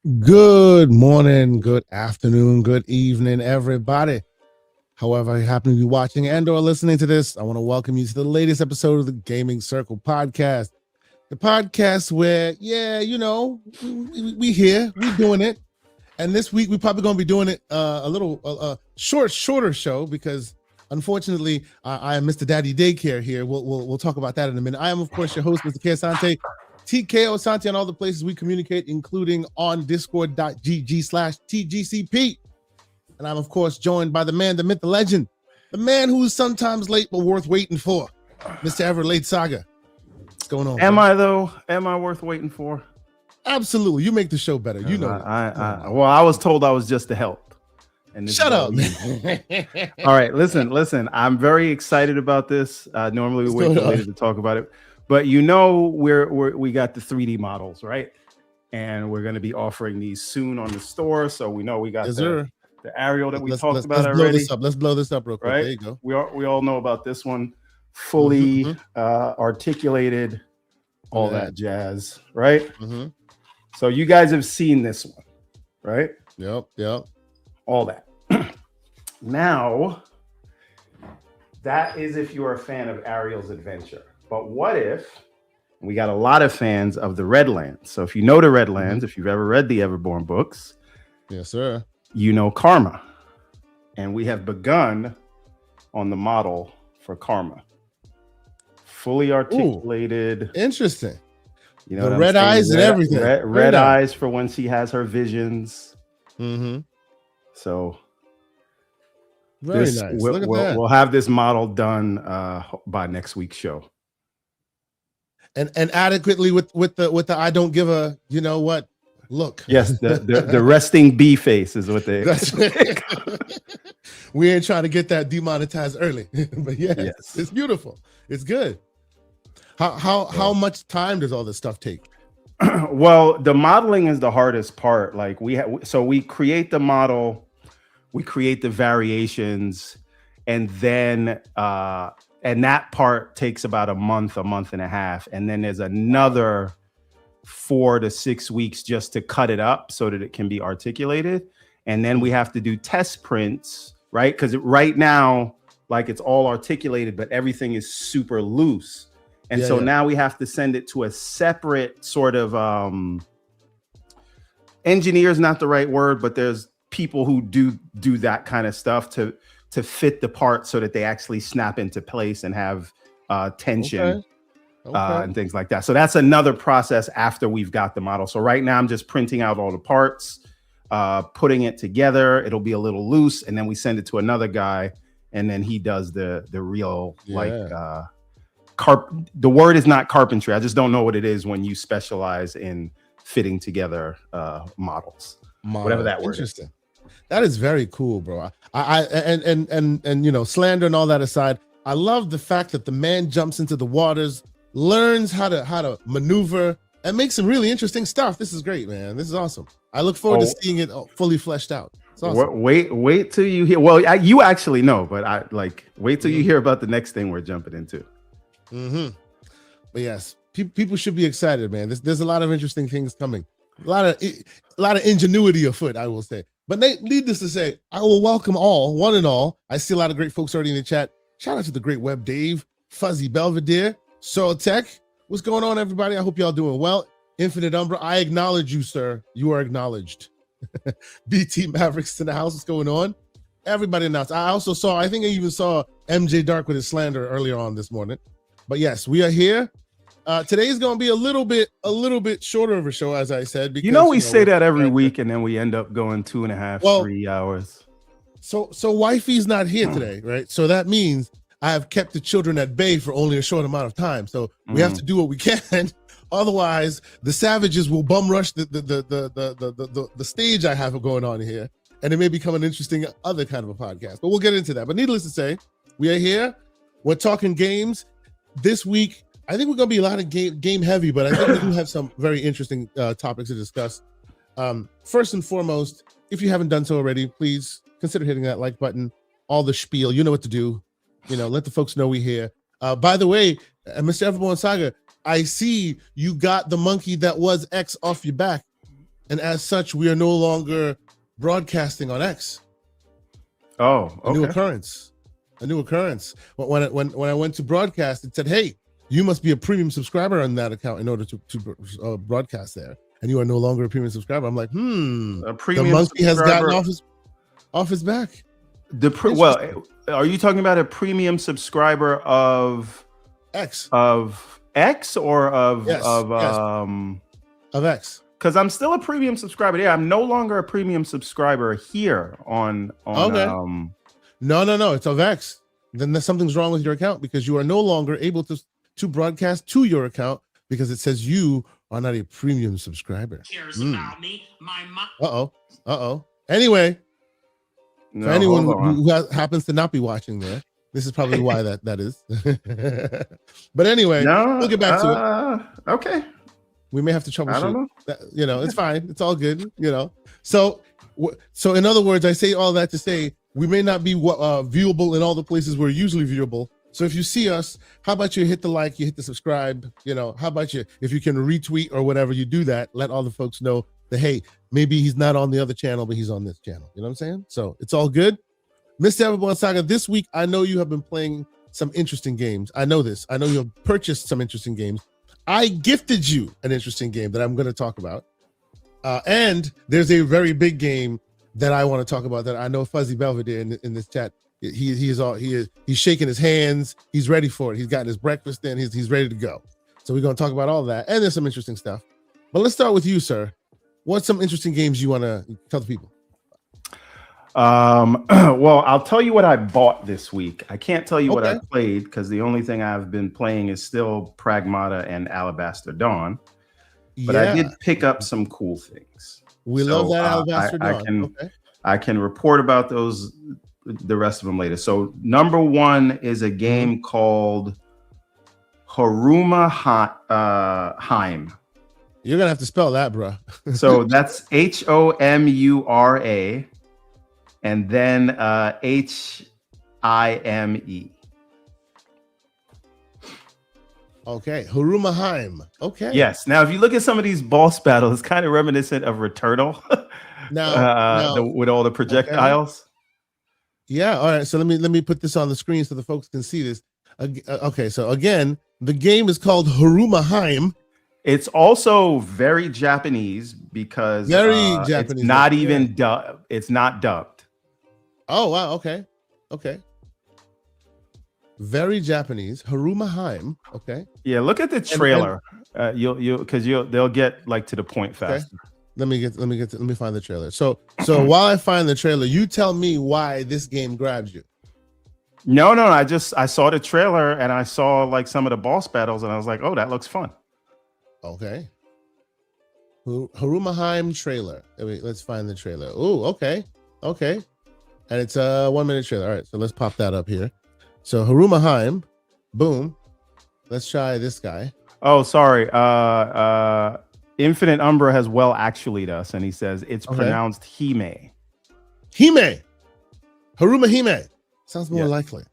Good morning, good afternoon, good evening, everybody. However you happen to be watching and or listening to this, I want to welcome you to the latest episode of the Gaming Circle podcast. The podcast where, we here, we doing it. And this week, we're probably going to be doing it a little shorter show because, unfortunately, I am Mr. Daddy Daycare here. We'll talk about that in a minute. I am, of course, your host, Mr. K. Asante. TKO Asante on all the places we communicate, including on discord.gg/TGCP. And I'm, of course, joined by the man, the myth, the legend, the man who's sometimes late but worth waiting for, Mr. Everlate Saga. What's going on? Am I, though? Am I worth waiting for? Absolutely. You make the show better. You know. I was told I was just to help. And shut up. All right. Listen. I'm very excited about this. Normally we wait till later to talk about it. But we got the 3D models, right? And we're going to be offering these soon on the store. So we know we got the aerial that we talked about already. Let's blow this up real quick. Right? There you go. We all know about this one. Fully articulated, all that jazz, right? Mm-hmm. So you guys have seen this one, right? Yep. All that. Now, that is if you're a fan of Ariel's Adventure. But what if we got a lot of fans of the Redlands? So if you know the Redlands, if you've ever read the Everborn books, yes, sir, you know Karma. And we have begun on the model for Karma. Fully articulated. Ooh, interesting. You know, the red eyes and everything. Red eyes for when she has her visions. Mm-hmm. So very nice. Look at that. We'll have this model done by next week's show. And adequately with the I don't give a look. Yes, the resting bee face is what they. We ain't trying to get that demonetized early, but yes, it's beautiful. It's good. How much time does all this stuff take? Well, the modeling is the hardest part. Like we create the model, we create the variations, and then and that part takes about a month and a half, and then there's another 4 to 6 weeks just to cut it up so that it can be articulated, and then we have to do test prints, right? Because right now, like it's all articulated, but everything is super loose. And now we have to send it to a separate sort of engineer is not the right word, but there's people who do that kind of stuff to fit the parts so that they actually snap into place and have tension and things like that. So that's another process after we've got the model. So right now I'm just printing out all the parts, putting it together. It'll be a little loose, and then we send it to another guy, and then he does the real the word is not carpentry. I just don't know what it is when you specialize in fitting together models. Whatever that word is. That is very cool, bro. And slander and all that aside, I love the fact that the man jumps into the waters, learns how to maneuver, and makes some really interesting stuff. This is great, man. This is awesome. I look forward to seeing it fully fleshed out. It's awesome. Wait till you hear. Well, you actually know, but wait till you hear about the next thing we're jumping into. Mm-hmm. But yes, people should be excited, man. There's a lot of interesting things coming. A lot of ingenuity afoot, I will say. But needless to say, I will welcome all, one and all. I see a lot of great folks already in the chat. Shout out to the great Web Dave, Fuzzy Belvedere, Soil Tech. What's going on, everybody? I hope y'all doing well. Infinite Umbra, I acknowledge you, sir. You are acknowledged. BT Mavericks in the house. What's going on? Everybody announced. I think I even saw MJ Dark with his slander earlier on this morning. But yes, we are here. Today is going to be a little bit shorter of a show, as I said. Because, we say that every week, and then we end up going 2.5, 3 hours. So wifey's not here today, right? So that means I have kept the children at bay for only a short amount of time. So we have to do what we can. Otherwise, the savages will bum rush the stage I have going on here, and it may become an interesting other kind of a podcast. But we'll get into that. But needless to say, we are here. We're talking games this week. I think we're going to be a lot of game heavy, but I think we do have some very interesting topics to discuss. First and foremost, if you haven't done so already, please consider hitting that like button. All the spiel, you know what to do. Let the folks know we here. By the way, Mr. Everborn Saga, I see you got the monkey that was X off your back. and as such, we are no longer broadcasting on X. Oh, A new okay. occurrence. A new occurrence. When I went to broadcast, it said, "Hey, you must be a premium subscriber on that account in order to broadcast there, and you are no longer a premium subscriber." I'm like, A the premium monkey has gotten subscriber. off his back. Well, are you talking about a premium subscriber of X. X or Yes. Of X. because I'm still a premium subscriber. Yeah, I'm no longer a premium subscriber here on Okay. No, it's of X. Then something's wrong with your account because you are no longer able to broadcast to your account because it says you are not a premium subscriber. Cares about me. My mom. Uh-oh. Anyway, for anyone who happens to not be watching there, this is probably why that is. But anyway, we'll get back to it. Okay. We may have to troubleshoot. I don't know. It's fine. It's all good. So in other words, I say all that to say we may not be viewable in all the places we're usually viewable. So if you see us, how about you hit the like, you hit the subscribe, how about you, if you can retweet or whatever, you do that, let all the folks know that, hey, maybe he's not on the other channel, but he's on this channel. You know what I'm saying? So it's all good. Mr. Everborn Saga, this week, I know you have been playing some interesting games. I know this. I know you have purchased some interesting games. I gifted you an interesting game that I'm going to talk about. And there's a very big game that I want to talk about that I know Fuzzy Belvedere in this chat. He's shaking his hands. He's ready for it. He's gotten his breakfast in. He's ready to go. So we're going to talk about all that. And there's some interesting stuff. But let's start with you, sir. What's some interesting games you want to tell the people? Well, I'll tell you what I bought this week. I can't tell you what I played because the only thing I've been playing is still Pragmata and Alabaster Dawn. But I did pick up some cool things. We love that Alabaster Dawn. I can report about those, the rest of them later. So number one is a game called Haruma Heim. You're gonna have to spell that, bro. So that's HOMURA and then HIME. Okay, Haruma Heim. Okay. Yes. Now, if you look at some of these boss battles, it's kind of reminiscent of Returnal. With all the projectiles. Okay. Yeah. All right. So let me put this on the screen so the folks can see this. Okay. So again, the game is called Haruma Heim. It's also very Japanese because Japanese. It's not even dubbed. It's not dubbed. Oh wow. Okay. Very Japanese. Haruma Heim. Okay. Yeah. Look at the trailer. They'll get like to the point faster. Okay. Let me find the trailer. So while I find the trailer, you tell me why this game grabs you. No. I saw the trailer and I saw like some of the boss battles and I was like, oh, that looks fun. Okay. Haruma Heim trailer. Wait, let's find the trailer. Oh, okay. And it's a 1 minute trailer. All right, so let's pop that up here. So Haruma Heim, boom. Let's try this guy. Oh, sorry. Infinite Umbra has well actually'd us, and he says it's pronounced Hime. Haruma Hime. Sounds more likely.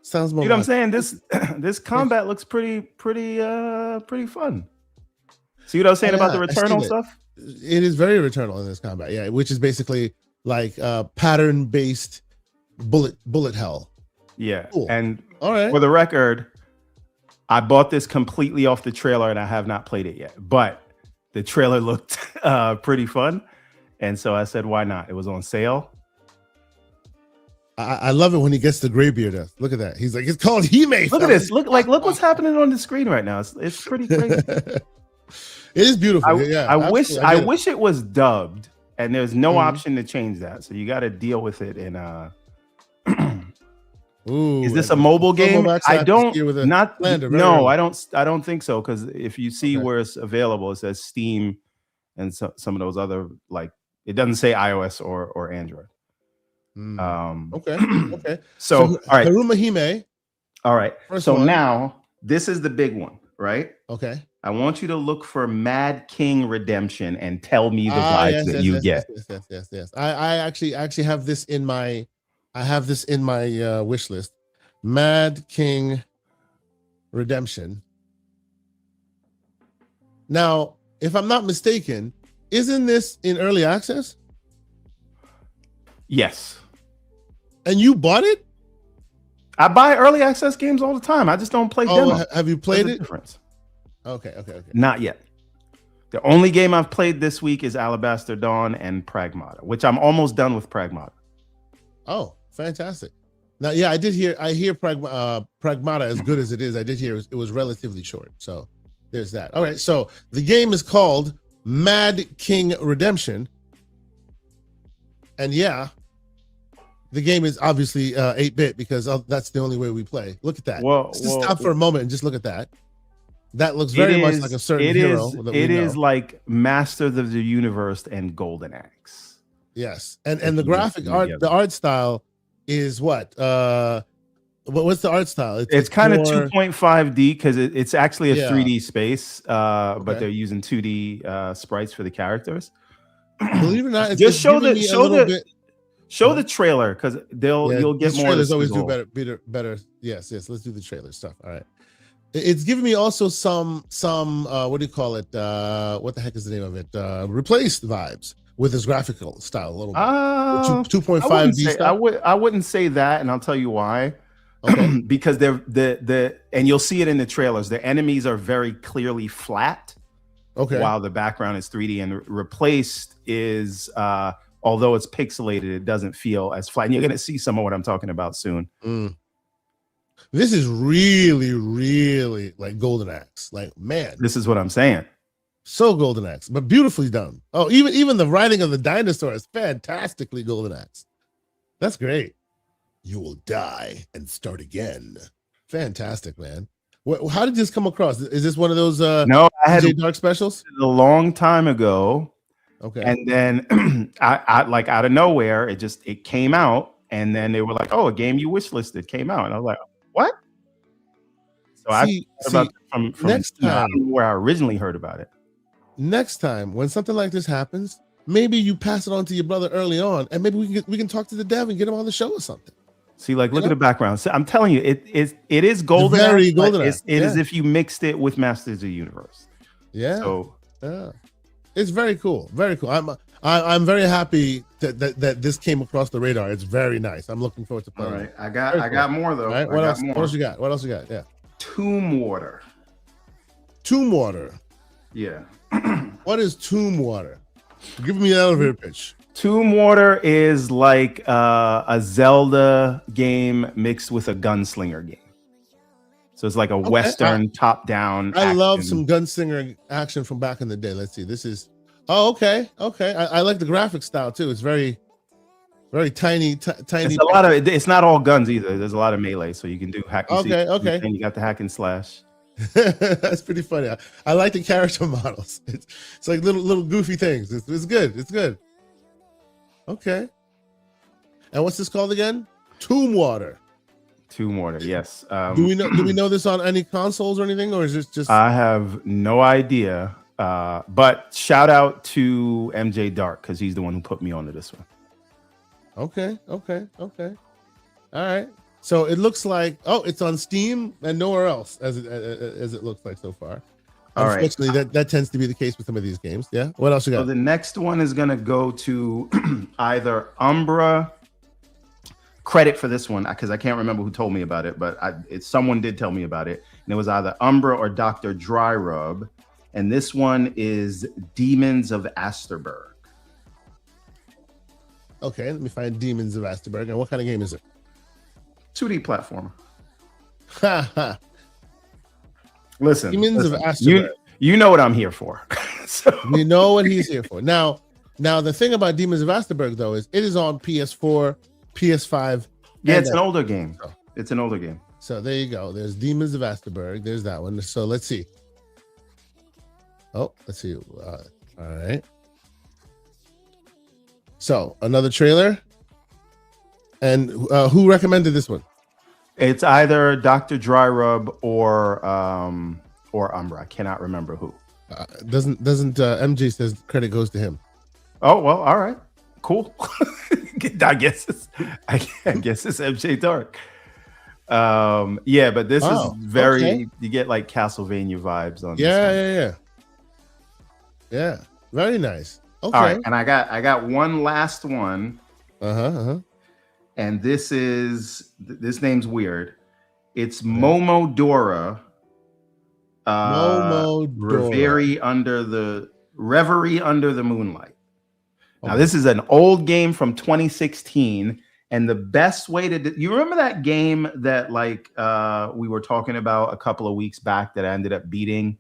Sounds more. You know what I'm saying? This combat looks pretty fun. See what I was saying about the Returnal stuff? It is very Returnal in this combat, yeah, which is basically like pattern-based bullet hell. Yeah, cool. And all right, for the record, I bought this completely off the trailer, and I have not played it yet, but the trailer looked pretty fun, and so I said, why not? It was on sale. I love it when he gets the gray beard. Look at that. He's like, it's called Hime. Look at this. Look what's happening on the screen right now. It's pretty crazy. It is beautiful. I wish it was dubbed, and there's no option to change that. So you got to deal with it in Ooh, is this a mobile game? I don't think so, because if you see where it's available, it says Steam and some of those other, like, it doesn't say iOS or Android. Okay. So all right, Haruma Hime. All right. Now this is the big one, right? Okay. I want you to look for Mad King Redemption and tell me the vibes that you get. Yes. I actually have this in my wish list. Mad King Redemption. Now, if I'm not mistaken, isn't this in early access? Yes. And you bought it? I buy early access games all the time. I just don't play demos. Have you played There's a it? difference. Okay. Not yet. The only game I've played this week is Alabaster Dawn and Pragmata, which I'm almost done with Pragmata. Oh, fantastic. Now, yeah, I hear Pragmata, as good as it is, I did hear it was relatively short. So there's that. All right. So the game is called Mad King Redemption. And yeah, the game is obviously 8-bit because that's the only way we play. Look at that. Just stop for a moment and just look at that. That looks very much like a certain hero. It is like Masters of the Universe and Golden Axe. Yes. And the graphic art, the art style is what? What's the art style? It's kind of 2.5D because it's actually a 3D space, but they're using 2D sprites for the characters. Believe it or not, just show the trailer because you'll get more. Trailers always do better. Yes. Let's do the trailer stuff. All right. It's giving me also some what do you call it? What the heck is the name of it? Replaced vibes with his graphical style a little bit. 2.5D stuff. I wouldn't say that, and I'll tell you why. Okay. Because they're and you'll see it in the trailers. The enemies are very clearly flat. Okay. While the background is 3D, and replaced is although it's pixelated, it doesn't feel as flat. And you're going to see some of what I'm talking about soon. This is really, really like Golden Axe. Like, man, this is what I'm saying. So Golden Axe, but beautifully done. Oh, even the writing of the dinosaur is fantastically Golden Axe. That's great. You will die and start again. Fantastic, man. How did this come across? Is this one of those no, I had Dark specials a long time ago? Okay. And then I like out of nowhere, it came out, and then they were like, "Oh, a game you wishlisted came out," and I was like, "What?" So I about from next time, I don't know where I originally heard about it. Next time, when something like this happens, maybe you pass it on to your brother early on, and maybe we can talk to the dev and get him on the show or something. See, like, look at the background. So I'm telling you, it is Golden Very Axe, Golden Axe. It is if you mixed it with Masters of the Universe. Yeah. So it's very cool. Very cool. I'm very happy that this came across the radar. It's very nice. I'm looking forward to playing. All right, I got more though. All right, what else? What else you got? What else you got? Yeah. Tomb Water. Tomb Water. Yeah. What is Tomb Water? Give me an elevator pitch. Tomb Water is like a Zelda game mixed with a gunslinger game. So it's like a Western top-down. I love some gunslinger action from back in the day. Let's see. This is. Oh, okay. I like the graphic style too. It's very, very tiny. It's a lot of. It's not all guns either. There's a lot of melee, so you can do hack and okay. And you got the hack and slash. That's pretty funny. I like the character models. It's like little goofy things. It's good. It's good. Okay. And what's this called again? Tomb Water. Tomb Water, yes. Do we know this on any consoles or anything, or is this just? I have no idea. But shout out to MJ Dark because he's the one who put me onto this one. Okay. All right. So it looks like it's on Steam and nowhere else as it looks like so far. All Unfortunately, right. that tends to be the case with some of these games. Yeah. What else you got? So the next one is gonna go to either Umbra. Credit for this one because I can't remember who told me about it, but someone did tell me about it, and it was either Umbra or Dr. Dry Rub, and this one is Demons of Asterberg. Okay, let me find Demons of Asterberg. And what kind of game is it? 2D platformer. Ha. Listen, Demons of Asterberg. You know what I'm here for. So. You know what he's here for. Now the thing about Demons of Asterberg though is it is on PS4, PS5. Yeah, it's an older game. It's an older game. So there you go. There's Demons of Asterberg. There's that one. So let's see. Let's see. All right. So another trailer. And who recommended this one? It's either Dr. Dry Rub or Umbra. I cannot remember who. Doesn't MJ says credit goes to him. Oh well, all right, cool. I guess it's MJ Dark. Yeah, but this is very you get like Castlevania vibes on. Yeah. Very nice. Okay. All right, and I got one last one, Uh-huh. and this name's weird. It's Momodora. Momodora. Reverie Under the Moonlight. Now, Okay. this is an old game from 2016, and the best way to you remember that game that we were talking about a couple of weeks back that I ended up beating.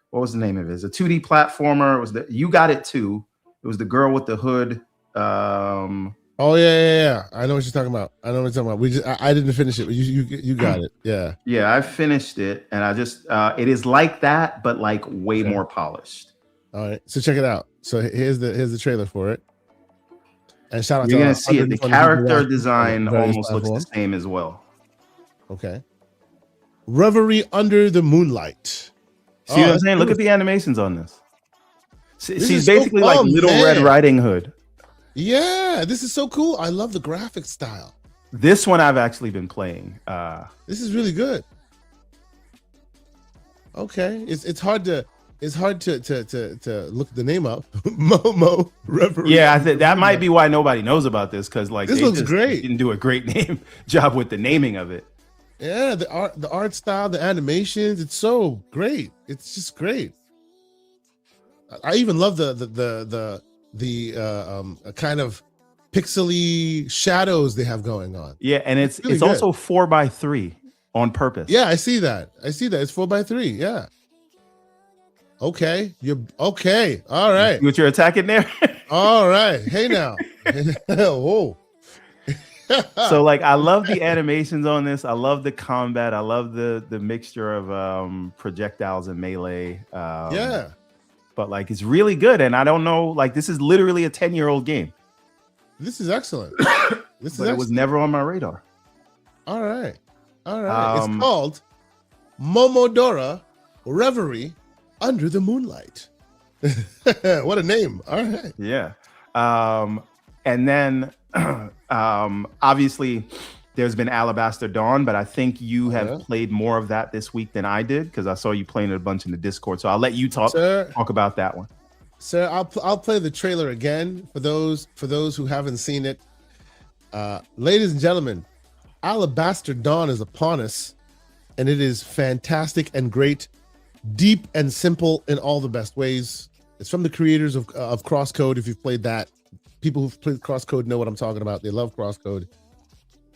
What was the name of it? It's a 2D platformer. It was you got it too. It was the girl with the hood. Oh yeah. I know what you're talking about. I didn't finish it, but you got it. Yeah. Yeah, I finished it, and I just it is like that, but like way more polished. All right, so check it out. So here's the trailer for it, and shout out You're to gonna see it. The 120 character design almost looks platforms. the same as well. Okay. Reverie Under the Moonlight. See what I'm saying? Look at the animations on this. She's basically so like fun, Little Red Riding Hood. Yeah, this is so cool. I love the graphic style. This one I've actually been playing. This is really good. Okay, it's hard to look the name up. Momo Reverie. Yeah, I think that might be why nobody knows about this, because this looks great. Didn't do a great job with the naming of it. Yeah, the art style, the animations, it's so great. It's just great. I even love the kind of pixely shadows they have going on. Yeah, and it's really also 4x3 on purpose. Yeah, I see that. It's 4x3. Yeah. Okay. You're okay. All right. See what you're attacking there? All right. Hey now. Whoa. So I love the animations on this. I love the combat. I love the mixture of projectiles and melee. Yeah. But it's really good. And I don't know, this is literally a 10-year-old game. This is excellent. It was never on my radar. All right. It's called Momodora Reverie Under the Moonlight. What a name. All right. Yeah. And then obviously there's been Alabaster Dawn, but I think you have played more of that this week than I did, because I saw you playing it a bunch in the Discord. So I'll let you talk about that one. Sir, I'll play the trailer again for those who haven't seen it. Ladies and gentlemen, Alabaster Dawn is upon us, and it is fantastic and great, deep and simple in all the best ways. It's from the creators of Crosscode. If you've played that, people who've played Crosscode know what I'm talking about. They love Crosscode.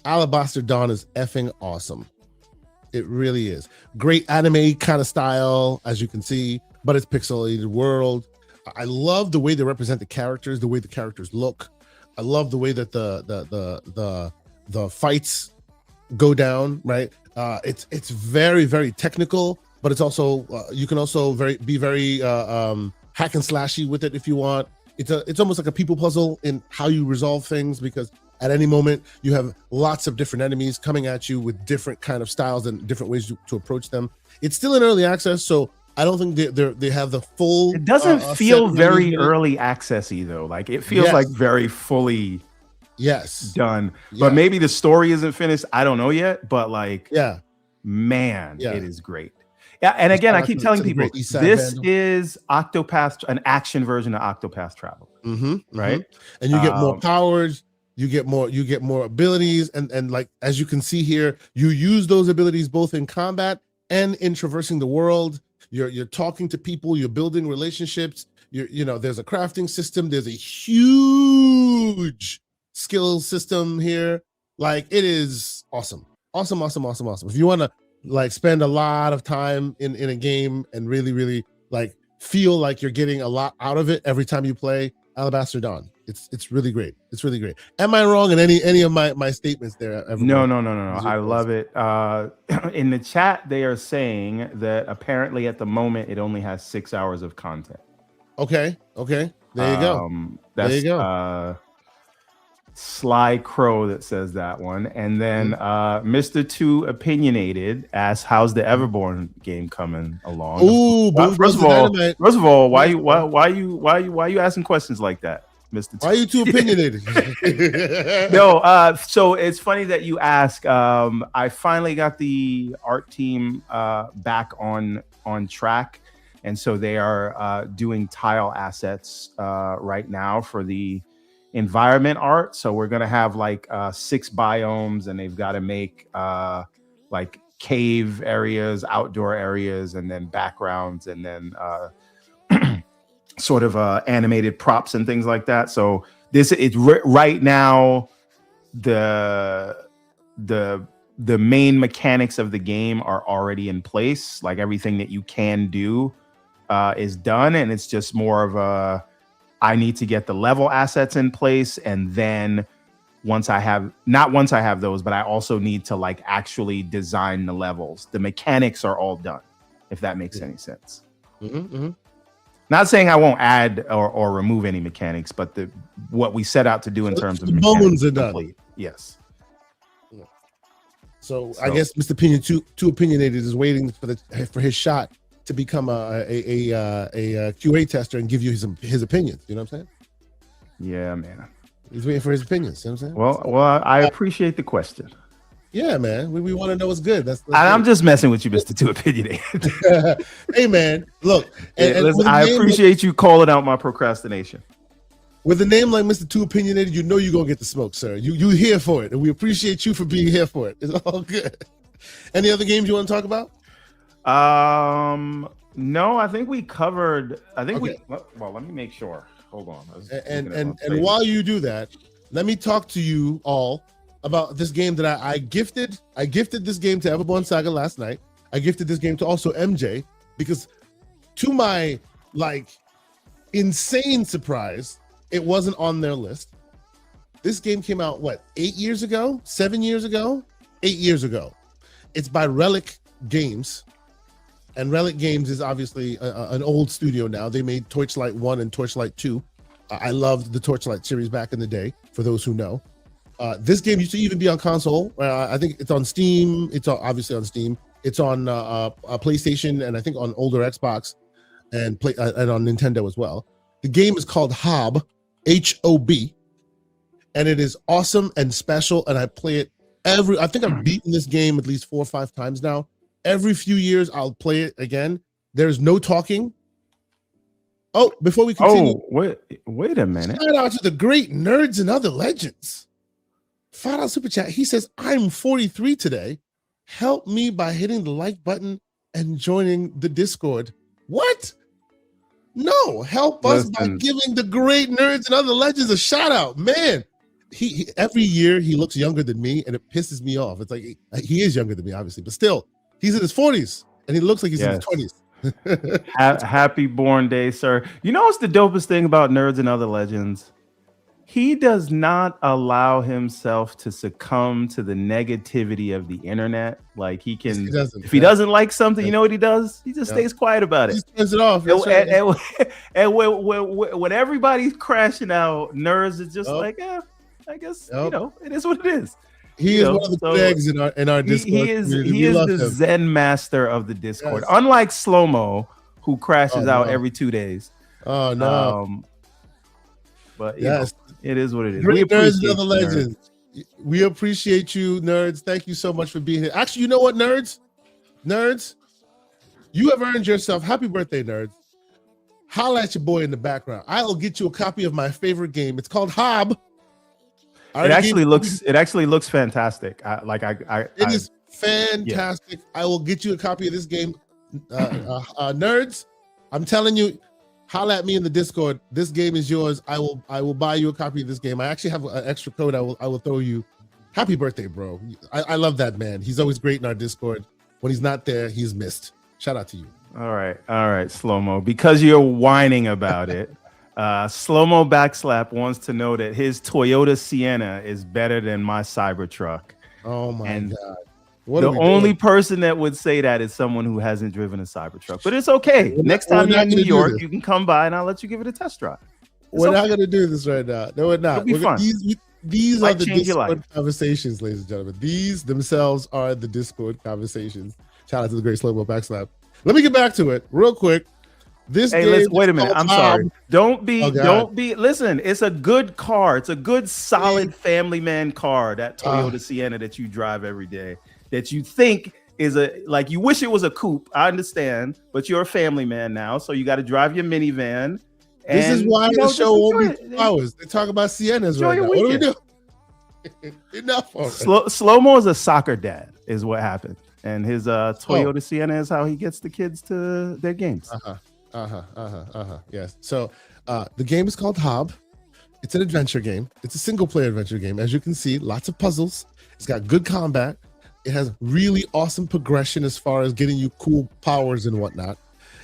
Alabaster Dawn is effing awesome. It really is. Great anime kind of style, as you can see, but it's pixelated world. I love the way they represent the characters, the way the characters look. I love the way that the fights go down, right? It's very, very technical, but it's also you can also be very hack and slashy with it if you want. It's almost like a people puzzle in how you resolve things, because at any moment you have lots of different enemies coming at you with different kind of styles and different ways to approach them. It's still in early access, so I don't think they have the full. It doesn't feel very early accessy though. It feels like very fully done. But maybe the story isn't finished. I don't know yet. But man, it is great. Yeah, and again, I keep telling people this is Octopath, an action version of Octopath Traveler. Right? And you get more powers. You get more abilities, and as you can see here, you use those abilities both in combat and in traversing the world. You're talking to people, you're building relationships. There's a crafting system. There's a huge skill system here. It is awesome. Awesome. If you want to spend a lot of time in a game and really, really feel like you're getting a lot out of it every time you play Alabaster Dawn, it's really great. It's really great. Am I wrong in any of my statements there? No. I love it. In the chat, they are saying that apparently at the moment it only has 6 hours of content. Okay. There you go. There you go. Sly Crow that says that one, and then Mr. 2 Opinionated asks, "How's the Everborn game coming along?" Ooh, first of all, why you asking questions like that, Mr. 2? Why are you too opinionated? No, so it's funny that you ask. I finally got the art team back on track, And so they are doing tile assets right now for the environment art. So we're going to have like 6 biomes, and they've got to make like cave areas, outdoor areas, and then backgrounds, and then sort of animated props and things like that. So right now, the main mechanics of the game are already in place. Like everything that you can do is done, and it's just more of I need to get the level assets in place, and then once I have those, but I also need to like actually design the levels. The mechanics are all done, if that makes any sense. Not saying I won't add or remove any mechanics, but what we set out to do in terms of the bones are done. Yes. So I guess Mr. Opinion too opinionated is waiting for his shot to become a QA tester and give you his opinions. You know what I'm saying? Yeah, man. He's waiting for his opinions. You know what I'm saying? Well, I appreciate the question. Yeah, man. We want to know what's good. I'm just messing with you, Mr. Too Opinionated. Hey, man. Look, listen, I appreciate you calling out my procrastination. With a name like Mr. Too Opinionated, you know you're gonna get the smoke, sir. You here for it, and we appreciate you for being here for it. It's all good. Any other games you want to talk about? No, I think we covered. Well, let me make sure. Hold on. And while you do that, let me talk to you all about this game that I gifted. I gifted this game to Everborn Saga last night. I gifted this game to also MJ because, to my insane surprise, it wasn't on their list. This game came out 8 years ago, 7 years ago, 8 years ago. It's by Relic Games. And Relic Games is obviously an old studio now. They made Torchlight 1 and Torchlight 2. I loved the Torchlight series back in the day, for those who know. This game used to even be on console. I think it's on Steam. It's obviously on Steam. It's on PlayStation, and I think on older Xbox and on Nintendo as well. The game is called Hob, H-O-B, and it is awesome and special, and I play it I think I've beaten this game at least 4 or 5 times now. Every few years, I'll play it again. There's no talking. Oh, before we continue. Oh, wait a minute. Shout out to the great Nerds and Other Legends. $5 super chat. He says, I'm 43 today. Help me by hitting the like button and joining the Discord. What? No, help us by giving the great Nerds and Other Legends a shout out. Man, he every year he looks younger than me, and it pisses me off. It's like he is younger than me, obviously, but still. He's in his 40s, and he looks like he's in his 20s. Happy born day, sir. You know what's the dopest thing about Nerds and Other Legends? He does not allow himself to succumb to the negativity of the internet. Like he can, if he doesn't like something, you know what he does? He just stays quiet about it. He just turns it off. And when everybody's crashing out, Nerds is just like, I guess it is what it is. He is one of the plagues in our Discord. He is the Zen master of the Discord. Yes. Unlike Slow-Mo, who crashes out every 2 days. Oh no! But yes, it is what it is. Great Nerds and Other Legends. We appreciate you, Nerds. Thank you so much for being here. Actually, you know what, Nerds, you have earned yourself. Happy birthday, Nerds. Holla at your boy in the background. I'll get you a copy of my favorite game. It's called Hob. It actually looks fantastic. It is fantastic. Yeah. I will get you a copy of this game. Nerds, I'm telling you, holla at me in the Discord. This game is yours. I will buy you a copy of this game. I actually have an extra code I will throw you. Happy birthday, bro. I love that man. He's always great in our Discord. When he's not there, he's missed. Shout out to you. All right, Slow-Mo. Because you're whining about it. Slow-Mo Backslap wants to know that his Toyota Sienna is better than my Cybertruck. Oh my God. The only person that would say that is someone who hasn't driven a Cybertruck. But it's okay. Next time you're in New York, you can come by and I'll let you give it a test drive. We're not going to do this right now. No, we're not. It'll be fun. These are the Discord conversations, ladies and gentlemen. These themselves are the Discord conversations. Shout out to the great Slow-Mo Backslap. Let me get back to it real quick. Wait a minute. I'm sorry. Don't be. Listen, it's a good car. It's a good, solid family man car. That Toyota Sienna that you drive every day. That you think is like you wish it was a coupe. I understand, but you're a family man now, so you got to drive your minivan. This is why the show won't be 2 hours. They talk about Siennas right now. What do we do? Enough. Slow-mo is a soccer dad, is what happened, and his Toyota Sienna is how he gets the kids to their games. Yes. So the game is called Hob. It's an adventure game. It's a single-player adventure game. As you can see, lots of puzzles. It's got good combat. It has really awesome progression as far as getting you cool powers and whatnot.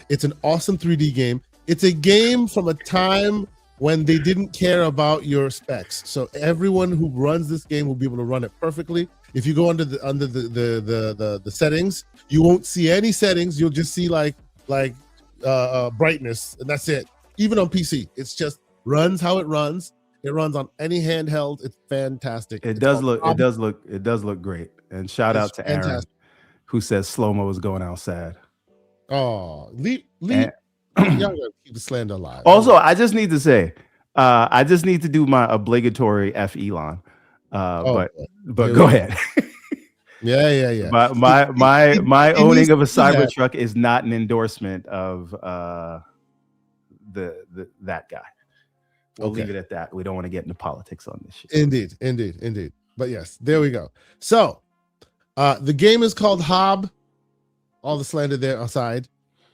It's an awesome 3D game. It's a game from a time when they didn't care about your specs. So everyone who runs this game will be able to run it perfectly. If you go under the settings, you won't see any settings. You'll just see like brightness, and that's it. Even on PC, it's just runs how it runs. It runs on any handheld. It's fantastic. It does look great. And shout out to Aaron, who says slow-mo is going out sad. Oh, leave. Y'all gotta keep the slander alive. Also, I just need to say, I just need to do my obligatory F Elon. But go ahead. Yeah. My owning of a Cybertruck is not an endorsement of that guy. We'll leave it at that. We don't want to get into politics on this shit. Indeed. But yes, there we go. So the game is called Hob. All the slander there aside,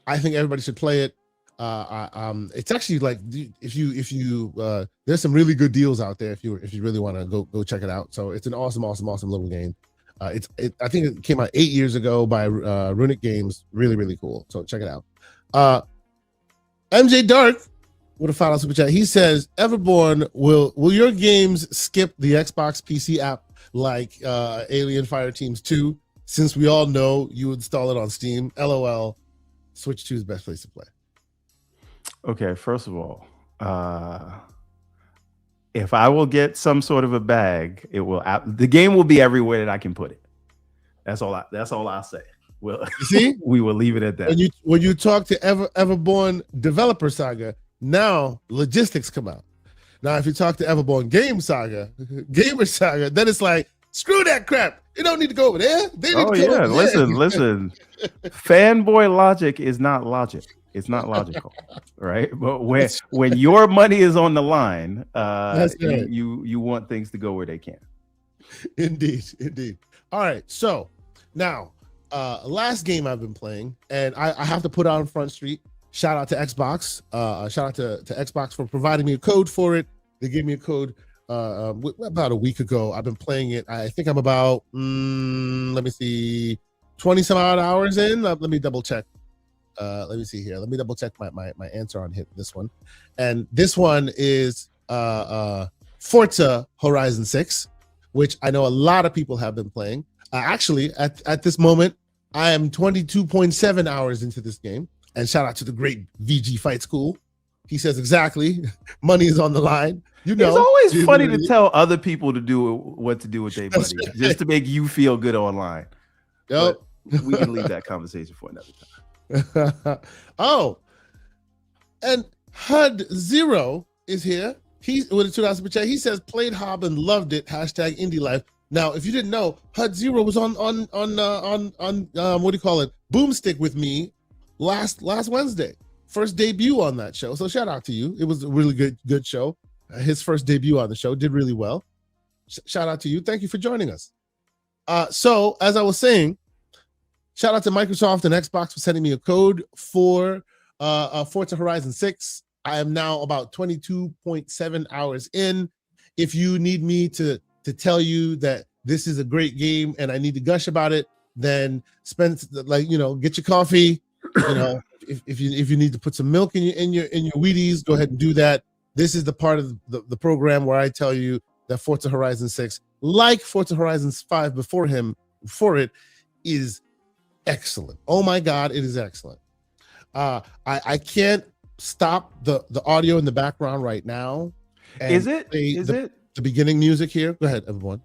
I think everybody should play it. It's actually like if you there's some really good deals out there if you really want to go check it out. So it's an awesome little game. I think it came out 8 years ago by Runic Games. Really cool. So check it out. MJ Dark with a final super chat. He says, Everborn, will your games skip the Xbox PC app like Alien Fireteams 2? Since we all know you install it on Steam. LOL. Switch 2 is the best place to play. Okay, first of all, if I will get some sort of a bag, the game will be everywhere that I can put it. That's all I'll say. Well, you see, we will leave it at that. When you talk to Everborn Developer Saga, now logistics come out. Now, if you talk to Everborn Gamer Saga, then it's like, screw that crap. You don't need to go over there. Listen. Fanboy logic is not logic. It's not logical, right? But when your money is on the line, you want things to go where they can. Indeed. All right. So now, last game I've been playing, and I have to put out on Front Street. Shout out to Xbox. Shout out to Xbox for providing me a code for it. They gave me a code about a week ago. I've been playing it. I think I'm about 20 some odd hours in. Let me double check. Let me see here. Let me double check my answer on this one. And this one is Forza Horizon 6, which I know a lot of people have been playing. Actually, at this moment, I am 22.7 hours into this game. And shout out to the great VG Fight School. He says exactly, money is on the line. You know, it's always funny to tell other people to do what to do with their money, just to make you feel good online. Yep. But we can leave that conversation for another time. Oh, and HUD Zero is here. He's with a $2 super chat. He says played Hob and loved it. Hashtag Indie Life. Now, if you didn't know, HUD Zero was on what do you call it? Boomstick with me last Wednesday. First debut on that show. So shout out to you. It was a really good show. His first debut on the show did really well. Shout out to you. Thank you for joining us. So as I was saying, shout out to Microsoft and Xbox for sending me a code for Forza Horizon 6. I am now about 22.7 hours in. If you need me to tell you that this is a great game and I need to gush about it, then get your coffee. If you need to put some milk in your Wheaties, go ahead and do that. This is the part of the program where I tell you that Forza Horizon 6, like Forza Horizon 5 before it, is excellent. Oh my God, it is excellent. I can't stop the audio in the background right now. Is it the beginning music here? Go ahead, everyone.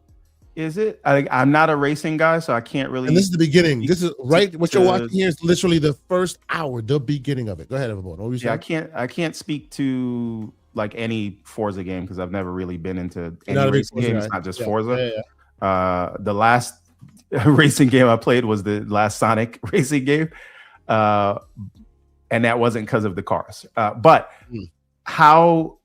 Is it? I'm not a racing guy, so I can't really. And this is the beginning. This is right. What you're watching here is literally the first hour, the beginning of it. Go ahead, everyone. What were you saying? I can't speak to like any Forza game because I've never really been into any racing games. Not just Forza. Yeah. The last racing game I played was the last Sonic racing game, and that wasn't because of the cars. But how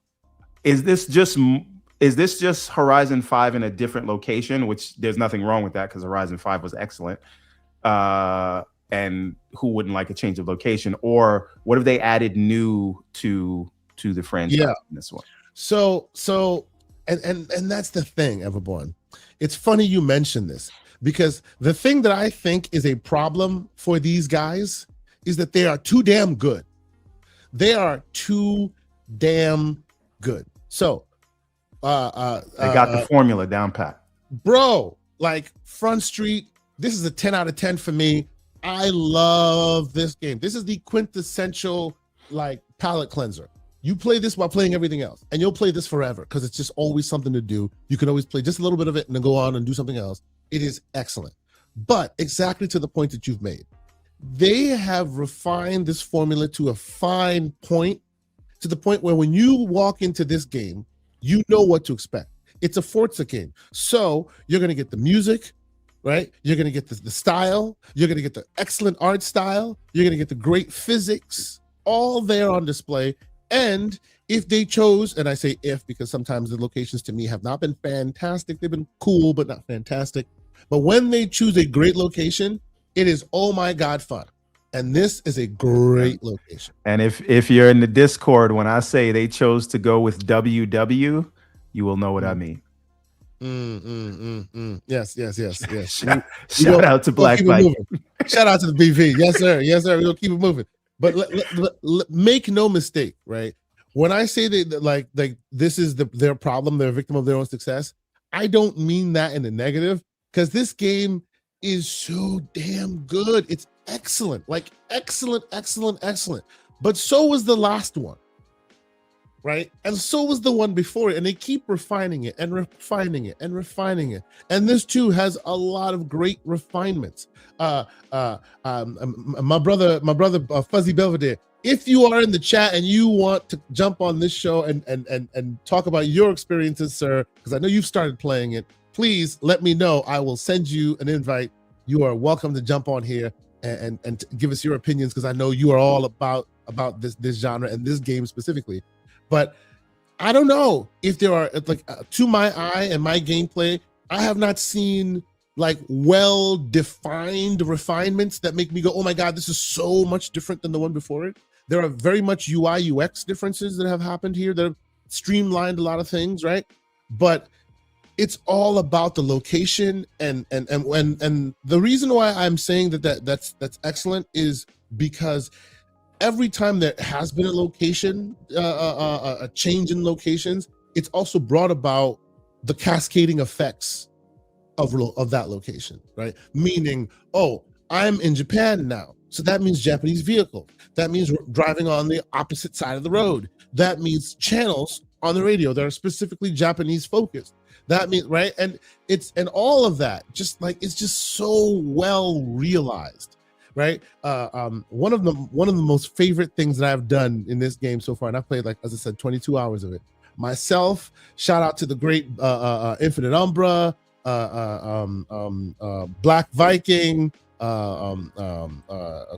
is this just Horizon 5 in a different location? Which there's nothing wrong with that because Horizon 5 was excellent. And who wouldn't like a change of location? Or what have they added new to the franchise in this one? So and that's the thing, Everborn. It's funny you mentioned this, because the thing that I think is a problem for these guys is that they are too damn good. They are too damn good. So they got the formula down pat. Bro, like Front Street, this is a 10 out of 10 for me. I love this game. This is the quintessential like palate cleanser. You play this while playing everything else, and you'll play this forever because it's just always something to do. You can always play just a little bit of it and then go on and do something else. It is excellent. But exactly to the point that you've made, they have refined this formula to a fine point, to the point where when you walk into this game, you know what to expect. It's a Forza game. So you're going to get the music, right? You're going to get the style. You're going to get the excellent art style. You're going to get the great physics, all there on display. And if they chose, and I say if because sometimes the locations to me have not been fantastic, they've been cool, but not fantastic. But when they choose a great location, it is, oh my God, fun. And this is a great location. And if you're in the Discord, when I say they chose to go with WW, you will know what I mean. Yes. Shout out to Black Mike. Shout out to the BV. Yes, sir. We're gonna keep it moving. But make no mistake, right? When I say that like this is their problem, they're a victim of their own success, I don't mean that in a negative, because this game is so damn good. It's excellent, like excellent. But so was the last one, right? And so was the one before it, and they keep refining it and refining it and refining it. And this too has a lot of great refinements. My brother Fuzzy Belvedere, if you are in the chat and you want to jump on this show and talk about your experiences, sir, because I know you've started playing it, please let me know. I will send you an invite. You are welcome to jump on here and give us your opinions, because I know you are all about this genre and this game specifically. But I don't know if there are, like, to my eye and my gameplay, I have not seen like well-defined refinements that make me go, oh my God, this is so much different than the one before it. There are very much UI UX differences that have happened here that have streamlined a lot of things, right? But it's all about the location and the reason why I'm saying that's excellent is because every time there has been a location, a change in locations, it's also brought about the cascading effects of that location, right? Meaning, oh, I'm in Japan now, so that means Japanese vehicle. That means we're driving on the opposite side of the road. That means channels on the radio that are specifically Japanese focused. That means, right? And all of that, just like, it's just so well realized, right? One of the most favorite things that I've done in this game so far, and I've played, like, as I said, 22 hours of it myself. Shout out to the great Infinite Umbra, Black Viking,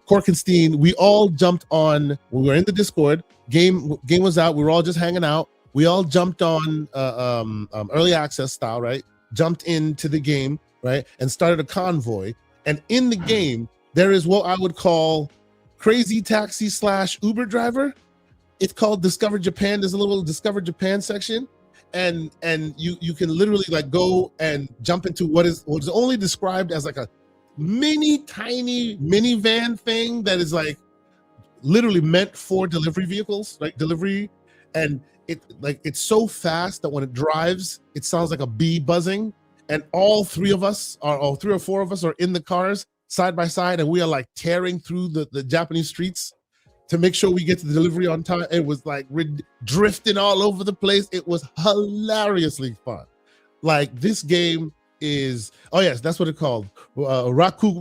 Korkenstein. We all jumped on. We were in the Discord. Game was out. We were all just hanging out. We all jumped on early access style, right? Jumped into the game, right, and started a convoy. And in the game, there is what I would call crazy taxi / Uber driver. It's called Discover Japan. There's a little Discover Japan section. And you can literally like go and jump into what is only described as like a tiny minivan thing that is like literally meant for delivery vehicles, like delivery. And it's so fast that when it drives, it sounds like a bee buzzing. And all three or four of us are in the cars side by side, and we are like tearing through the Japanese streets to make sure we get to the delivery on time. It was like we're drifting all over the place. It was hilariously fun. Like, this game is, oh yes, that's what it's called. Raku.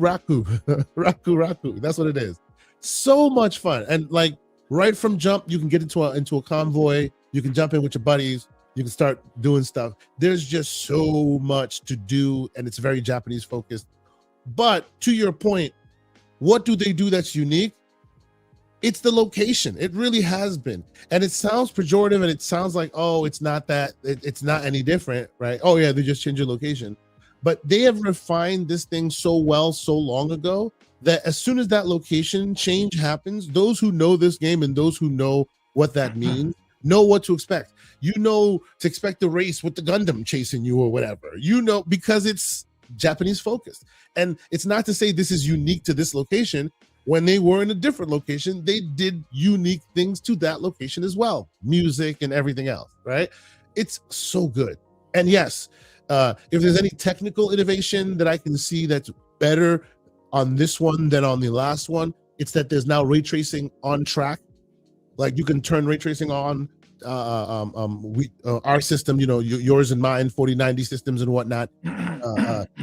Raku. That's what it is. So much fun. And like right from jump, you can get into a convoy. You can jump in with your buddies. You can start doing stuff. There's just so much to do, and it's very Japanese focused. But to your point, what do they do that's unique? It's the location. It really has been. And it sounds pejorative, and it sounds like, oh, it's not that, it's not any different, right? Oh yeah, they just changed your location. But they have refined this thing so well so long ago that as soon as that location change happens, those who know this game and those who know what that means know what to expect. You know to expect the race with the Gundam chasing you or whatever, you know, because it's Japanese focused. And it's not to say this is unique to this location. When they were in a different location, they did unique things to that location as well, music and everything else, right? It's so good. And yes, if there's any technical innovation that I can see that's better on this one than on the last one, it's that there's now ray tracing on track. Like you can turn ray tracing on. Our system, you know, yours and mine, 4090 systems and whatnot.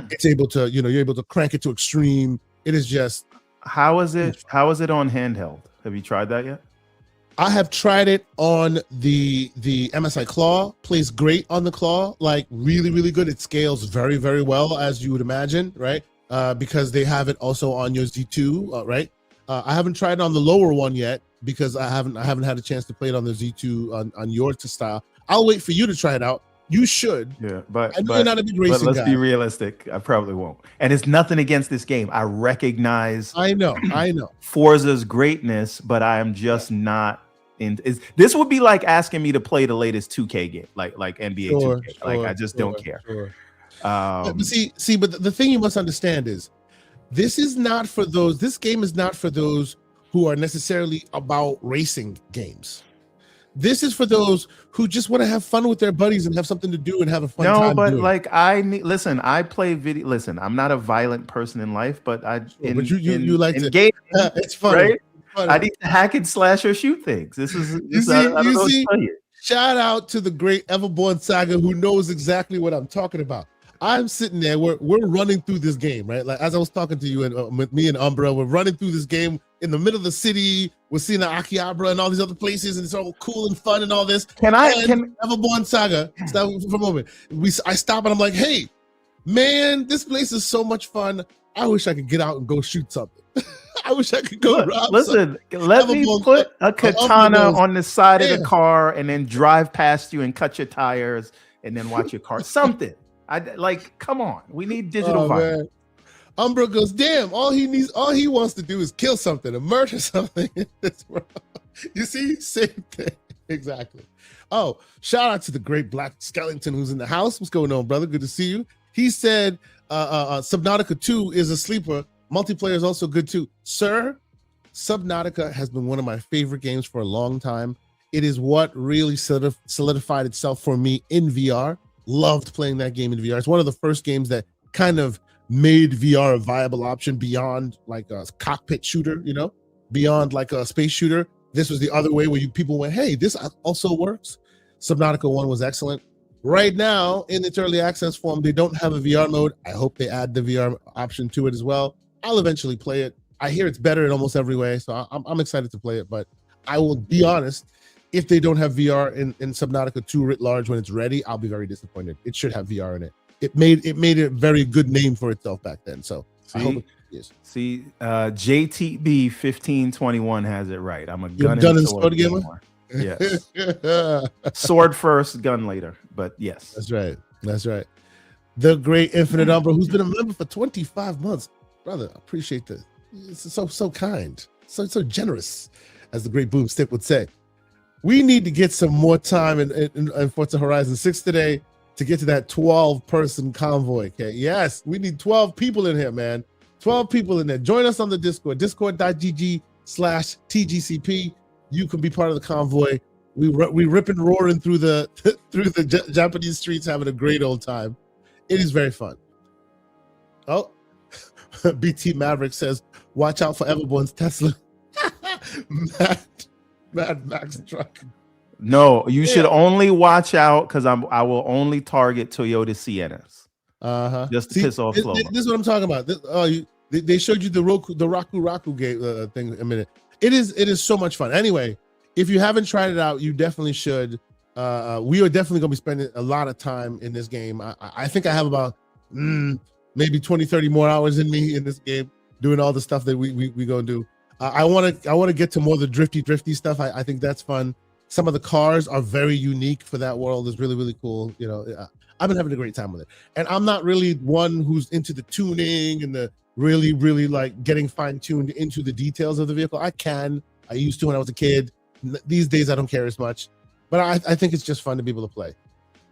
It's able to, you know, you're able to crank it to extreme. It is just. How is it on handheld? Have you tried that yet? I have tried it on the MSI Claw. Plays great on the Claw, like really, really good. It scales very, very well, as you would imagine, right? Because they have it also on your Z2, right? I haven't tried it on the lower one yet because I haven't had a chance to play it on the Z2 on your style. I'll wait for you to try it out. You should. Yeah, but you're not a big racing let's guy. be realistic. I probably won't. And it's nothing against this game. I recognize. I know. Forza's greatness, but I am just not in. This would be like asking me to play the latest 2K game, like NBA 2K. Like I just don't care. Sure. But but the thing you must understand is, this is not for those. This game is not for those who are necessarily about racing games. This is for those who just want to have fun with their buddies and have something to do and have a fun time. No, but doing. like I play video. Listen, I'm not a violent person in life, but you like to game. It's funny. Right? It's funny. I need to hack and slash or shoot things. This is I don't know what to tell you. Shout out to the great Everborn Saga who knows exactly what I'm talking about. I'm sitting there, we're running through this game, right? Like as I was talking to you and with me and Umbra, we're running through this game in the middle of the city. We're seeing the Akihabara and all these other places, and it's all cool and fun and all this. Can Everborn Saga? Stop for a moment. I stop and I'm like, hey, man, this place is so much fun. I wish I could get out and go shoot something. I wish I could go rob. Listen, let me put a katana on the side of the car and then drive past you and cut your tires and then watch your car. Something. Come on. We need digital violence. Umbra goes, damn, all he wants to do is kill something and murder something in this world. You see? Same thing. Exactly. Oh, shout out to the great Black Skellington who's in the house. What's going on, brother? Good to see you. He said Subnautica 2 is a sleeper. Multiplayer is also good too. Sir, Subnautica has been one of my favorite games for a long time. It is what really solidified itself for me in VR. Loved playing that game in VR. It's one of the first games that kind of made VR a viable option beyond like a cockpit shooter, you know, beyond like a space shooter. This was the other way where people went, hey, this also works. Subnautica 1 was excellent. Right now, in its early access form, they don't have a VR mode. I hope they add the VR option to it as well. I'll eventually play it. I hear it's better in almost every way, so I'm excited to play it. But I will be honest, if they don't have VR in Subnautica 2 writ large when it's ready, I'll be very disappointed. It should have VR in it. It made a very good name for itself back then. So I hope it is. See, JTB 1521 has it right. I'm a gun and sword gamer. Yes. Sword first, gun later. But yes. That's right. The great Infinite Umbra, who's been a member for 25 months. Brother, I appreciate this. It's so kind, so generous, as the great Boomstick would say. We need to get some more time in Forza Horizon 6 today to get to that 12-person convoy. Okay, yes, we need 12 people in here, man. 12 people in there. Join us on the Discord, discord.gg/TGCP. You can be part of the convoy. We rip and roaring through the Japanese streets, having a great old time. It is very fun. Oh. BT Maverick says, watch out for Everborn's Tesla. Mad Max truck. No, you should only watch out because I will only target Toyota Siennas. Just to piss off Flo. This is what I'm talking about. They showed you the Raku game thing a minute. It is so much fun. Anyway, if you haven't tried it out, you definitely should. We are definitely going to be spending a lot of time in this game. I think I have about maybe 20, 30 more hours in me in this game, doing all the stuff that we going to do. I want to get to more of the drifty stuff. I think that's fun. Some of the cars are very unique for that world. It's really, really cool. You know, I've been having a great time with it. And I'm not really one who's into the tuning and the really, really like getting fine-tuned into the details of the vehicle. I used to when I was a kid. These days, I don't care as much. But I think it's just fun to be able to play,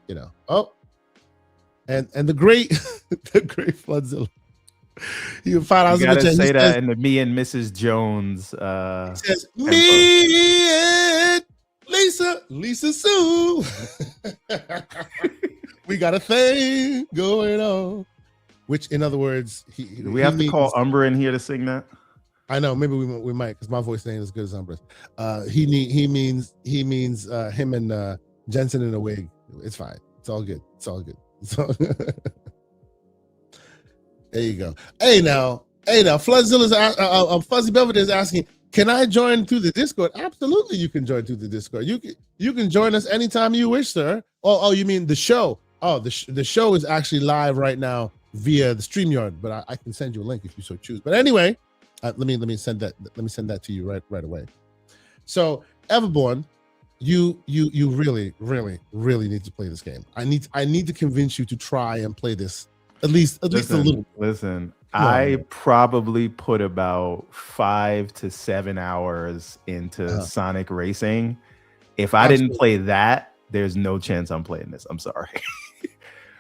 you know. Oh, and the great the great Floodzilla. You can find out. You gotta say that in the Me and Mrs. Jones. He says me and Lisa Sue. We got a thing going on. Which, in other words, do we have to call Umber in here to sing that? I know, maybe we might, because my voice ain't as good as Umbra's. He means him and Jensen in a wig. It's fine. It's all good. So there you go. Hey now, Fuzzy Belvedere is asking, can I join through the Discord? Absolutely, you can join through the Discord. You can join us anytime you wish, sir. Oh, you mean the show? Oh, the show is actually live right now via the StreamYard, but I can send you a link if you so choose. But anyway. Let me send that. Let me send that to you right away. So, Everborn, you really need to play this game. I need to convince you to try and play this at least a little. Listen, I probably put about 5 to 7 hours into Sonic Racing. If I didn't play that, there's no chance I'm playing this. I'm sorry,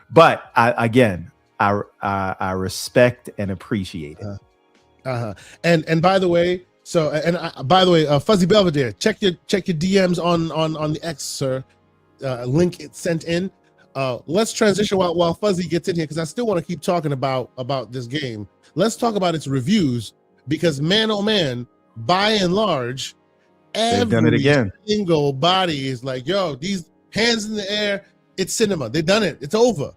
but I respect and appreciate it. And by the way, Fuzzy Belvedere, check your DMs on the X, sir. Link it sent in. Let's transition while Fuzzy gets in here, because I still want to keep talking about this game. Let's talk about its reviews, because man, oh man, by and large, they've done it again. Single body is like, yo, these hands in the air. It's cinema. They've done it. It's over.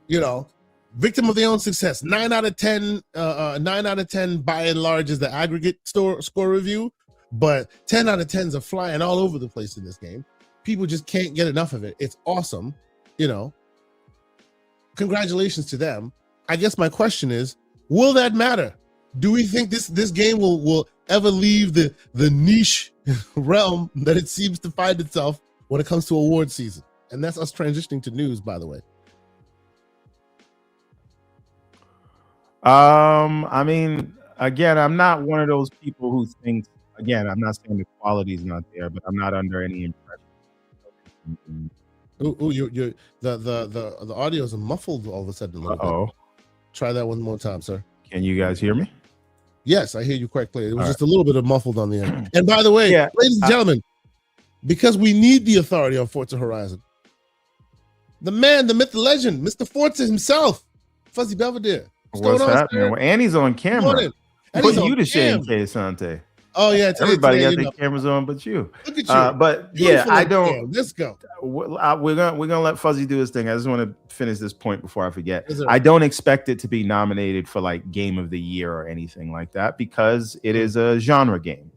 You know. Victim of their own success. 9 out of 10. 9 out of 10 by and large is the aggregate score review, but 10 out of 10s are flying all over the place in this game. People just can't get enough of it. It's awesome, you know. Congratulations to them. I guess my question is, will that matter? Do we think this game will ever leave the niche realm that it seems to find itself when it comes to award season? And that's us transitioning to news, by the way. I mean, again, I'm not one of those people who thinks, again, I'm not saying the quality is not there, but I'm not under any impression. The audio is muffled all of a sudden. Uh-oh. Try that one more time, sir. Can you guys hear me? Yes, I hear you quite clearly. It was just a little bit of muffled on the end. And by the way, ladies and gentlemen, because we need the authority on Forza Horizon, the man, the myth, the legend, Mr. Forza himself, Fuzzy Belvedere. What's happening? Well, Annie's on camera. Put you to shame, Sante. Oh yeah, everybody got their cameras on, but you. Look at you. But yeah, I don't. Let's go. We're gonna let Fuzzy do his thing. I just want to finish this point before I forget. I don't expect it to be nominated for like Game of the Year or anything like that, because it is a genre game.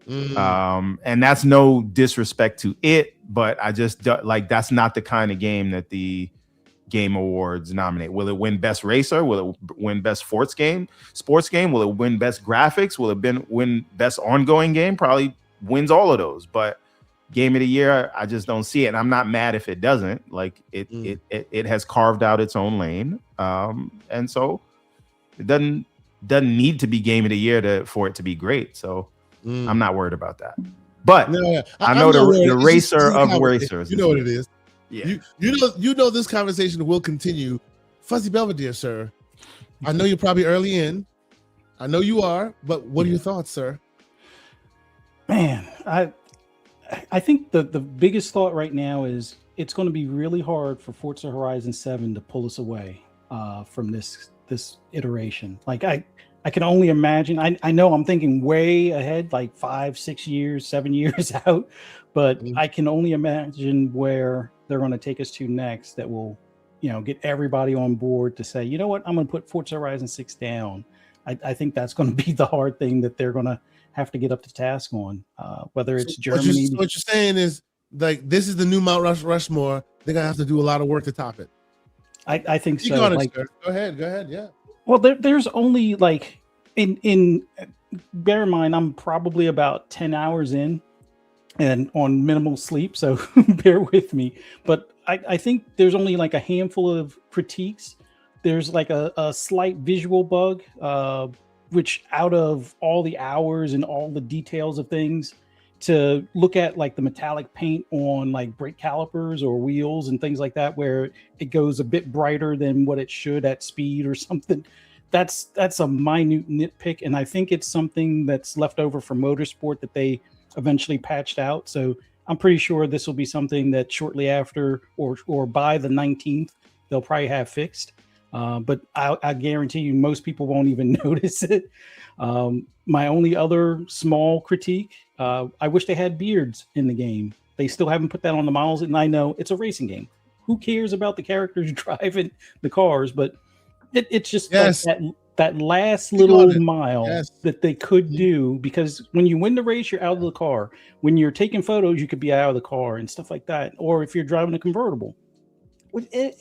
And that's no disrespect to it, but I just like, that's not the kind of game that the Game Awards nominate. Will it win Best Racer? Will it win Best Sports Game? Will it win Best Graphics? Will it win Best Ongoing Game? Probably wins all of those. But Game of the Year, I just don't see it. And I'm not mad if it doesn't. Like it has carved out its own lane, and so it doesn't need to be Game of the Year for it to be great. So I'm not worried about that. But I know the racer of racers. You know what it is. Yeah. You know this conversation will continue. Fuzzy Belvedere, sir. I know you're probably early in. I know you are, but what are your thoughts, sir? Man, I think the biggest thought right now is it's going to be really hard for Forza Horizon 7 to pull us away from this iteration. Like I can only imagine. I know I'm thinking way ahead, like 5, 6 years, 7 years out, but I can only imagine where they're going to take us to next that will, get everybody on board to say, you know what, I'm going to put Forza Horizon 6 down. I think that's going to be the hard thing that they're going to have to get up to task on, whether it's Germany. What you're saying is like this is the new Mount Rushmore. They're gonna have to do a lot of work to top it. I think You so. got it, Like, sir. Go ahead. Yeah. well, there's only like in bear in mind, I'm probably about 10 hours in and on minimal sleep, so bear with me. But I think there's only like a handful of critiques. There's like a slight visual bug, which out of all the hours and all the details of things, to look at like the metallic paint on like brake calipers or wheels and things like that, where it goes a bit brighter than what it should at speed or something. That's a minute nitpick, and I think it's something that's left over from motorsport that they eventually patched out. So I'm pretty sure this will be something that shortly after or by the 19th they'll probably have fixed. But I guarantee you most people won't even notice it. My only other small critique, I wish they had beards in the game. They still haven't put that on the models, and I know it's a racing game. Who cares about the characters driving the cars? But it's just Yes. like that last Keep little on it. mile Yes. that they could do, because when you win the race, you're out of the car. When you're taking photos, you could be out of the car and stuff like that. Or if you're driving a convertible.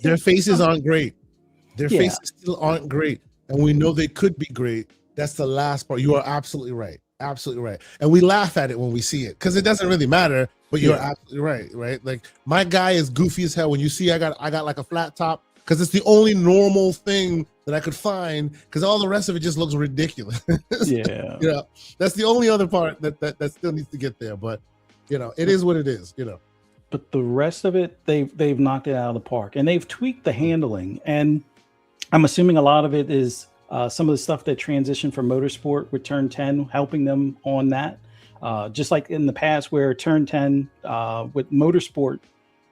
Their faces aren't great. Their Yeah. faces still aren't great. And we know they could be great. That's the last part. You are absolutely right. Absolutely right. And we laugh at it when we see it because it doesn't really matter, but you're absolutely right. Right. Like my guy is goofy as hell. When you see I got like a flat top, because it's the only normal thing that I could find, because all the rest of it just looks ridiculous. Yeah. You know, that's the only other part that still needs to get there. But you know, it is what it is, you know. But the rest of it, they've knocked it out of the park, and they've tweaked the handling. And I'm assuming a lot of it is some of the stuff that transitioned from motorsport with Turn 10, helping them on that. Just like in the past, where Turn 10 with motorsport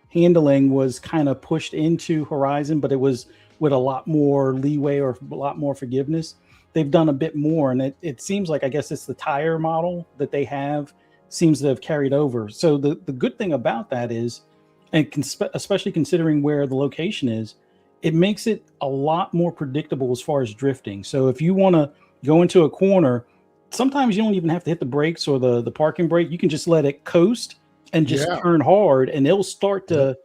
handling was kind of pushed into Horizon, but it was with a lot more leeway or a lot more forgiveness. They've done a bit more, and it seems like, I guess it's the tire model that they have seems to have carried over. So the good thing about that is, and especially considering where the location is, it makes it a lot more predictable as far as drifting. So if you want to go into a corner, sometimes you don't even have to hit the brakes or the parking brake. You can just let it coast and just turn hard, and it'll start to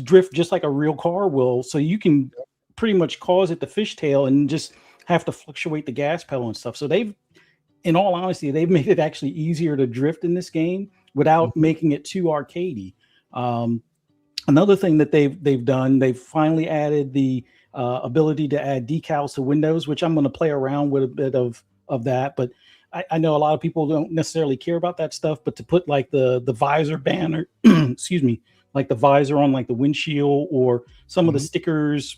drift just like a real car will. So you can pretty much cause it to fishtail and just have to fluctuate the gas pedal and stuff. So in all honesty, they've made it actually easier to drift in this game without making it too arcadey. Another thing that they've done, they've finally added the ability to add decals to windows, which I'm going to play around with a bit of that. But I know a lot of people don't necessarily care about that stuff, but to put like the visor banner, excuse me, like the visor on like the windshield, or some of the stickers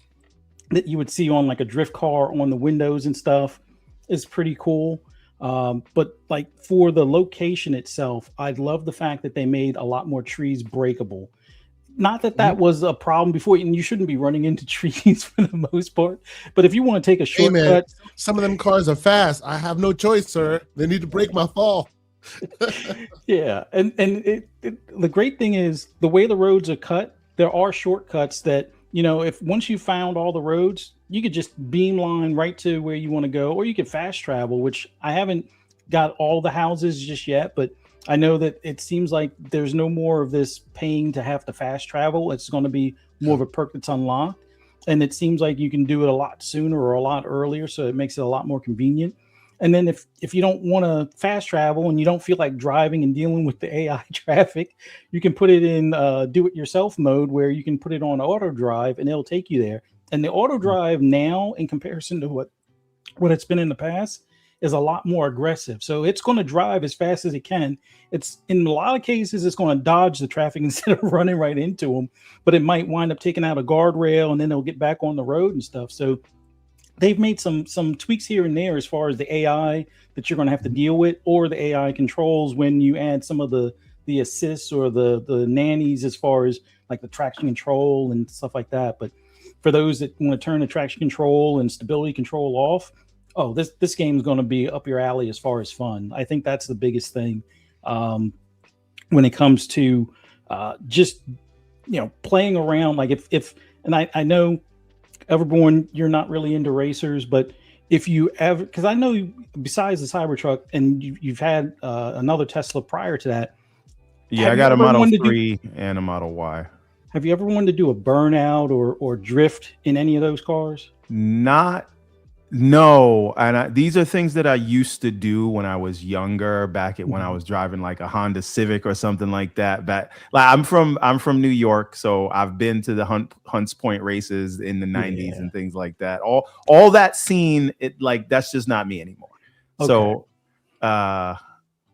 that you would see on like a drift car on the windows and stuff, is pretty cool. But like for the location itself, I love the fact that they made a lot more trees breakable. Not that was a problem before, and you shouldn't be running into trees for the most part. But if you want to take a shortcut, man, some of them cars are fast. I have no choice, sir. They need to break my fall. yeah, and the great thing is the way the roads are cut. There are shortcuts that, you know, if once you found all the roads, you could just beamline right to where you want to go, or you could fast travel. Which I haven't got all the houses just yet, but I know that it seems like there's no more of this paying to have to fast travel. It's going to be more of a perk that's unlocked. And it seems like you can do it a lot sooner or a lot earlier. So it makes it a lot more convenient. And then if you don't want to fast travel and you don't feel like driving and dealing with the AI traffic, you can put it in do-it-yourself mode, where you can put it on auto drive and it'll take you there. And the auto drive now, in comparison to what it's been in the past, is a lot more aggressive. So it's going to drive as fast as it can. It's in a lot of cases, it's going to dodge the traffic instead of running right into them, but it might wind up taking out a guardrail and then it'll get back on the road and stuff. So they've made some tweaks here and there as far as the AI that you're going to have to deal with, or the AI controls when you add some of the assists or the nannies, as far as like the traction control and stuff like that. But for those that want to turn the traction control and stability control off, oh, this game is going to be up your alley as far as fun. I think that's the biggest thing when it comes to just, you know, playing around. Like if and I know Everborn, you're not really into racers, but if you ever, because I know besides the Cybertruck, and you've had another Tesla prior to that, Yeah, Have I you got a ever Model wanted to do 3 and a Model Y. Have you ever wanted to do a burnout or drift in any of those cars? Not No, and these are things that I used to do when I was younger, back at when I was driving like a Honda Civic or something like that. But like I'm from New York, so I've been to the Hunts Point races in the 90s Yeah. and things like that. All that scene, that's just not me anymore. Okay. So uh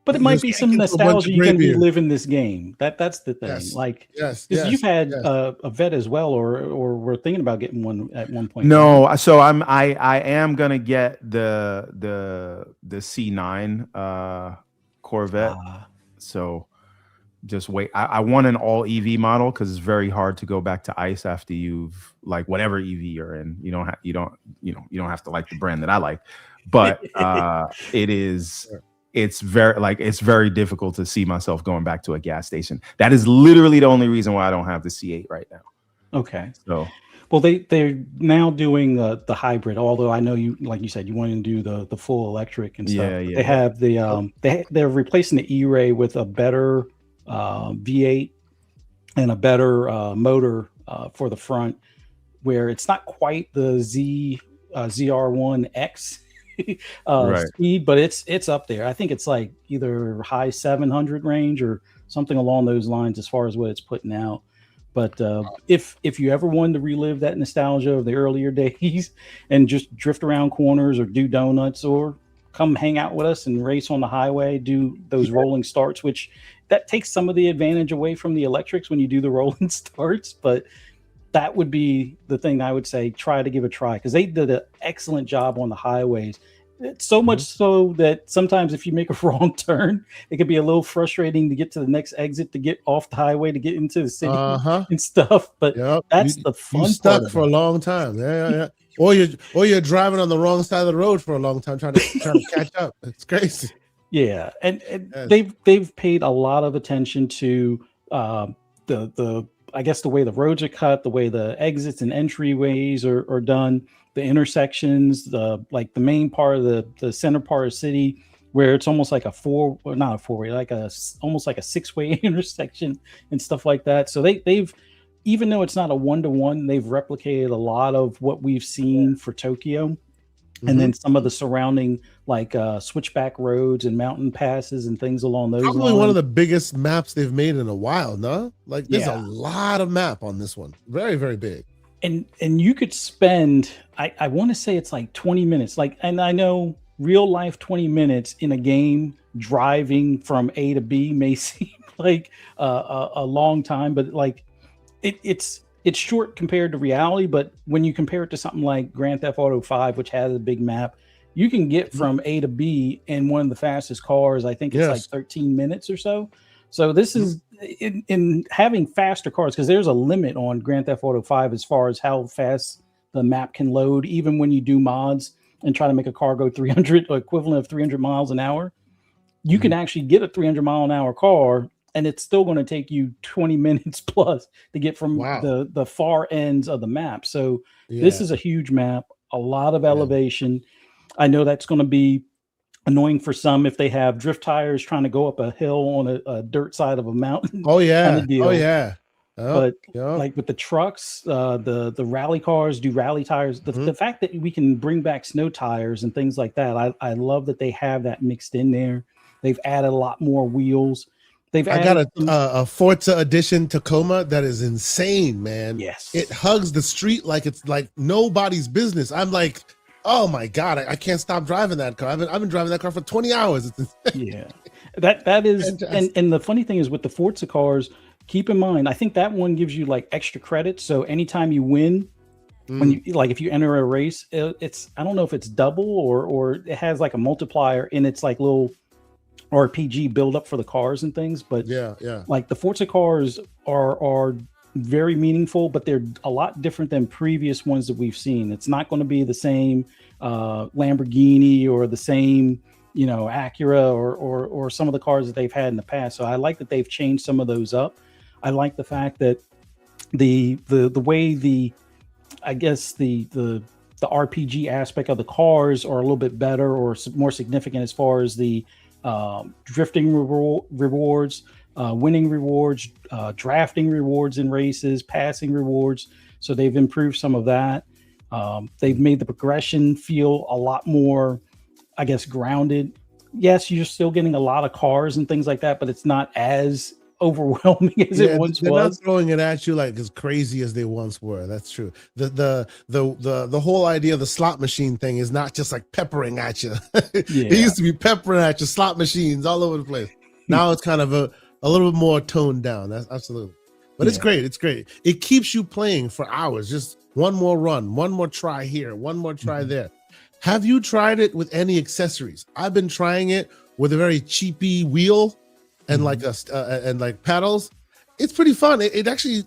But it You're might be some speaking to a bunch nostalgia. of You're gray going to be beards. living this game. That's the thing. Yes, Like, yes, because you've yes, had yes. a vet as well, or were thinking about getting one at one point. Right? no, so I am gonna get the C9 Corvette. Ah, So just wait. I want an all EV model because it's very hard to go back to ICE after you've like whatever EV you're in. You don't have to like the brand that I like, but it's very difficult to see myself going back to a gas station. That is literally the only reason why I don't have the C8 right now. okay. So Well, they're now doing the hybrid. Although I know you, like you said, you want to do the full electric and stuff. Yeah, But yeah. they have they're replacing the E-Ray with a better V8 and a better motor for the front, where it's not quite the ZR1X Right. speed, but it's up there. I think it's like either high 700 range or something along those lines as far as what it's putting out. But if you ever wanted to relive that nostalgia of the earlier days and just drift around corners or do donuts or come hang out with us and race on the highway, do those rolling starts, which that takes some of the advantage away from the electrics when you do the rolling starts. But that would be the thing I would say, try to give a try, because they did an excellent job on the highways. It's so much so that sometimes if you make a wrong turn, it can be a little frustrating to get to the next exit to get off the highway to get into the city and stuff. But Yep. that's You the fun stuck part for a of it. long time. Yeah. Or you're driving on the wrong side of the road for a long time trying to catch up. It's crazy. Yeah, and Yes. they've paid a lot of attention to the I guess the way the roads are cut, the way the exits and entryways are done, the intersections, the main part of the center part of the city, where it's almost like not a four-way, almost like a six-way intersection and stuff like that. So they've, even though it's not a one-to-one, they've replicated a lot of what we've seen for Tokyo. And then some of the surrounding switchback roads and mountain passes and things along those Probably lines. one of the biggest maps they've made in a while, no? Like there's a Yeah. lot of map on this one. Very, very big. And you could spend, I want to say it's like 20 minutes. And I know real life 20 minutes in a game driving from A to B may seem like a long time, but it's short compared to reality. But when you compare it to something like Grand Theft Auto 5, which has a big map, you can get from A to B in one of the fastest cars. I think it's like 13 minutes or so. So this is in having faster cars, because there's a limit on Grand Theft Auto 5 as far as how fast the map can load, even when you do mods and try to make a car go 300 or equivalent of 300 miles an hour. You can actually get a 300 mile an hour car, and it's still going to take you 20 minutes plus to get from the far ends of the map. So this is a huge map, a lot of elevation. I know that's going to be annoying for some if they have drift tires trying to go up a hill on a dirt side of a mountain. Oh yeah. Kind of deal. Oh yeah. But like with the trucks, the rally cars do rally tires. The fact that we can bring back snow tires and things like that, I love that they have that mixed in there. They've added a lot more wheels. I got a Forza edition Tacoma that is insane, man. Yes. It hugs the street like it's like nobody's business. I'm like, oh my God, I can't stop driving that car. I've been driving that car for 20 hours. It's insane. Yeah. That is, and the funny thing is with the Forza cars, keep in mind, I think that one gives you like extra credits. So anytime you win, when you if you enter a race, it's, I don't know if it's double or it has like a multiplier in its like little RPG build up for the cars and things. But like the Forza cars are very meaningful, but they're a lot different than previous ones that we've seen. It's not going to be the same Lamborghini or the same Acura or some of the cars that they've had in the past. So I like that they've changed some of those up. I like the fact that the way the RPG aspect of the cars are a little bit better or more significant as far as the drifting rewards. winning rewards, drafting rewards in races, passing rewards. So they've improved some of that. They've made the progression feel a lot more, I guess, grounded. Yes, you're still getting a lot of cars and things like that, but it's not as overwhelming as it once they're was. not throwing it at you like as crazy as they once were. That's true. The whole idea of the slot machine thing is not just like peppering at you. It used to be peppering at you, slot machines all over the place. Now it's kind of a little bit more toned down. That's absolutely. But it's great. It's great. It keeps you playing for hours. Just one more run, one more try here, one more try there. Have you tried it with any accessories? I've been trying it with a very cheapy wheel and like and like pedals. It's pretty fun. It actually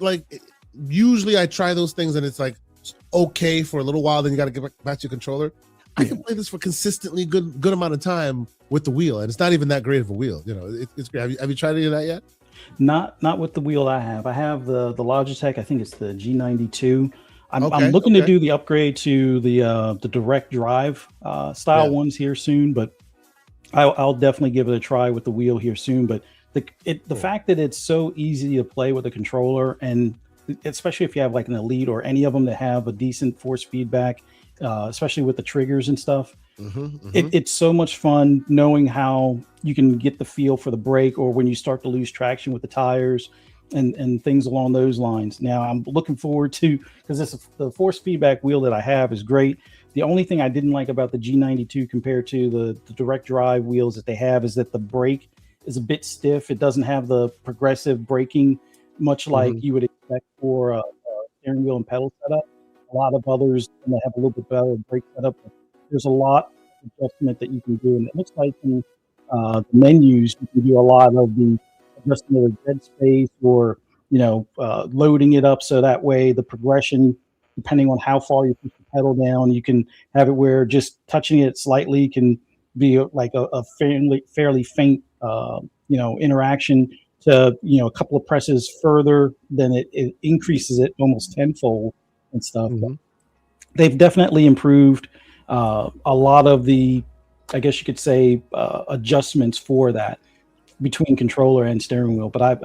usually I try those things and it's like okay for a little while. Then you got to get back to your controller. I can play this for consistently good amount of time with the wheel, and it's not even that great of a wheel. You know, it's great. Have you tried any of that yet? Not with the wheel I have. I have the Logitech. I think it's the G92. I'm looking to do the upgrade to the direct drive style ones here soon, but I'll definitely give it a try with the wheel here soon. But the fact that it's so easy to play with a controller, and especially if you have like an Elite or any of them that have a decent force feedback, especially with the triggers and stuff, it's so much fun knowing how you can get the feel for the brake or when you start to lose traction with the tires. And things along those lines. Now I'm looking forward to, because the force feedback wheel that I have is great. The only thing I didn't like about the G92 compared to the direct drive wheels that they have is that the brake is a bit stiff. It doesn't have the progressive braking, much like you would expect for a steering wheel and pedal setup. A lot of others have a little bit better brake setup. There's a lot of adjustment that you can do, and it looks like in the menus you can do a lot of the adjusting the dead space or loading it up so that way the progression, depending on how far you push the pedal down, you can have it where just touching it slightly can be like a fairly faint interaction to a couple of presses further, then it increases it almost tenfold and stuff. They've definitely improved a lot of the, I guess you could say, adjustments for that between controller and steering wheel, but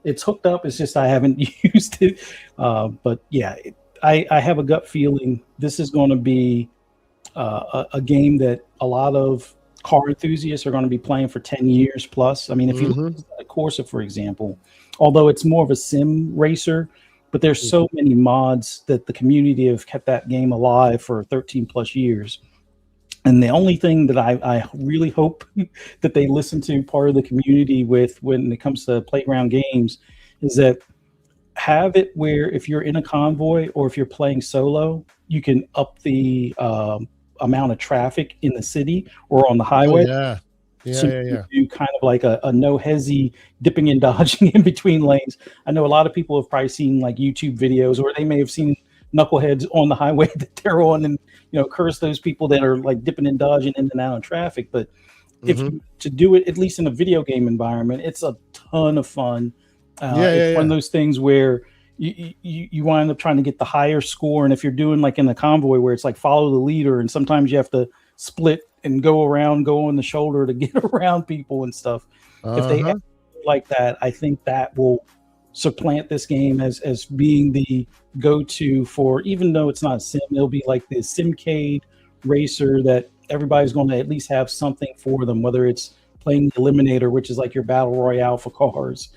it's hooked up. It's just I haven't used it. But yeah, I have a gut feeling this is going to be a game that a lot of car enthusiasts are going to be playing for 10 years plus. I mean, if you look at Corsa, for example, although it's more of a sim racer, but there's so many mods that the community have kept that game alive for 13 plus years. And the only thing that I really hope that they listen to part of the community with when it comes to playground games is that have it where if you're in a convoy or if you're playing solo, you can up the amount of traffic in the city or on the highway. You do kind of like a no hezzy dipping and dodging in between lanes. I know a lot of people have probably seen like YouTube videos, or they may have seen knuckleheads on the highway that they're on and curse those people that are like dipping and dodging in and out of traffic. But if you, to do it at least in a video game environment, it's a ton of fun. It's one of those things where you wind up trying to get the higher score, and if you're doing like in the convoy where it's like follow the leader, and sometimes you have to split and go on the shoulder to get around people and stuff. If they like that, I think that will supplant this game as being the go-to for, even though it's not a sim, it'll be like the Simcade racer that everybody's going to at least have something for them, whether it's playing the Eliminator, which is like your battle royale for cars.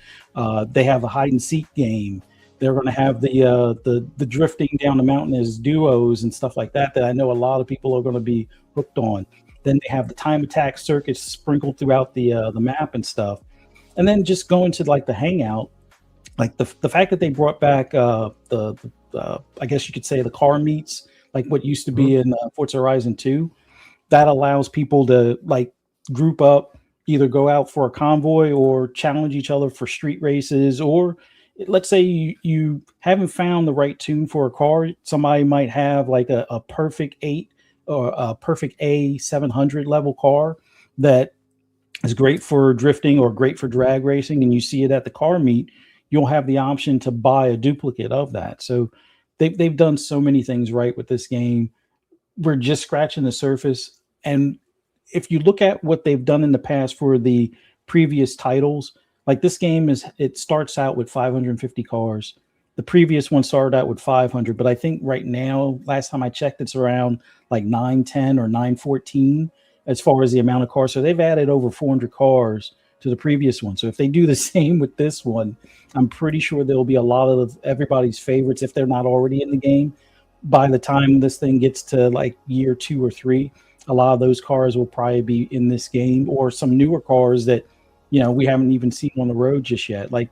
They have a hide and seek game. They're going to have the drifting down the mountain as duos and stuff like that I know a lot of people are going to be hooked on. Then they have the time attack circuits sprinkled throughout the map and stuff. And then just going to like the hangout, like the fact that they brought back I guess you could say the car meets, like what used to be in Forza Horizon 2, that allows people to like group up, either go out for a convoy or challenge each other for street races. Or let's say you haven't found the right tune for a car. Somebody might have like a perfect 8 or a perfect A700 level car that is great for drifting or great for drag racing, and you see it at the car meet. You'll have the option to buy a duplicate of that. So they've done so many things right with this game. We're just scratching the surface. And if you look at what they've done in the past for the previous titles, Like this game it starts out with 550 cars. The previous one started out with 500, but I think right now, last time I checked, it's around like 910 or 914 as far as the amount of cars. So they've added over 400 cars to the previous one. So if they do the same with this one, I'm pretty sure there'll be a lot of everybody's favorites if they're not already in the game. By the time this thing gets to like year 2 or 3, a lot of those cars will probably be in this game, or some newer cars that, we haven't even seen on the road just yet. Like,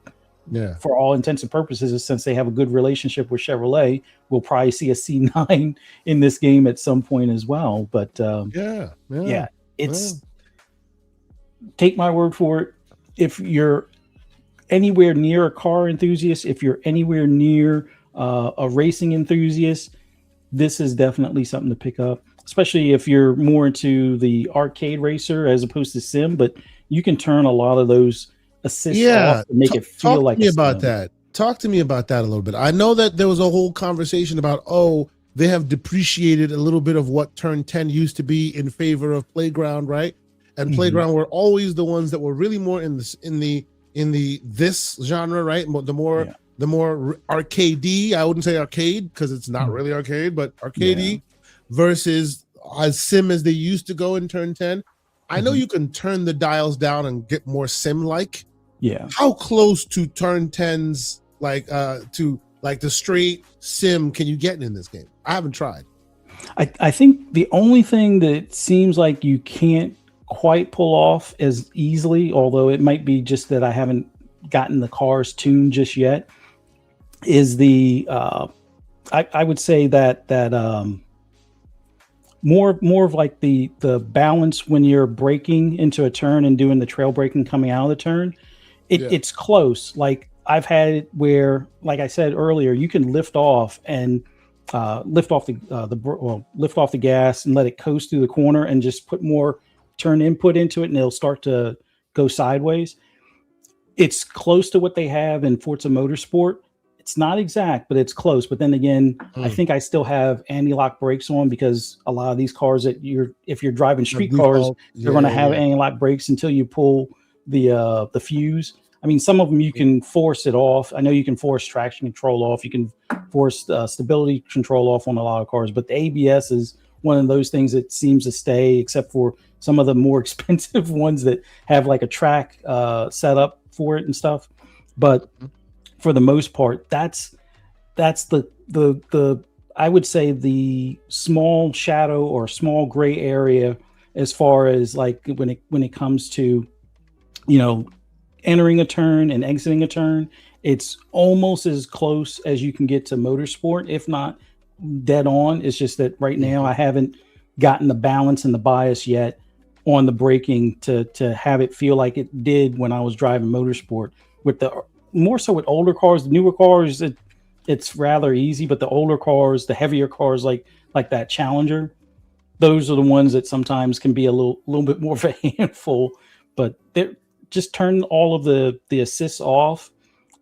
for all intents and purposes, since they have a good relationship with Chevrolet, we'll probably see a C9 in this game at some point as well. But it's take my word for it. If you're anywhere near a car enthusiast, if you're anywhere near a racing enthusiast, this is definitely something to pick up, especially if you're more into the arcade racer as opposed to sim. But you can turn a lot of those assists off to make it feel like a sim. Talk to me about that a little bit. I know that there was a whole conversation about, they have depreciated a little bit of what Turn 10 used to be in favor of Playground, right? And Playground were always the ones that were really more in this genre, right? The more arcadey. I wouldn't say arcade because it's not really arcade, but arcadey versus as sim as they used to go in Turn 10. I know you can turn the dials down and get more sim-like. Yeah. How close to Turn 10's to the straight sim can you get in this game? I haven't tried. I think the only thing that seems like you can't quite pull off as easily, although it might be just that I haven't gotten the cars tuned just yet, is the I would say that more of like the balance when you're braking into a turn and doing the trail braking coming out of the turn. It's close. Like I've had it where, like I said earlier, you can lift off and lift off the gas and let it coast through the corner and just put more turn input into it, and it'll start to go sideways. It's close to what they have in Forza Motorsport. It's not exact, but it's close. But then again, I think I still have anti-lock brakes on, because a lot of these cars if you're driving street cars, they're going to have anti-lock brakes until you pull the fuse. I mean, some of them you can force it off. I know you can force traction control off. You can force stability control off on a lot of cars, but the ABS is one of those things that seems to stay, except for some of the more expensive ones that have like a track set up for it and stuff. But for the most part, that's the I would say the small shadow or small gray area as far as like when it comes to entering a turn and exiting a turn. It's almost as close as you can get to Motorsport, if not dead on. It's just that right now I haven't gotten the balance and the bias yet on the braking to have it feel like it did when I was driving Motorsport. With the more so with older cars, the newer cars, it's rather easy, but the older cars, the heavier cars like that Challenger, those are the ones that sometimes can be a little bit more of a handful. But they're just turn all of the assists off,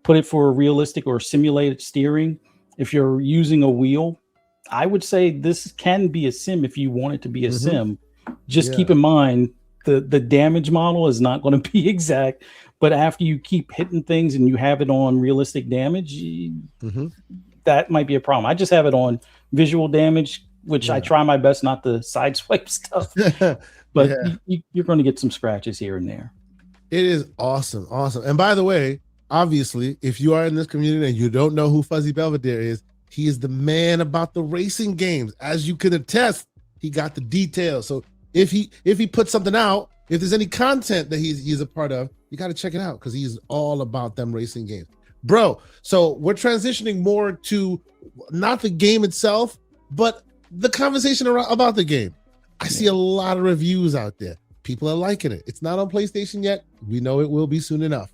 put it for a realistic or simulated steering. If you're using a wheel, I would say this can be a sim if you want it to be a sim. Just keep in mind the damage model is not going to be exact, but after you keep hitting things and you have it on realistic damage, that might be a problem. I just have it on visual damage, which I try my best not to sideswipe stuff, but you're going to get some scratches here and there. It is awesome. And by the way, obviously, if you are in this community and you don't know who Fuzzy Belvedere is, he is the man about the racing games. As you can attest, he got the details. So if he puts something out, if there's any content that he's a part of, you got to check it out, because he's all about them racing games. Bro, so we're transitioning more to not the game itself, but the conversation about the game. I see a lot of reviews out there. People are liking it. It's not on PlayStation yet. We know it will be soon enough.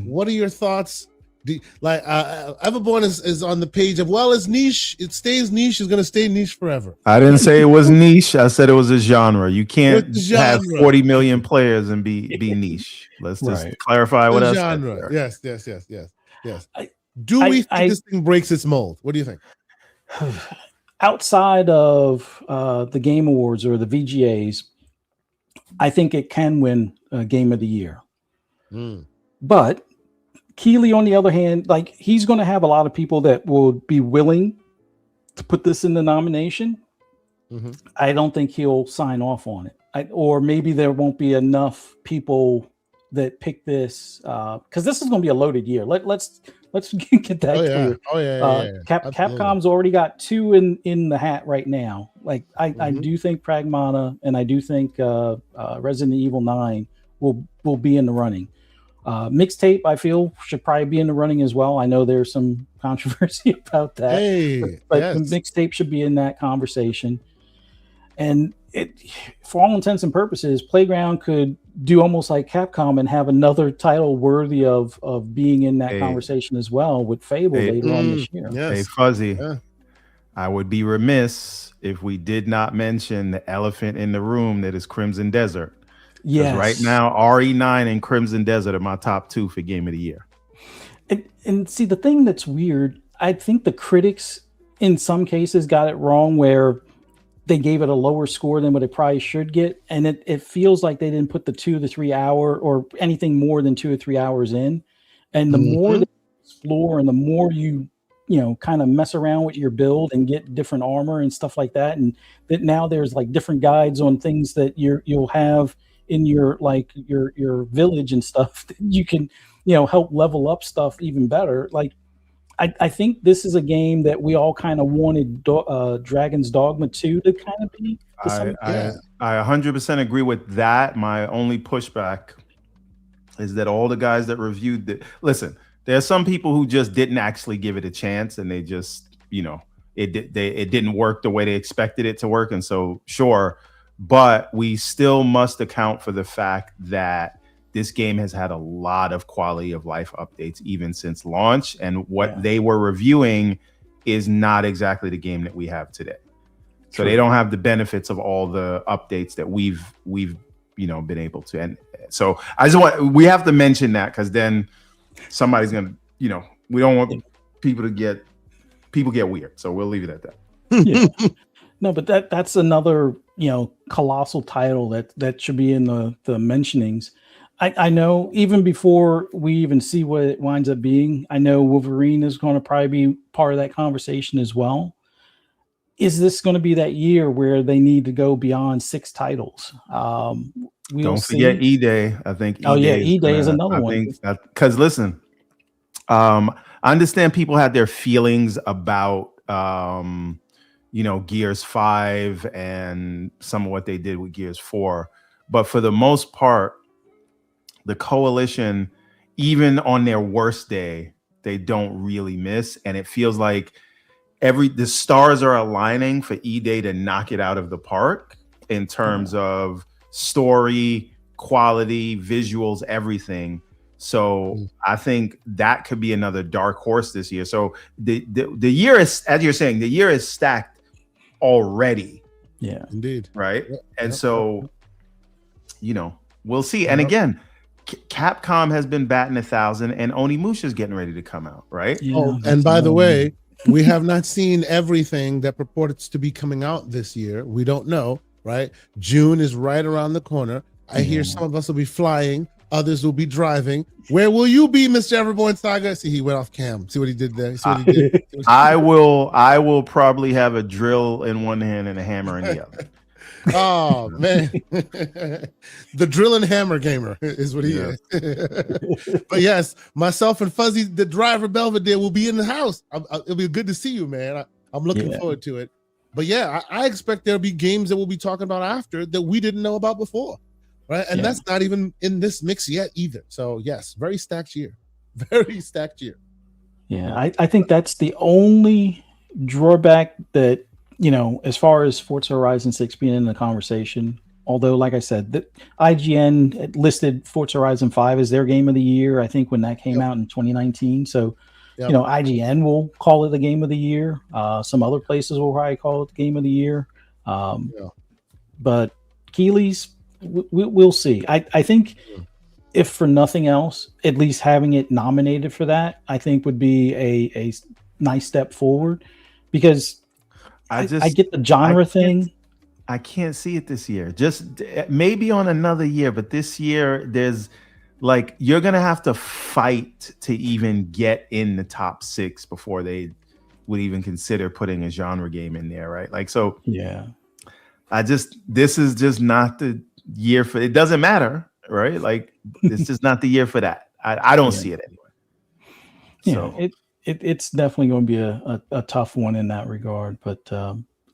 What are your thoughts? Everborn is on the page of, well, it's niche. It stays niche. It's going to stay niche forever. I didn't say it was niche. I said it was a genre. You can't have 40 million players and be niche. Let's just clarify what else. Genre. Yes. Do we think this thing breaks its mold? What do you think? Outside of the Game Awards or the VGAs, I think it can win Game of the Year. But Keeley, on the other hand, like he's going to have a lot of people that will be willing to put this in the nomination. Mm-hmm. I don't think he'll sign off on it, or maybe there won't be enough people that pick this because this is going to be a loaded year. Let's get that clear. Oh yeah. Capcom's already got 2 in the hat right now. Like I Mm-hmm. do think Pragmata and I do think Resident Evil 9 will be in the running. Mixtape, I feel, should probably be in the running as well. I know there's some controversy about that, but yes. Mixtape should be in that conversation. And it, for all intents and purposes, Playground could do almost like Capcom and have another title worthy of being in that conversation as well with Fable later on this year. Yes. Hey, Fuzzy, Yeah. I would be remiss if we did not mention the elephant in the room that is Crimson Desert. Yes. Right now, RE9 and Crimson Desert are my top 2 for Game of the Year. And see, the thing that's weird, I think the critics in some cases got it wrong where they gave it a lower score than what it probably should get. And it feels like they didn't put the 2 to 3 hour or anything more than 2 or 3 hours in. And the more that you explore and the more you kind of mess around with your build and get different armor and stuff like that. And that now there's like different guides on things that you'll have in your village and stuff that you can, help level up stuff even better. Like, I think this is a game that we all kind of wanted Dragon's Dogma 2 to kind of be. I 100% agree with that. My only pushback is that all the guys that reviewed it, listen, there are some people who just didn't actually give it a chance and they just, it didn't work the way they expected it to work. And so, sure, but we still must account for the fact that this game has had a lot of quality of life updates even since launch, and what they were reviewing is not exactly the game that we have today. So they don't have the benefits of all the updates that we've been able to. And so we have to mention that because then somebody's gonna, we don't want people get weird. So we'll leave it at that. Yeah. No, but that's another colossal title that should be in the mentionings. I know even before we even see what it winds up being, I know Wolverine is going to probably be part of that conversation as well. Is this going to be that year where they need to go beyond 6 titles? Don't forget E-Day. I think E-Day is another one. Because listen, I understand people had their feelings about Gears 5 and some of what they did with Gears 4. But for the most part, the Coalition, even on their worst day, they don't really miss. And it feels like the stars are aligning for E-Day to knock it out of the park in terms of story, quality, visuals, everything. So I think that could be another dark horse this year. So the year is, as you're saying, the year is stacked already. Yeah, indeed. Right. And so, we'll see. And again, Capcom has been batting 1,000 and Onimusha's getting ready to come out. Right. Yeah, oh, and by the way, we have not seen everything that purports to be coming out this year. We don't know. Right. June is right around the corner. I hear some of us will be flying. Others will be driving. Where will you be, Mr. Everborn Saga? See, he went off cam. See what he did there? See what he did? I will probably have a drill in one hand and a hammer in the other. Oh man, the drill and hammer gamer is what he is. But yes, myself and Fuzzy, the driver Belvedere, will be in the house. It'll be good to see you, man. I'm looking forward to it. But yeah, I expect there'll be games that we'll be talking about after that we didn't know about before. Right. And that's not even in this mix yet either. So yes, very stacked year. Very stacked year. Yeah, I think that's the only drawback that, as far as Forza Horizon 6 being in the conversation, although like I said, the IGN listed Forza Horizon 5 as their game of the year, I think when that came out in 2019. So IGN will call it the game of the year. Some other places will probably call it the game of the year. But Keeley's, we'll see. I think if for nothing else, at least having it nominated for that, I think would be a nice step forward, because I get the genre thing. I can't see it this year. Just maybe on another year, but this year there's like you're gonna have to fight to even get in the top 6 before they would even consider putting a genre game in there, right? Like, so Yeah. this is just not the year for it. Doesn't matter, right? Like, it's just not the year for that. I don't see it anyway. Yeah, So it's definitely going to be a tough one in that regard. But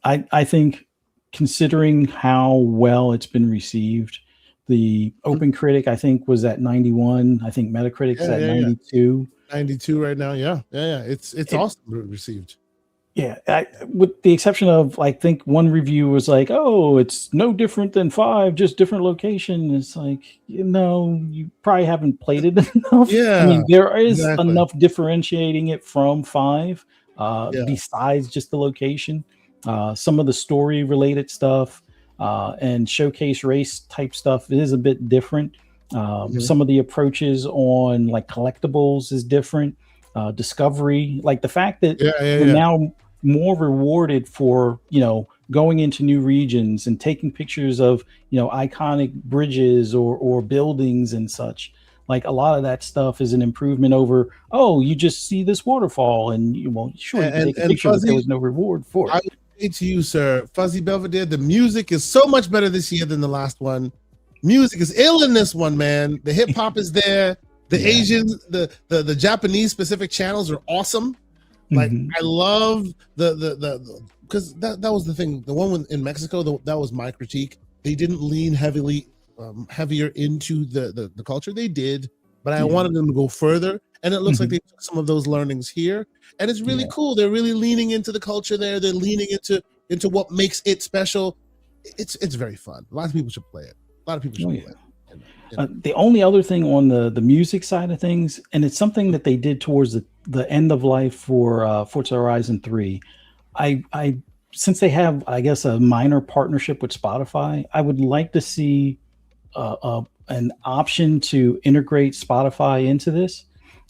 I think considering how well it's been received, the Open Critic I think was at 91. I think Metacritic's at 92. 92 right now. Yeah. It's awesome received. Yeah, with the exception of, I think one review was like, "Oh, it's no different than 5, just different location." It's like, you probably haven't played it enough. Yeah, I mean, there is exactly. enough differentiating it from 5, Yeah. besides just the location. Some of the story related stuff and showcase race type stuff is a bit different. Some of the approaches on like collectibles is different. Discovery, like the fact that we're now more rewarded for going into new regions and taking pictures of iconic bridges or buildings and such. Like, a lot of that stuff is an improvement over, you just see this waterfall and you can take a picture, but there was no reward for it. I would say to you, sir, Fuzzy Belvedere, the music is so much better this year than the last one. Music is ill in this one, man. The hip hop is there. The Asian, the Japanese specific channels are awesome. Like, I love the because that was the thing. The one in Mexico, that was my critique. They didn't lean heavier into the culture. They did, but I wanted them to go further. And it looks like they took some of those learnings here, and it's really cool. They're really leaning into the culture there. They're leaning into what makes it special. It's very fun. A lot of people should play it. A lot of people should play it. The only other thing on the music side of things, and it's something that they did towards the end of life for Forza Horizon 3, I since they have, I guess, a minor partnership with Spotify, I would like to see an option to integrate Spotify into this,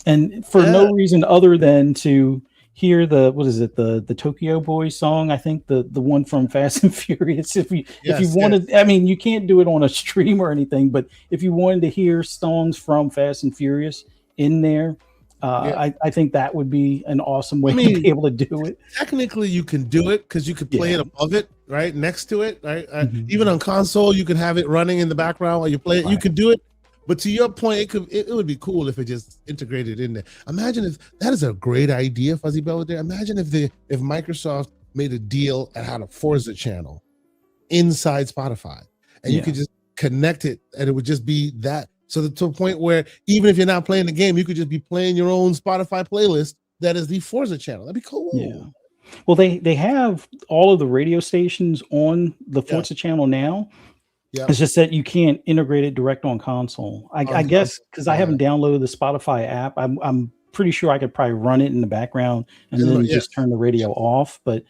and for no reason other than to hear the Tokyo Boys song. I think the one from Fast and Furious. If you wanted, I mean, you can't do it on a stream or anything, but if you wanted to hear songs from Fast and Furious in there, I think that would be an awesome way to be able to do it. Technically, you can do it because you could play it above it, right, next to it, right. Even on console, you can have it running in the background while you play it. You could do it. But to your point, it would be cool if it just integrated in there. Imagine if that is a great idea, Fuzzy Belvedere. Imagine if Microsoft made a deal and had a Forza channel inside Spotify, and you could just connect it, and it would just be that. So to a point where even if you're not playing the game, you could just be playing your own Spotify playlist that is the Forza channel. That'd be cool. Yeah. Well, they have all of the radio stations on the Forza channel now. Yeah. It's just that you can't integrate it direct on console. I guess because I haven't downloaded the Spotify app. I'm pretty sure I could probably run it in the background and then just turn the radio off. But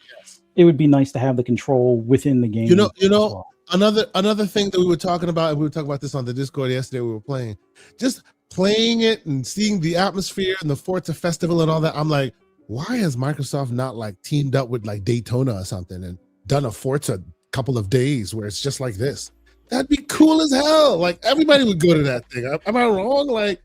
it would be nice to have the control within the game. Another thing that we were talking about, and we were talking about this on the Discord yesterday. We were playing it and seeing the atmosphere and the Forza Festival and all that. I'm like, why has Microsoft not like teamed up with like Daytona or something and done a Forza couple of days where it's just like this? That'd be cool as hell. Like, everybody would go to that thing. Am I wrong? Like,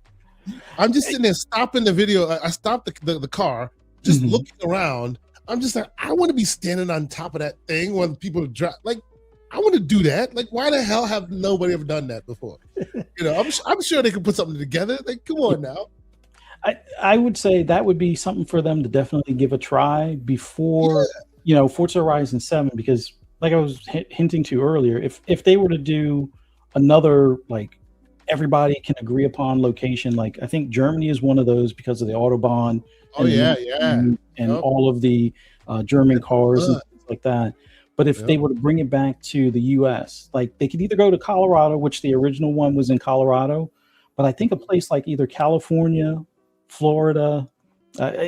I'm just sitting there stopping the video. I stopped the car, just looking around. I'm just like, I want to be standing on top of that thing when people drive. Like, I want to do that. Like, why the hell have nobody ever done that before? I'm sure they could put something together. Like, come on now. I would say that would be something for them to definitely give a try before, Forza Horizon 7, because like I was hinting to earlier, if they were to do another, like, everybody can agree upon location, like I think Germany is one of those because of the Autobahn. And all of the German cars and things like that. But if they were to bring it back to the US, like they could either go to Colorado, which the original one was in Colorado, but I think a place like either California, Florida,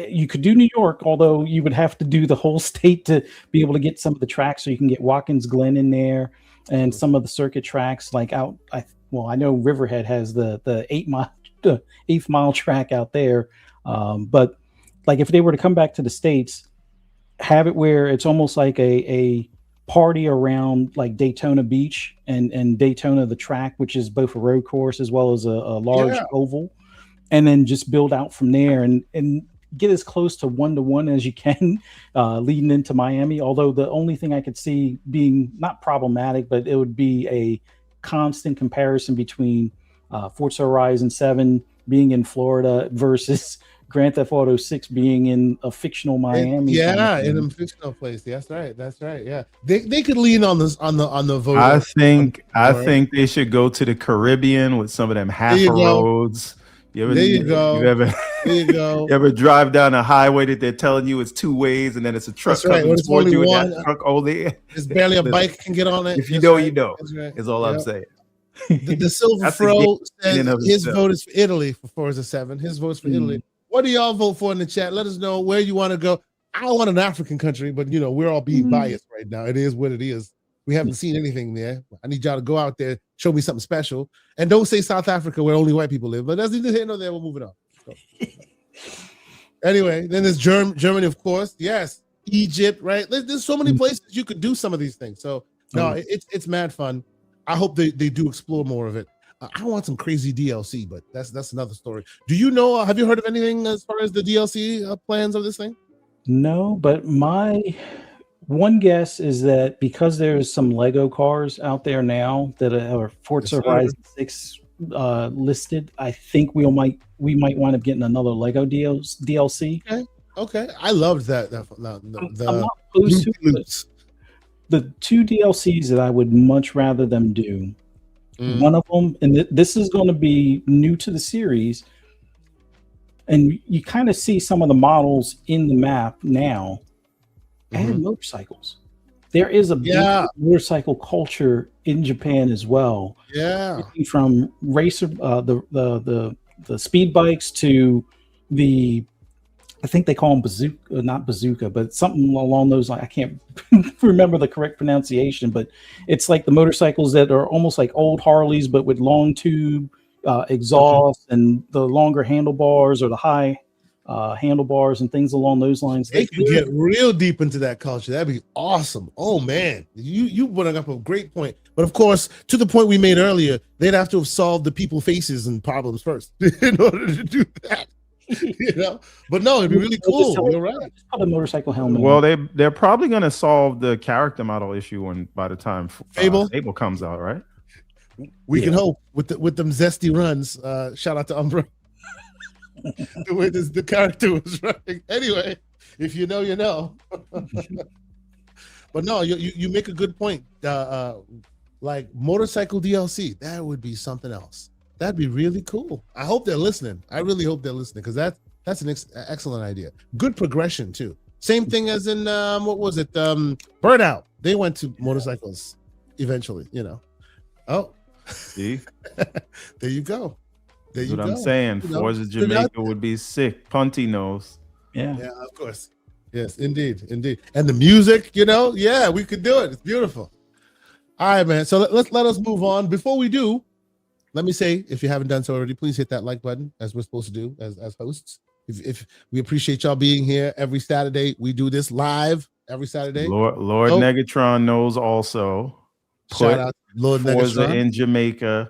you could do New York, although you would have to do the whole state to be able to get some of the tracks. So you can get Watkins Glen in there and some of the circuit tracks like out. I know Riverhead has the 8th mile track out there. But like if they were to come back to the States, have it where it's almost like a party around like Daytona Beach and Daytona the track, which is both a road course as well as a large oval, and then just build out from there and get as close to 1-to-1 as you can leading into Miami. Although the only thing I could see being not problematic, but it would be a constant comparison between Forza Horizon 7 being in Florida versus Grand Theft Auto 6 being in a fictional Miami. In a fictional place. That's right. Yeah, they could lean on this on the vote. I think they should go to the Caribbean with some of them half roads. There you go. You ever drive down a highway that they're telling you it's 2 ways and then it's a truck coming towards you and that truck only? There's barely a bike can get on it. If you know, you know. Is all I'm saying. The Silver Fro says his vote is for Italy for Forza 7. His vote's for Italy. What do y'all vote for in the chat? Let us know where you want to go. I don't want an African country, but we're all being biased right now. It is what it is. We haven't seen anything there. I need y'all to go out there, show me something special, and don't say South Africa where only white people live. But that's neither here nor there. We'll move it on. So. Anyway, then there's Germany, of course. Yes, Egypt, right? There's so many places you could do some of these things. So no, it's mad fun. I hope they do explore more of it. I want some crazy DLC, but that's another story. Do you know? Have you heard of anything as far as the DLC plans of this thing? No, but my one guess is that because there's some Lego cars out there now that are Forza Horizon 6 listed, I think we might wind up getting another Lego DLC. Okay. I loved that. I'm not opposed to it. The 2 DLCs that I would much rather them do. One of them, and this is going to be new to the series, and you kind of see some of the models in the map now. Add motorcycles. There is a big motorcycle culture in Japan as well. Yeah, from racer, the speed bikes to the, I think they call them bazooka, not bazooka, but something along those lines. I can't remember the correct pronunciation, but it's like the motorcycles that are almost like old Harleys, but with long tube exhaust and the longer handlebars or the high handlebars and things along those lines. They could get real deep into that culture. That'd be awesome. Oh man, you brought up a great point. But of course, to the point we made earlier, they'd have to have solved the people faces and problems first in order to do that. But no, it'd be really cool. You're right. Put a motorcycle helmet. Well, they're probably going to solve the character model issue by the time Fable comes out, right? We can hope with them zesty runs. Shout out to Umbra. The way the character was running. Anyway, if you know, you know. But no, you make a good point. Like motorcycle DLC, that would be something else. That'd be really cool. I hope they're listening. I really hope they're listening because that's an excellent idea. Good progression too. Same thing as in what was it? Burnout. They went to motorcycles eventually. Oh, see, there you go. That's what I'm saying. Forza Jamaica would be sick. Punty knows. Yeah, of course. Yes, indeed. And the music, we could do it. It's beautiful. All right, man. So let us move on. Before we do, let me say, if you haven't done so already, please hit that like button, as we're supposed to do as hosts. If we appreciate y'all being here every Saturday. We do this live every Saturday. Lord Negatron knows also. Shout out to Lord Forza Negatron in Jamaica.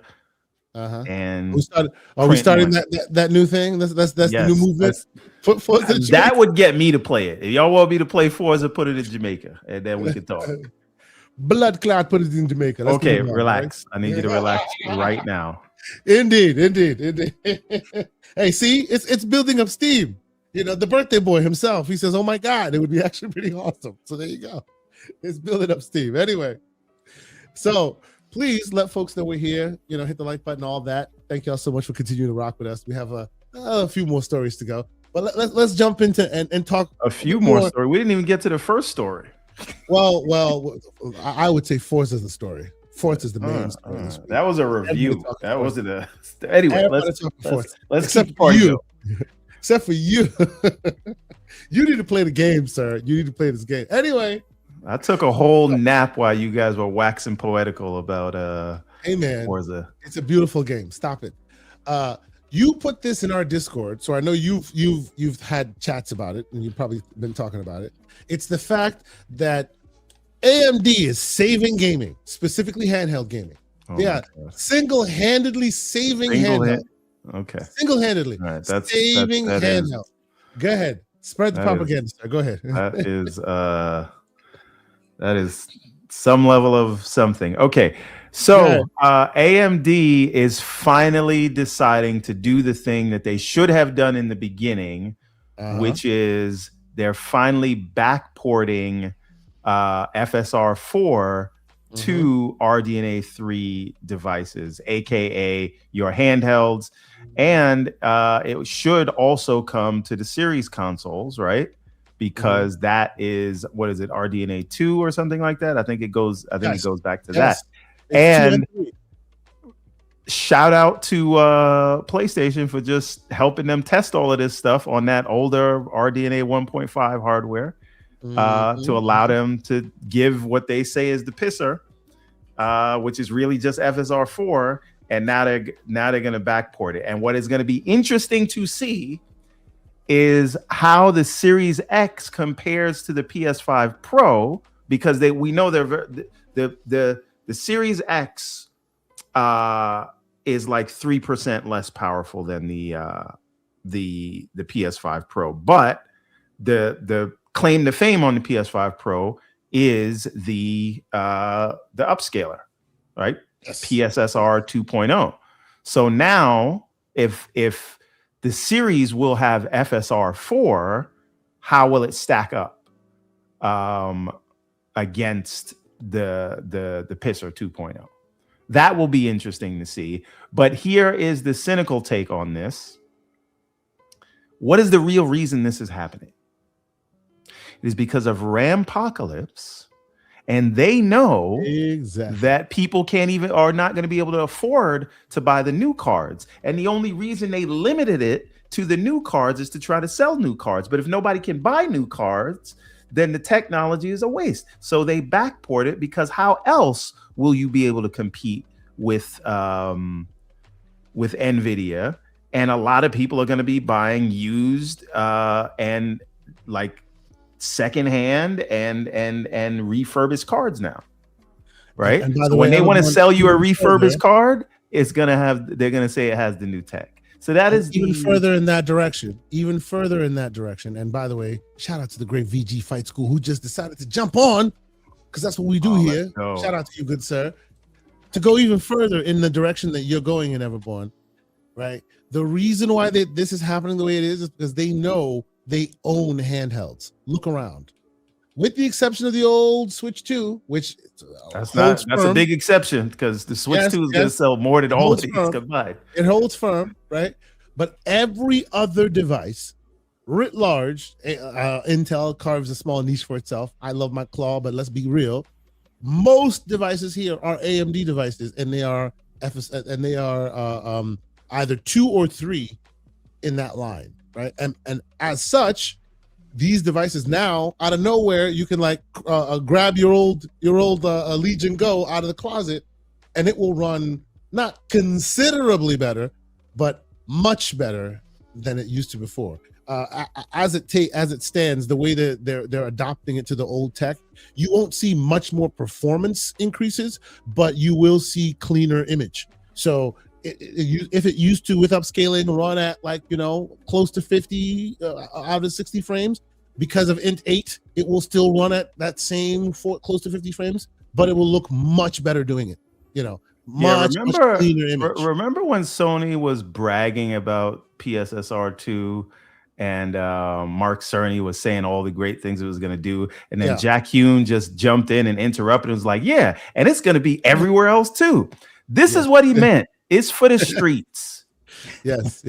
And we starting that new thing? That's the new movement. That would get me to play it. If y'all want me to play Forza, put it in Jamaica, and then we can talk. Blood clot, put it in Jamaica. Let's okay, relax. Right? I need you to relax right now. Indeed. Hey, see, it's building up steam. The birthday boy himself, he says, "Oh my God, it would be actually pretty awesome." So there you go. It's building up steam. Anyway, so please let folks know we're here. Hit the like button, all that. Thank y'all so much for continuing to rock with us. We have a few more stories to go, but let's jump into and talk a few more stories. We didn't even get to the first story. Well, I would say Forza is the story. Forza is the main story. That was a review. That wasn't a. Anyway, let's keep for you. Except for you, you need to play the game, sir. You need to play this game. Anyway, I took a whole nap while you guys were waxing poetical about hey man, Forza. It's a beautiful game. Stop it. You put this in our Discord, so I know you've had chats about it, and you've probably been talking about it. It's the fact that AMD is saving gaming, specifically handheld gaming. Oh They my are gosh. single-handedly saving handheld. Okay. Single-handedly All right. saving that is handheld. Go ahead. Spread the that is- propaganda, sir. Go ahead. that is some level of something. Okay. Go So ahead. AMD is finally deciding to do the thing that they should have done in the beginning, which is they're finally backporting FSR 4 to RDNA 3 devices, aka your handhelds, and it should also come to the series consoles, right? Because that is, what is it, RDNA 2 or something like that? I think it goes back to that. It's 2 And 3. shout out to PlayStation for just helping them test all of this stuff on that older RDNA 1.5 hardware to allow them to give what they say is the pisser, which is really just FSR 4, and now they're going to backport it. And what is going to be interesting to see is how the Series X compares to the PS5 Pro, because we know the Series X is like 3% less powerful than the PS5 Pro, but the claim to fame on the PS5 Pro is the upscaler, right? Yes. PSSR 2.0. So now if the series will have FSR 4, how will it stack up against the Pisser 2.0? That will be interesting to see. But here is the cynical take on this. What is the real reason this is happening? It is because of Rampocalypse, and they know that people are not going to be able to afford to buy the new cards. And the only reason they limited it to the new cards is to try to sell new cards. But if nobody can buy new cards, then the technology is a waste. So they backport it, because how else will you be able to compete with NVIDIA? And a lot of people are going to be buying used and like secondhand and refurbished cards now, right? And by the so way, when they want to sell you a even refurbished further, card, they're going to say it has the new tech. So that is even further in that direction. And by the way, shout out to the great VG Fight School, who just decided to jump on, because that's what we do here. Shout out to you, good sir. To go even further in the direction that you're going in Everborn, right? The reason why this is happening the way it is because they know they own handhelds. Look around. With the exception of the old Switch 2, which that's a big exception, because the Switch 2 is going to sell more than all of these combined. It holds firm, right? But every other device, writ large, Intel carves a small niche for itself. I love my claw, but let's be real. Most devices here are AMD devices, and they are either 2 or 3 in that line, right? And as such, these devices now, out of nowhere, you can like grab your old Legion Go out of the closet, and it will run not considerably better, but much better than it used to before. As it stands, the way that they're adopting it to the old tech, you won't see much more performance increases, but you will see cleaner image. So if it used to, with upscaling, run at like, close to 50 out of 60 frames, because of Int 8, it will still run at that same close to 50 frames, but it will look much better doing it. Much cleaner image. Remember when Sony was bragging about PSSR 2 and Mark Cerny was saying all the great things it was going to do, and then Jack Hune just jumped in and interrupted and was like, yeah, and it's going to be everywhere else too. This is what he meant. It's for the streets. Yes.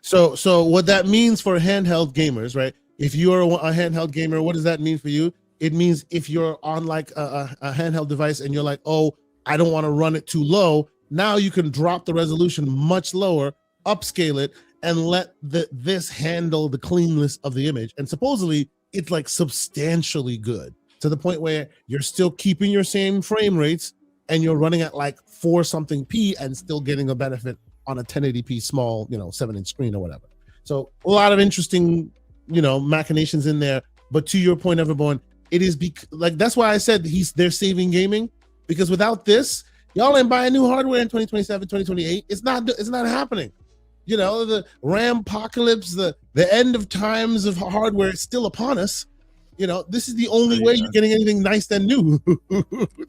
So what that means for handheld gamers, right? If you're a handheld gamer, what does that mean for you? It means if you're on like a handheld device and you're like, oh, I don't want to run it too low, now you can drop the resolution much lower, upscale it, and let this handle the cleanness of the image. And supposedly it's like substantially good, to the point where you're still keeping your same frame rates and you're running at like 4 something p and still getting a benefit on a 1080p small 7-inch screen or whatever. So a lot of interesting machinations in there. But to your point, Everborn, it is like that's why I said they're saving gaming, because without this, y'all ain't buying new hardware in 2027, 2028. It's not happening. You know, the RAM apocalypse, the end of times of hardware is still upon us. You know, this is the only way you're getting anything nice and new.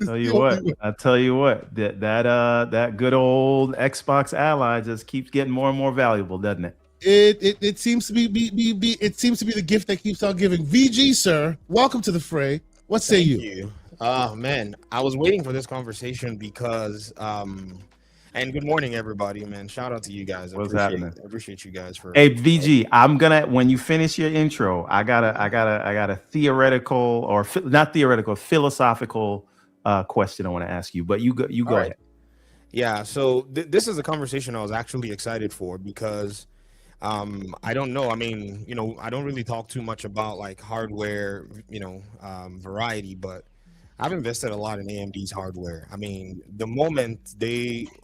I tell you what, that good old Xbox Ally just keeps getting more and more valuable, doesn't it? It seems to be the gift that keeps on giving. VG, sir, welcome to the fray. What say you? Man, I was waiting for this conversation because and good morning, everybody, man. Shout out to you guys. I appreciate you guys for. Hey, VG, I'm gonna, when you finish your intro, I got a theoretical or not theoretical, philosophical question I want to ask you. But you go ahead. Yeah. So this is a conversation I was actually excited for because I don't know. I mean, you know, I don't really talk too much about like hardware, you know, variety, but I've invested a lot in AMD's hardware. I mean, the moment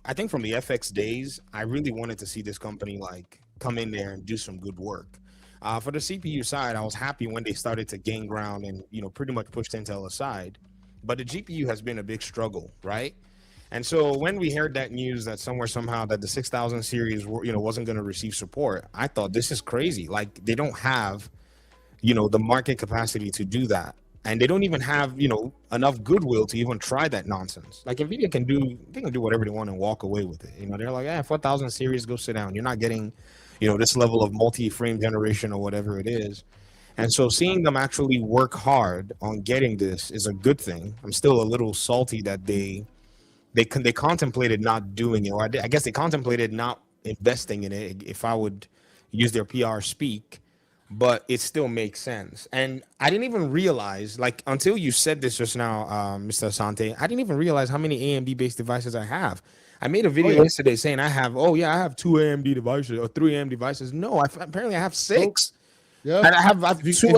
I think from the FX days, I really wanted to see this company like come in there and do some good work. For the CPU side, I was happy when they started to gain ground and, you know, pretty much pushed Intel aside. But the GPU has been a big struggle, right? And so when we heard that news that somehow that the 6000 series, you know, wasn't going to receive support, I thought this is crazy. Like they don't have, you know, the market capacity to do that. And they don't even have, you know, enough goodwill to even try that nonsense. Like NVIDIA can do whatever they want and walk away with it. You know, they're like, 4000 series, go sit down. You're not getting, you know, this level of multi-frame generation or whatever it is. And so seeing them actually work hard on getting this is a good thing. I'm still a little salty that they contemplated not doing it, or I guess they contemplated not investing in it, if I would use their PR speak. But it still makes sense. And I didn't even realize, like, until you said this just now, Mr. Asante, I didn't even realize how many AMD-based devices I have. I made a video yesterday saying I have 2 AMD devices or 3 AMD devices. No, apparently I have 6. Yeah. And I have if you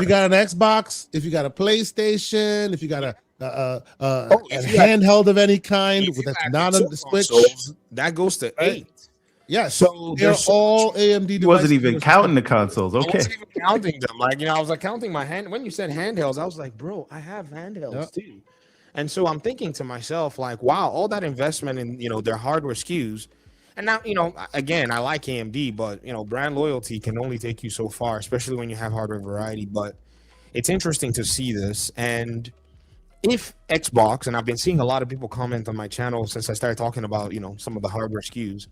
got an Xbox, if you got a PlayStation, if you got a handheld of any kind that's not on the Switch, that goes to 8. Yeah, so they're all AMD devices. He wasn't even counting the consoles. Okay. I wasn't even counting them. Like, you know, I was like counting my hand. When you said handhelds, I was like, bro, I have handhelds too. And so I'm thinking to myself, like, wow, all that investment in, you know, their hardware SKUs. And now, you know, again, I like AMD, but, you know, brand loyalty can only take you so far, especially when you have hardware variety. But it's interesting to see this. And if Xbox, and I've been seeing a lot of people comment on my channel since I started talking about, you know, some of the hardware SKUs,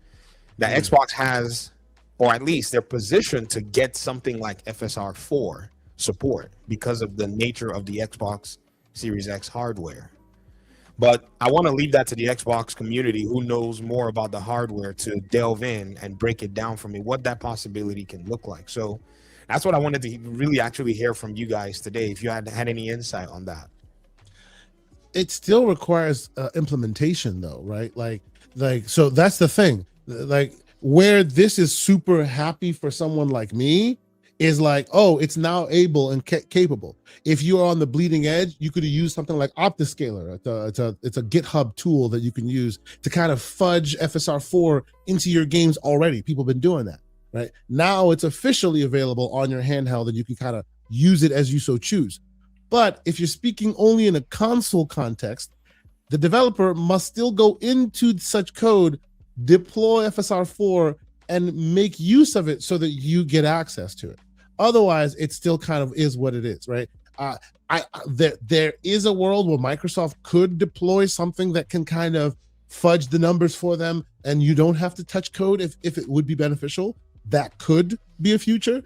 that Xbox has, or at least they're positioned to get something like FSR 4 support because of the nature of the Xbox Series X hardware. But I want to leave that to the Xbox community who knows more about the hardware to delve in and break it down for me, what that possibility can look like. So that's what I wanted to really actually hear from you guys today, if you had any insight on that. It still requires implementation though, right? Like, so that's the thing. Like, where this is super happy for someone like me is like, oh, it's now able and capable. If you are on the bleeding edge, you could use something like Optiscaler. It's a GitHub tool that you can use to kind of fudge FSR 4 into your games already. People have been doing that, right? Now it's officially available on your handheld and you can kind of use it as you so choose. But if you're speaking only in a console context, the developer must still go into such code, deploy FSR 4, and make use of it so that you get access to it. Otherwise, it still kind of is what it is, right? There is a world where Microsoft could deploy something that can kind of fudge the numbers for them, and you don't have to touch code if it would be beneficial. That could be a future.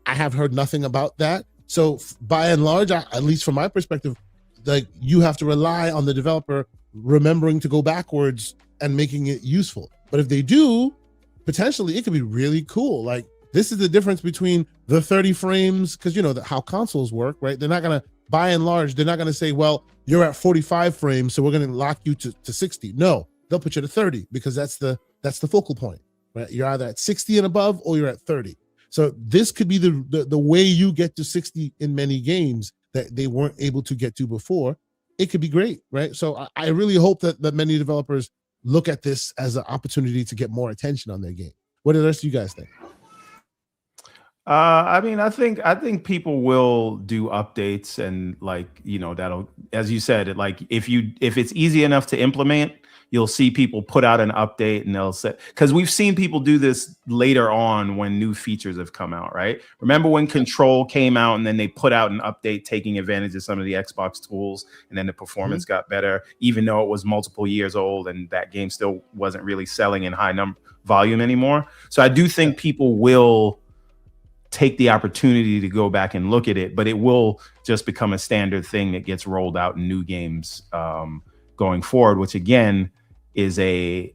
I have heard nothing about that. So by and large, at least from my perspective, like, you have to rely on the developer remembering to go backwards and making it useful. But if they do, potentially it could be really cool. Like, this is the difference between the 30 frames, because you know how consoles work, right? They're not gonna, by and large, they're not gonna say, well, you're at 45 frames, so we're gonna lock you to 60. No, they'll put you to 30 because that's the focal point, right? You're either at 60 and above or you're at 30. So this could be the way you get to 60 in many games that they weren't able to get to before. It could be great, right? So I really hope that many developers look at this as an opportunity to get more attention on their game. What do the rest of you guys think? I mean, I think people will do updates and like, that'll, as you said, like if it's easy enough to implement, you'll see people put out an update and they'll say, because we've seen people do this later on when new features have come out, right? Remember when Control came out and then they put out an update taking advantage of some of the Xbox tools, and then the performance got better, even though it was multiple years old and that game still wasn't really selling in high volume anymore. So I do think people will take the opportunity to go back and look at it, but it will just become a standard thing that gets rolled out in new games going forward, which again is a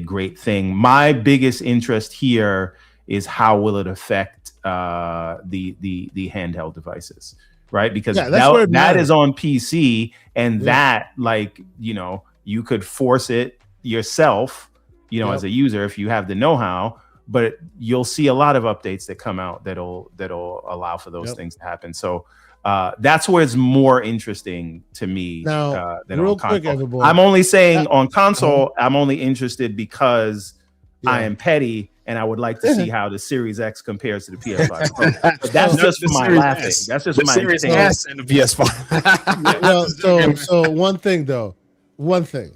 great thing. My biggest interest here is how will it affect the handheld devices, right? Because that is on PC, and that, like, you could force it yourself, as a user if you have the know-how. But you'll see a lot of updates that come out that'll allow for those things to happen. So that's where it's more interesting to me now, than real on quick, console. Everboy. I'm only saying on console, I'm only interested because I am petty and I would like to see how the Series X compares to the PS5 Pro. But that's just for my laughing. That's just my Series S and the PS5. Well, so one thing.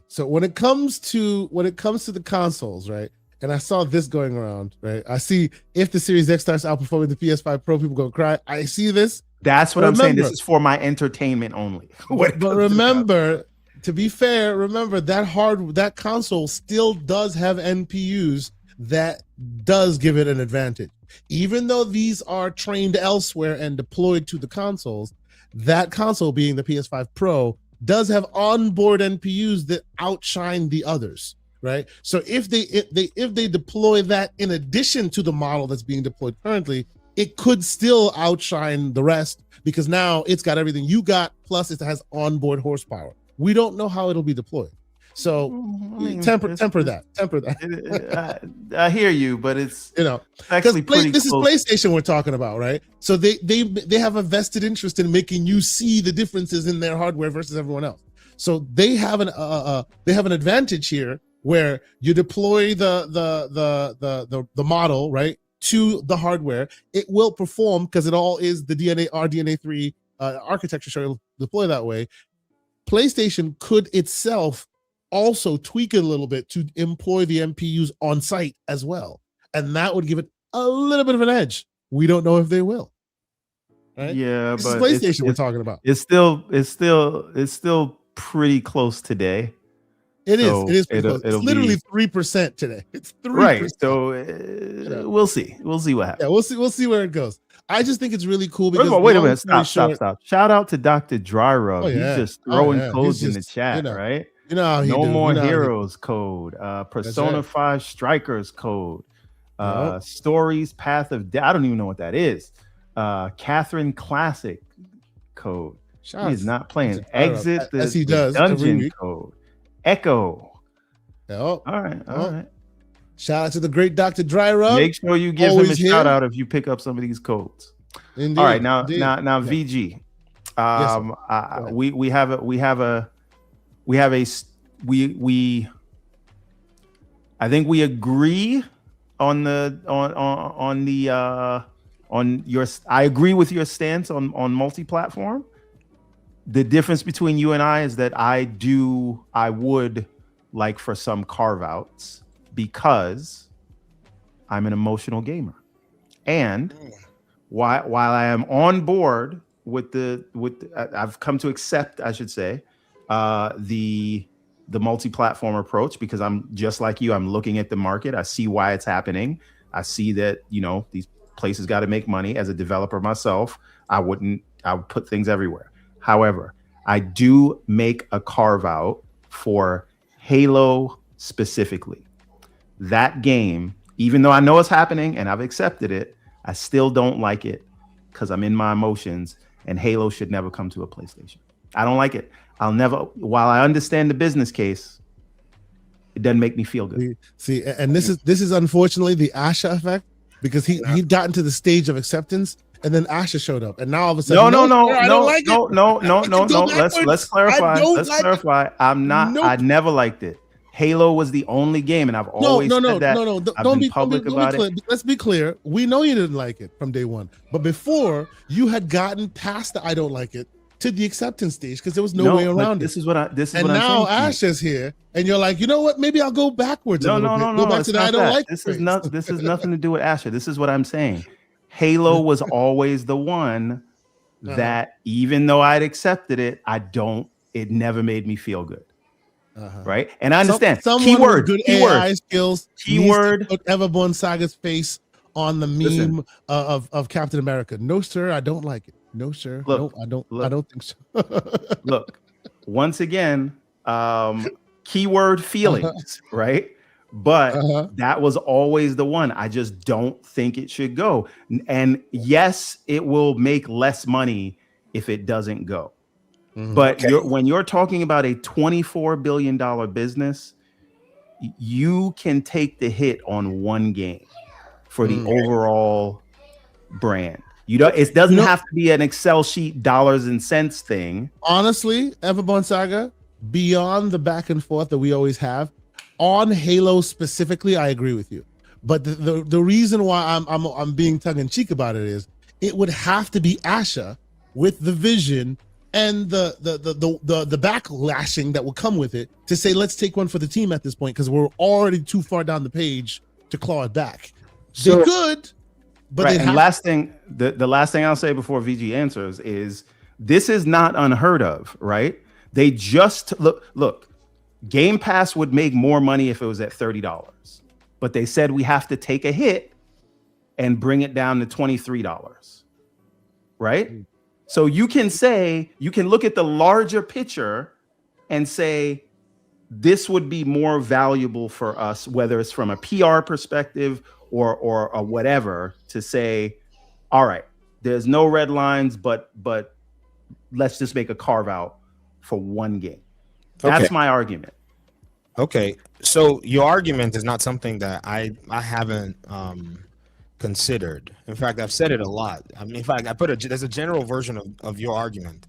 So when it comes to the consoles, right? And I saw this going around, right? I see if the Series X starts outperforming the PS5 Pro, people go cry. I see this. That's what I'm saying. This is for my entertainment only. But remember, to be fair, that console still does have NPUs that does give it an advantage. Even though these are trained elsewhere and deployed to the consoles, that console, being the PS5 Pro, does have onboard NPUs that outshine the others. Right. So if they deploy that in addition to the model that's being deployed currently, it could still outshine the rest, because now it's got everything you got, plus it has onboard horsepower. We don't know how it'll be deployed. So temper that. I hear you, but it's actually this is PlayStation we're talking about, right? So they have a vested interest in making you see the differences in their hardware versus everyone else. So they have an advantage here, where you deploy the model, right, to the hardware. It will perform because it all is the RDNA 3 architecture, so it'll deploy that way. PlayStation could itself also tweak it a little bit to employ the NPUs on site as well, and that would give it a little bit of an edge. We don't know if they will. Right? Yeah, this but is PlayStation we're talking about. It's still pretty close today. It is. It's literally 3% today. It's 3%. Right. So we'll see. We'll see what happens. Yeah, we'll see where it goes. I just think it's really cool because wait a minute. Stop. Shout out to Dr. Dry Rub. He's just throwing codes in the chat, right? You know how he No do. More Heroes code. Persona 5 Strikers code. Stories Path of Death. I don't even know what that is. Catherine Classic code. He is not playing. Exit the dungeon code. Echo. All right. Shout out to the great Dr. Dry Rub. Make sure you give him a shout out if you pick up some of these codes. Indeed, all right, now VG. I think we agree I agree with your stance on multi-platform. The difference between you and I is that I would like for some carve-outs because I'm an emotional gamer. And while I am on board with I've come to accept, I should say, the multi-platform approach, because I'm just like you. I'm looking at the market. I see why it's happening. I see that, these places got to make money. As a developer myself, I would put things everywhere. However, I do make a carve out for Halo specifically. That game, even though I know it's happening and I've accepted it, I still don't like it because I'm in my emotions, and Halo should never come to a PlayStation. I don't like it. While I understand the business case, it doesn't make me feel good. See, and this is unfortunately the Asha effect, because he'd gotten to the stage of acceptance, and then Asha showed up, and now all of a sudden, no. Let's clarify. I never liked it. Halo was the only game, and I've always said that. No. I've been public about it. Let's be clear. We know you didn't like it from day one, but before you had gotten past the I don't like it to the acceptance stage because there was no way around it. This is what I'm now saying. Ash is here, and you're like, you know what? Maybe I'll go backwards. No. Go back to the I don't like. This is not. This is nothing to do with Asher. This is what I'm saying. Halo was always the one that, even though I'd accepted it, it never made me feel good. Right. And I understand. Keyword. Good AI skills. Keyword. Put Everborn Saga's face on the meme of Captain America. No, sir, I don't like it. No, sir. Look, I don't think so. Look, once again, keyword feelings, right? But that was always the one. I just don't think it should go. And yes, it will make less money if it doesn't go. But when you're talking about a $24 billion business, you can take the hit on one game for the overall brand. It doesn't have to be an Excel sheet, dollars and cents thing. Honestly, Everborn Saga, beyond the back and forth that we always have, on Halo specifically, I agree with you. But the reason why I'm being tongue in cheek about it is it would have to be Asha with the vision and the backlashing that will come with it to say, let's take one for the team at this point, because we're already too far down the page to claw it back. So, they could, but right. And the last thing I'll say before VG answers is this is not unheard of, right? They just look, Game Pass would make more money if it was at $30, but they said we have to take a hit and bring it down to $23, right? So you can look at the larger picture and say, this would be more valuable for us, whether it's from a PR perspective or whatever, to say, all right, there's no red lines, but let's just make a carve out for one game. That's my argument. Okay, so your argument is not something that I haven't considered. In fact, I've said it a lot. I mean, in fact, there's a general version of your argument.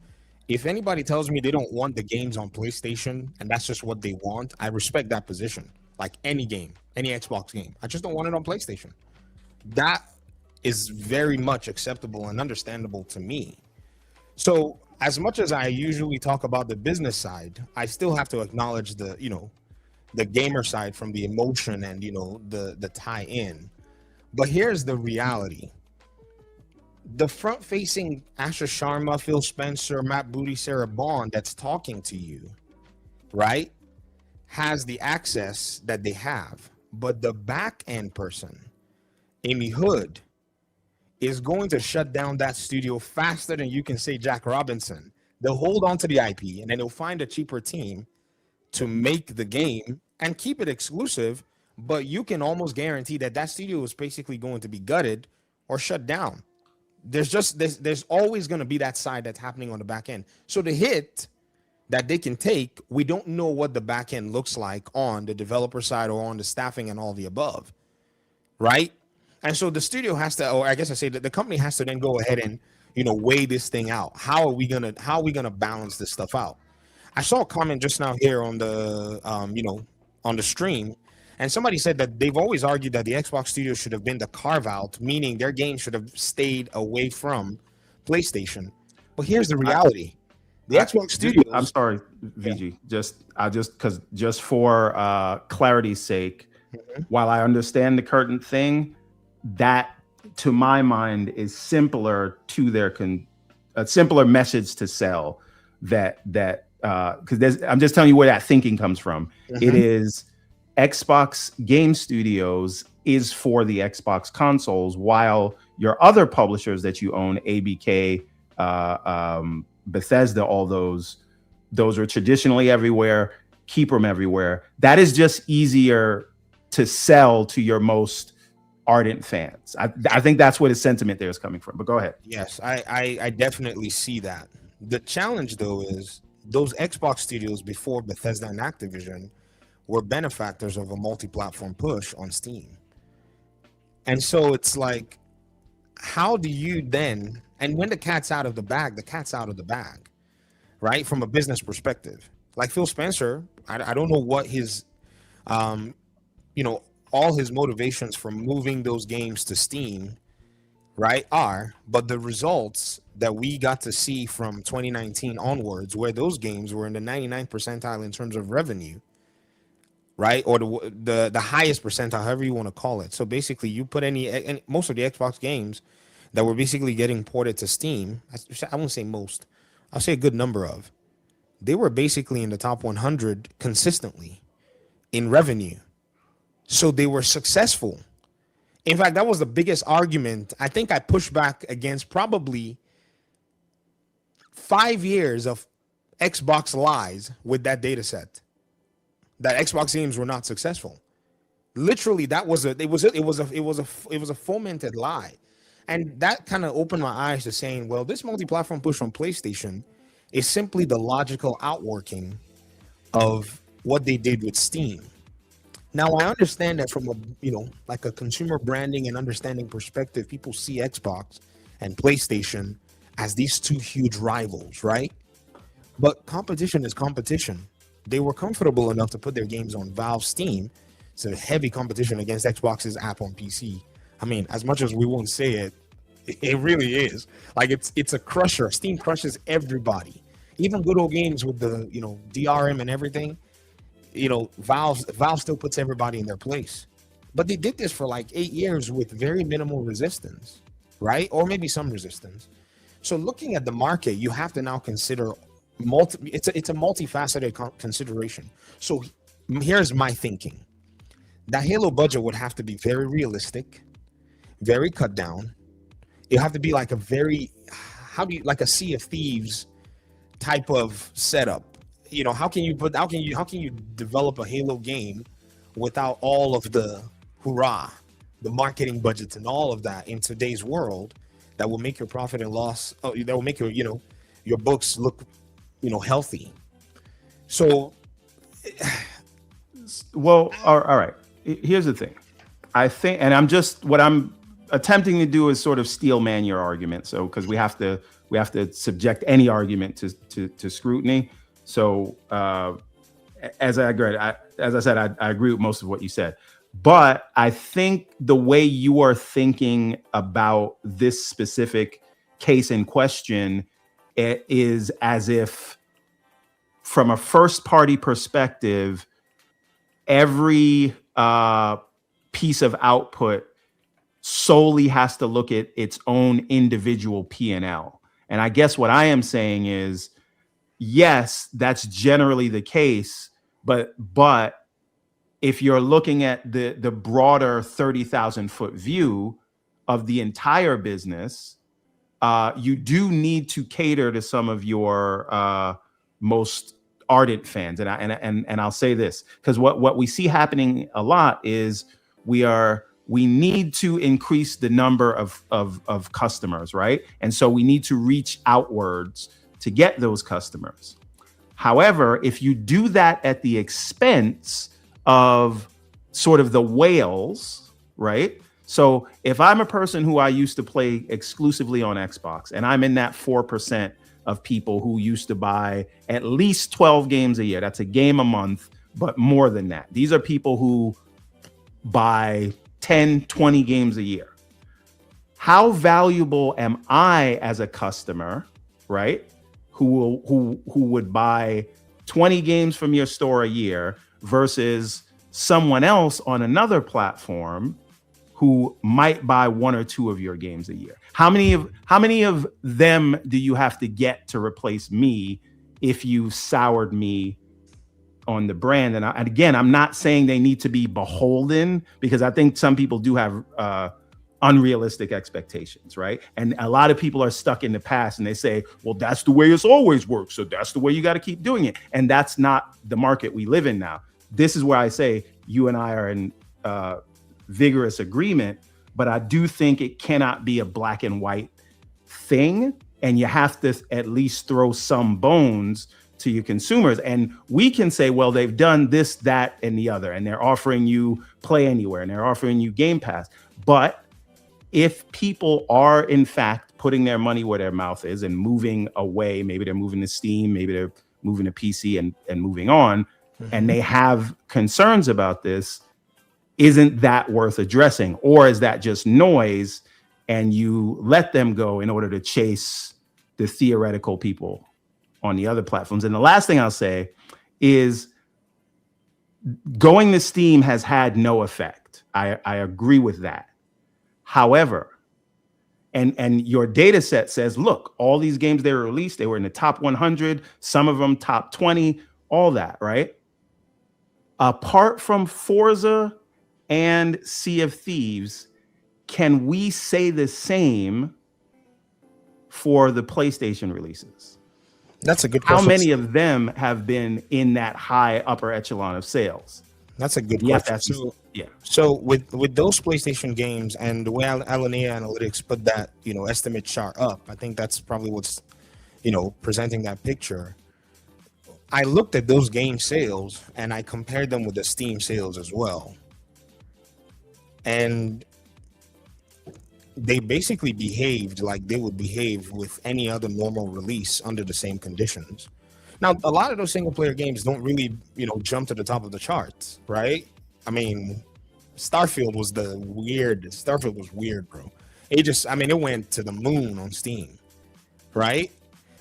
If anybody tells me they don't want the games on PlayStation and that's just what they want, I respect that position. Like any game, any Xbox game, I just don't want it on PlayStation. That is very much acceptable and understandable to me. So as much as I usually talk about the business side, I still have to acknowledge the gamer side from the emotion and, the tie-in. But here's the reality. The front-facing Asher Sharma, Phil Spencer, Matt Booty, Sarah Bond that's talking to you, right, has the access that they have. But the back-end person, Amy Hood, is going to shut down that studio faster than you can say Jack Robinson. They'll hold on to the IP, and then they'll find a cheaper team to make the game and keep it exclusive, but you can almost guarantee that studio is basically going to be gutted or shut down. There's always going to be that side that's happening on the back end. So the hit that they can take, we don't know what the back end looks like on the developer side or on the staffing and all the above, right? And so the studio has to, or I guess I say that the company has to then go ahead and, weigh this thing out. How are we gonna balance this stuff out? I saw a comment just now here on the, on the stream, and somebody said that they've always argued that the Xbox studio should have been the carve out, meaning their game should have stayed away from PlayStation. But here's the reality: the Xbox studio. I'm sorry, VG. Just for clarity's sake, while I understand the curtain thing, that to my mind is simpler to their a simpler message to sell. Because I'm just telling you where that thinking comes from. It is Xbox Game Studios is for the Xbox consoles, while your other publishers that you own, ABK, Bethesda, all those are traditionally everywhere. Keep them everywhere. That is just easier to sell to your most ardent fans. I think that's where the sentiment there is coming from. But go ahead. Yes, I definitely see that. The challenge, though, is those Xbox studios before Bethesda and Activision were benefactors of a multi-platform push on Steam. And so it's like, how do you then, and when the cat's out of the bag, the cat's out of the bag, right? From a business perspective. Like Phil Spencer, I don't know what his you know, all his motivations for moving those games to Steam, right, but the results that we got to see from 2019 onwards, where those games were in the 99th percentile in terms of revenue, right, or the highest percentile, however you want to call it. So basically, you put any most of the Xbox games that were basically getting ported to Steam, I won't say most, I'll say a good number of, they were basically in the top 100 consistently in revenue. So they were successful. In fact, that was the biggest argument. I think I pushed back against probably 5 years of Xbox lies with that data set, that Xbox games were not successful. Literally, that was a fomented lie. And that kind of opened my eyes to saying, well, this multi-platform push from PlayStation is simply the logical outworking of what they did with Steam. Now, I understand that from a, like a consumer branding and understanding perspective, people see Xbox and PlayStation as these two huge rivals, right? But competition is competition. They were comfortable enough to put their games on Valve Steam. It's a heavy competition against Xbox's app on PC. I mean, as much as we won't say it, it really is. Like, it's a crusher. Steam crushes everybody. Even good old games with the, DRM and everything, Valve still puts everybody in their place. But they did this for like 8 years with very minimal resistance, right? Or maybe some resistance. So looking at the market, you have to now consider it's a multifaceted consideration. So here's my thinking. That Halo budget would have to be very realistic, very cut down. It have to be like a very, like a Sea of Thieves type of setup. How can you develop a Halo game without all of the the marketing budgets and all of that in today's world that will make your profit and loss, that will make your books look, healthy. So, well, all right. Here's the thing. I think, and what I'm attempting to do is sort of steel man your argument. So, because we have to subject any argument to scrutiny. So, as I said, I agree with most of what you said. But I think the way you are thinking about this specific case in question, it is as if, from a first-party perspective, every piece of output solely has to look at its own individual P&L. And I guess what I am saying is, yes, that's generally the case, but if you're looking at the broader 30,000 foot view of the entire business, you do need to cater to some of your most ardent fans. And I'll say this, because what we see happening a lot is we need to increase the number of customers, right? And so we need to reach outwards to get those customers. However, if you do that at the expense of sort of the whales, right? So if I'm a person who I used to play exclusively on Xbox, and I'm in that 4% of people who used to buy at least 12 games a year, that's a game a month, but more than that. These are people who buy 10, 20 games a year. How valuable am I as a customer, right? Who would buy 20 games from your store a year versus someone else on another platform who might buy 1 or 2 of your games a year? How many of them do you have to get to replace me if you soured me on the brand? And again, I'm not saying they need to be beholden, because I think some people do have unrealistic expectations, right? And a lot of people are stuck in the past and they say, well, that's the way it's always worked, so that's the way you got to keep doing it. And that's not the market we live in now. This is where I say you and I are in vigorous agreement, but I do think it cannot be a black and white thing, and you have to at least throw some bones to your consumers. And we can say, well, they've done this, that, and the other, and they're offering you Play Anywhere, and they're offering you Game Pass. But if people are in fact putting their money where their mouth is and moving away, maybe they're moving to Steam, maybe they're moving to PC and moving on, and they have concerns about this, isn't that worth addressing? Or is that just noise and you let them go in order to chase the theoretical people on the other platforms? And the last thing I'll say is going to Steam has had no effect. I agree with that. However, and your data set says, look, all these games they were released, they were in the top 100, some of them top 20, all that, right? Apart from Forza and Sea of Thieves, can we say the same for the PlayStation releases? That's a good question. How many of them have been in that high upper echelon of sales? That's a good You have to question. ask- So, yeah. so with those PlayStation games and the way Alinea Analytics put that, estimate chart up, I think that's probably what's, presenting that picture. I looked at those game sales and I compared them with the Steam sales as well. And they basically behaved like they would behave with any other normal release under the same conditions. Now, a lot of those single player games don't really, jump to the top of the charts, right? I mean, Starfield was weird, bro. It went to the moon on Steam, right?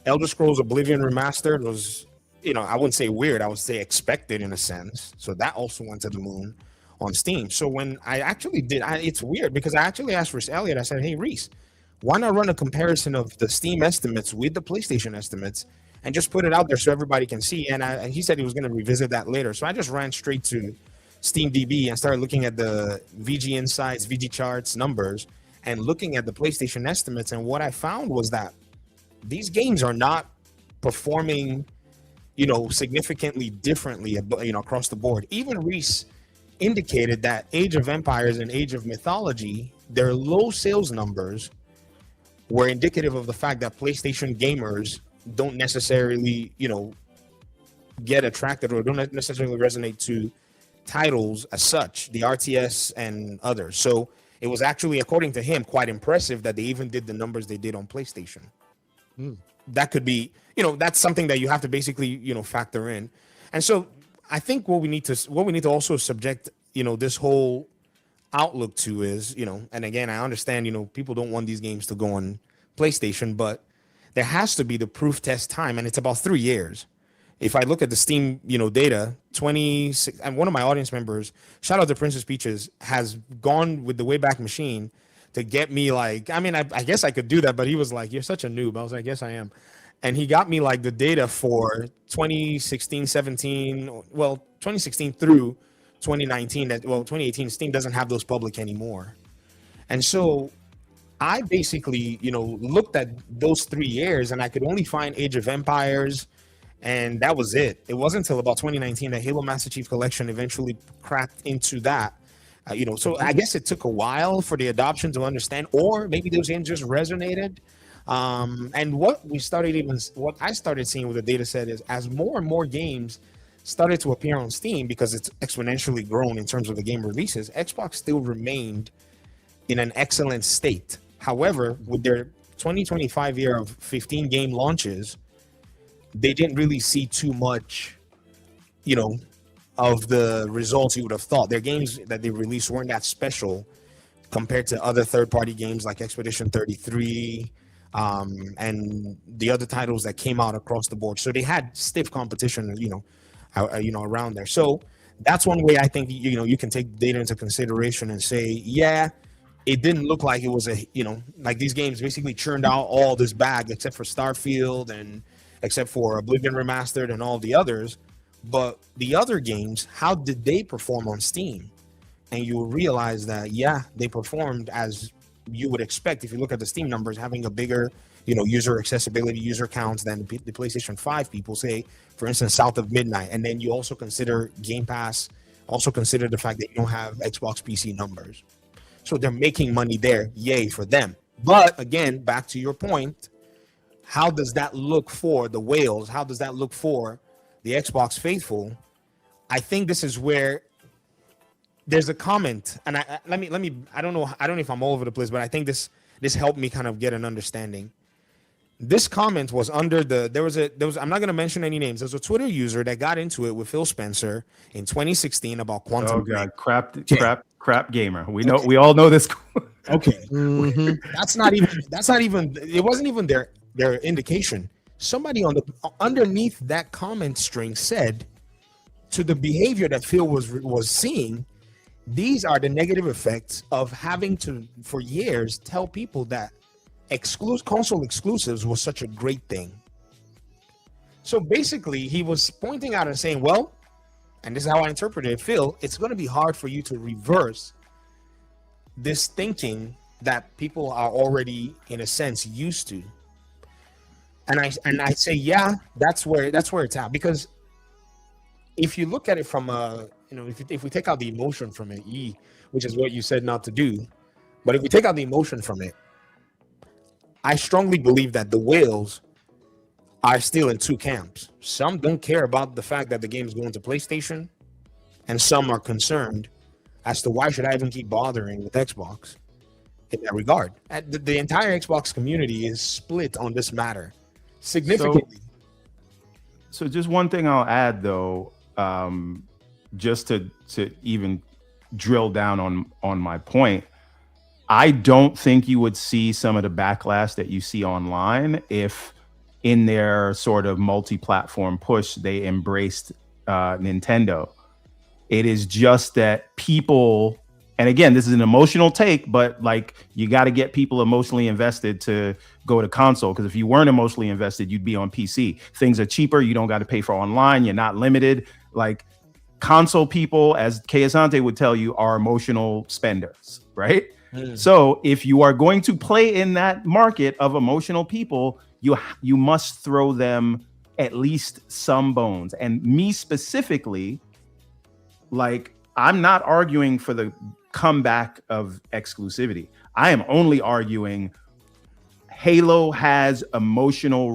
Elder Scrolls Oblivion Remastered was, I wouldn't say weird, I would say expected in a sense. So that also went to the moon on Steam. So when I actually it's weird because I actually asked Reese Elliott, I said, hey, Reese, why not run a comparison of the Steam estimates with the PlayStation estimates and just put it out there so everybody can see? And he said he was going to revisit that later. So I just ran straight to SteamDB and started looking at the VG Insights, VG Charts numbers and looking at the PlayStation estimates. And what I found was that these games are not performing, significantly differently, across the board. Even Reese indicated that Age of Empires and Age of Mythology, their low sales numbers were indicative of the fact that PlayStation gamers don't necessarily, get attracted or don't necessarily resonate to titles as such, the RTS and others. So it was actually, according to him, quite impressive that they even did the numbers they did on PlayStation. That could be, that's something that you have to basically, factor in. And so I think what we need to also subject, this whole outlook to is, and again, I understand, people don't want these games to go on PlayStation, but there has to be the proof test time, and it's about 3 years. If I look at the Steam, data, 26, and one of my audience members, shout out to Princess Peaches, has gone with the Wayback Machine to get me I guess I could do that, but he was like, you're such a noob. I was like, yes, I am. And he got me the data for 2016, 17, well, 2016 through 2019. 2018, Steam doesn't have those public anymore. And so I basically, looked at those 3 years and I could only find Age of Empires, and that was it. It wasn't until about 2019 that Halo Master Chief Collection eventually cracked into that. So I guess it took a while for the adoption to understand, or maybe those games just resonated. And what I started seeing with the data set is as more and more games started to appear on Steam, because it's exponentially grown in terms of the game releases, Xbox still remained in an excellent state. However, with their 2025 year of 15 game launches, they didn't really see too much, of the results you would have thought. Their games that they released weren't that special compared to other third-party games like Expedition 33 and the other titles that came out across the board. So they had stiff competition, around there. So that's one way I think you can take data into consideration and say, yeah, it didn't look like it was like these games basically churned out all this bag except for Starfield and except for Oblivion Remastered and all the others. But the other games, how did they perform on Steam? And you will realize that, yeah, they performed as you would expect if you look at the Steam numbers, having a bigger, user accessibility, user counts than the PlayStation 5 people, say, for instance, South of Midnight. And then you also consider Game Pass, also consider the fact that you don't have Xbox PC numbers. So they're making money there. Yay for them. But again, back to your point, how does that look for the whales? How does that look for the Xbox faithful? I think this is where there's a comment, and let me I don't know if I'm all over the place, but I think this helped me kind of get an understanding. This comment was under there was I'm not going to mention any names. There's a Twitter user that got into it with Phil Spencer in 2016 about quantum. Oh god, crap gamer. We all know this. Okay. Mhm. That's not even it wasn't even their indication. Somebody underneath that comment string said to the behavior that Phil was seeing, these are the negative effects of having to for years tell people that console exclusives was such a great thing. So basically he was pointing out and saying, well, and this is how I interpreted it, Phil, it's going to be hard for you to reverse this thinking that people are already in a sense used to. And I say, yeah, that's where it's at, because if you look at it from if we take out the emotion from it, which is what you said not to do, but if we take out the emotion from it, I strongly believe that the whales are still in two camps. Some don't care about the fact that the game is going to PlayStation, and some are concerned as to why should I even keep bothering with Xbox in that regard. The entire Xbox community is split on this matter significantly. So just one thing I'll add though, just to even drill down on my point, I don't think you would see some of the backlash that you see online if in their sort of multi-platform push, they embraced Nintendo. It is just that people, and again, this is an emotional take, but like you got to get people emotionally invested to go to console. Because if you weren't emotionally invested, you'd be on PC. Things are cheaper. You don't got to pay for online. You're not limited. Like console people, as Kay Asante would tell you, are emotional spenders, right? So if you are going to play in that market of emotional people, you must throw them at least some bones. And me specifically, like, I'm not arguing for the comeback of exclusivity. I am only arguing Halo has emotional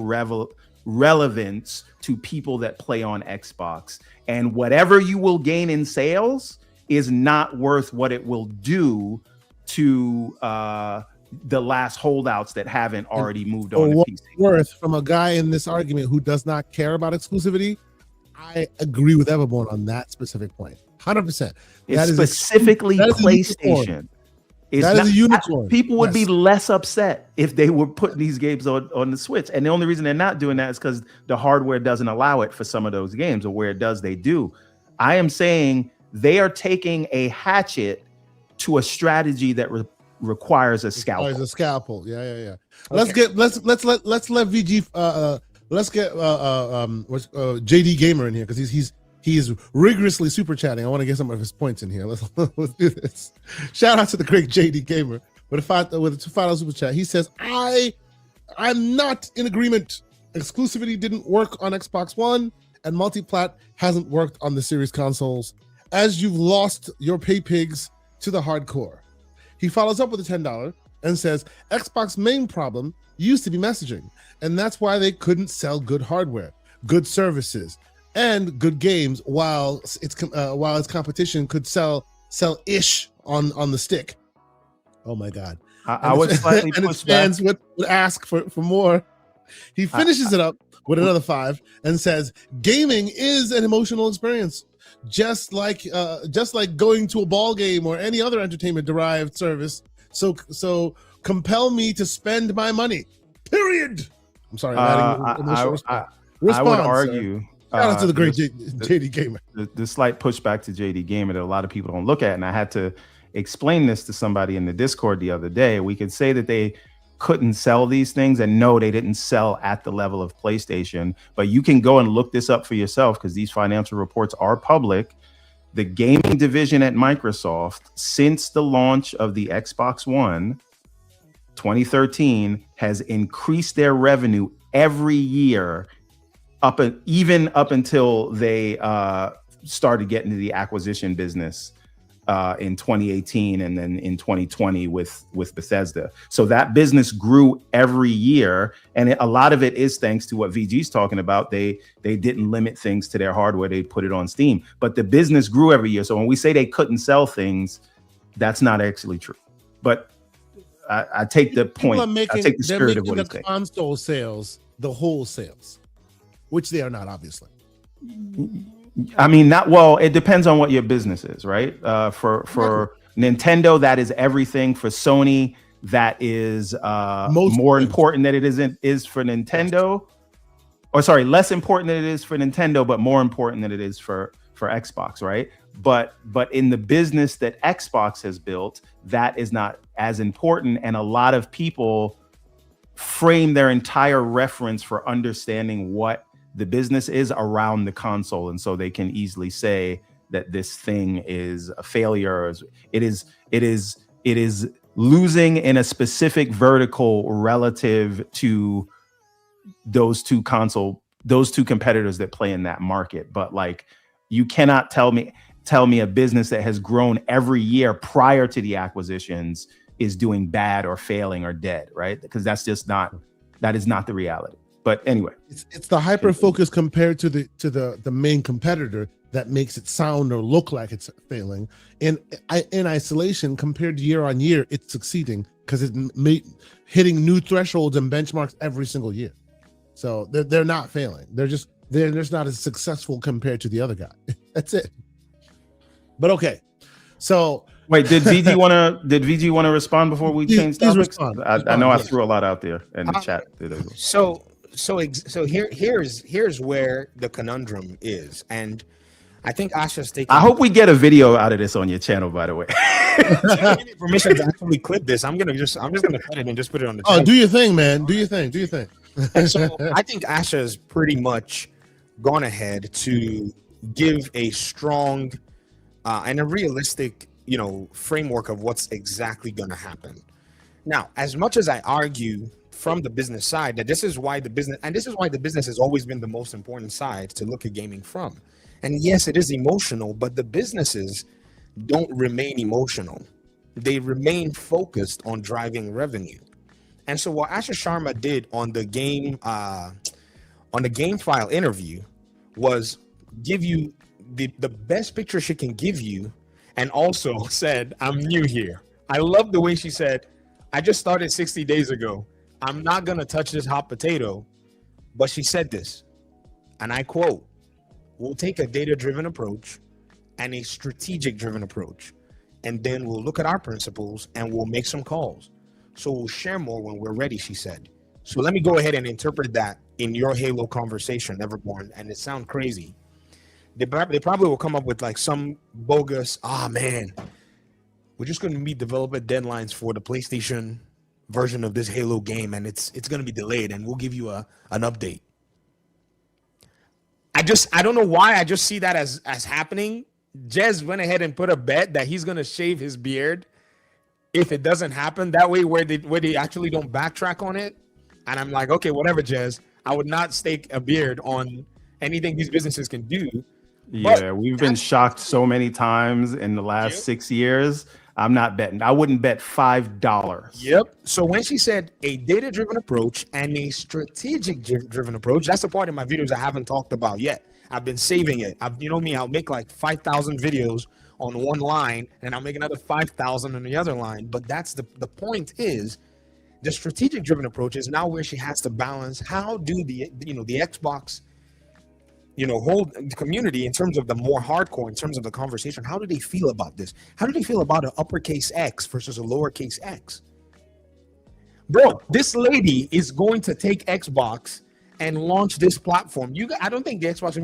relevance to people that play on Xbox. And whatever you will gain in sales is not worth what it will do to the last holdouts that haven't already moved on to PC. Worth from a guy in this argument who does not care about exclusivity, I agree with Everborn on that specific point. 100%. It's specifically PlayStation. That is a unicorn. People would be less upset if they were putting these games on the Switch. And the only reason they're not doing that is because the hardware doesn't allow it for some of those games, or where it does, they do. I am saying they are taking a hatchet to a strategy that requires a scalpel. Requires a scalpel. Yeah. Okay. Let's let VG let's get JD Gamer in here, because he's rigorously super chatting. I want to get some of his points in here. Let's do this. Shout out to the great JD Gamer with a $5 super chat. He says, I'm not in agreement. Exclusivity didn't work on Xbox One, and multiplat hasn't worked on the series consoles, as you've lost your pay pigs to the hardcore. He follows up with a $10 and says, Xbox main problem used to be messaging, and that's why they couldn't sell good hardware, good services, and good games, while its competition could sell ish on the stick. Oh my God! I would slightly and its fans would ask for more. He finishes it up with another $5 and says, gaming is an emotional experience, just like going to a ball game or any other entertainment derived service. So compel me to spend my money. Period. I'm sorry. I would argue. Shout out to the great JD Gamer. The slight pushback to JD Gamer that a lot of people don't look at, and I had to explain this to somebody in the Discord the other day. We could say that they couldn't sell these things, and no, they didn't sell at the level of PlayStation, but you can go and look this up for yourself, because these financial reports are public. The gaming division at Microsoft, since the launch of the Xbox One 2013, has increased their revenue every year, even up until they started getting into the acquisition business in 2018, and then in 2020 with Bethesda. So that business grew every year, and a lot of it is thanks to what VG's talking about. They didn't limit things to their hardware; they put it on Steam. But the business grew every year. So when we say they couldn't sell things, that's not actually true. But I take the People are point. I making, take the they're spirit of making what the he's saying. console sales the whole sales, which they are not, obviously. I mean, not well. It depends on what your business is, right? For Nintendo, that is everything. For Sony, that is Most more things. important than it is for Nintendo. Or sorry, less important than it is for Nintendo, but more important than it is for Xbox, right? But in the business that Xbox has built, that is not as important, and a lot of people frame their entire reference for understanding what the business is around the console, and so they can easily say that this thing is a failure. Or it is losing in a specific vertical relative to those two competitors that play in that market. But like, you cannot tell me a business that has grown every year prior to the acquisitions is doing bad or failing or dead, right? Because that is not the reality. But anyway, it's the hyper focus compared to the main competitor that makes it sound or look like it's failing. In isolation, compared to year on year, it's succeeding because it's hitting new thresholds and benchmarks every single year. So they're not failing. They're just not as successful compared to the other guy. That's it. But okay, so wait, did VG want to respond before we change topics? I know I threw a lot out there in the chat. So here's where the conundrum is, and I think Asha's taking. I hope we get a video out of this on your channel, by the way. Permission to actually clip this. I'm just gonna cut it and just put it on the channel. Oh, do your thing, man. Do your thing. And so I think Asha's pretty much gone ahead to give a strong and a realistic, framework of what's exactly going to happen. Now, as much as I argue from the business side that this is why the business has always been the most important side to look at gaming from. And yes, it is emotional, but the businesses don't remain emotional. They remain focused on driving revenue. And so what Asha Sharma did on the game file interview was give you the best picture she can give you, and also said, I'm new here. I love the way she said, I just started 60 days ago. I'm not going to touch this hot potato. But she said this, and I quote, we'll take a data-driven approach and a strategic-driven approach, and then we'll look at our principles and we'll make some calls. So we'll share more when we're ready, she said. So let me go ahead and interpret that in your Halo conversation, Everborn, and it sounds crazy. They probably will come up with like some bogus, man, we're just going to meet developer deadlines for the PlayStation version of this Halo game, and it's going to be delayed, and we'll give you an update. I don't know why I just see that as happening. Jez went ahead and put a bet that he's going to shave his beard if it doesn't happen. That way, where they actually don't backtrack on it. And I'm like, okay, whatever, Jez. I would not stake a beard on anything these businesses can do. Yeah, we've been shocked so many times in the last 6 years. I'm not betting. I wouldn't bet $5. Yep. So when she said a data-driven approach and a strategic-driven approach, that's the part in my videos I haven't talked about yet. I've been saving it. I'll make like 5,000 videos on one line, and I'll make another 5,000 on the other line. But that's the point is, the strategic-driven approach is now where she has to balance how do the Xbox hold the community in terms of the more hardcore, in terms of the conversation. How do they feel about this? How do they feel about an uppercase X versus a lowercase x? Bro, this lady is going to take Xbox and launch this platform. I don't think the Xbox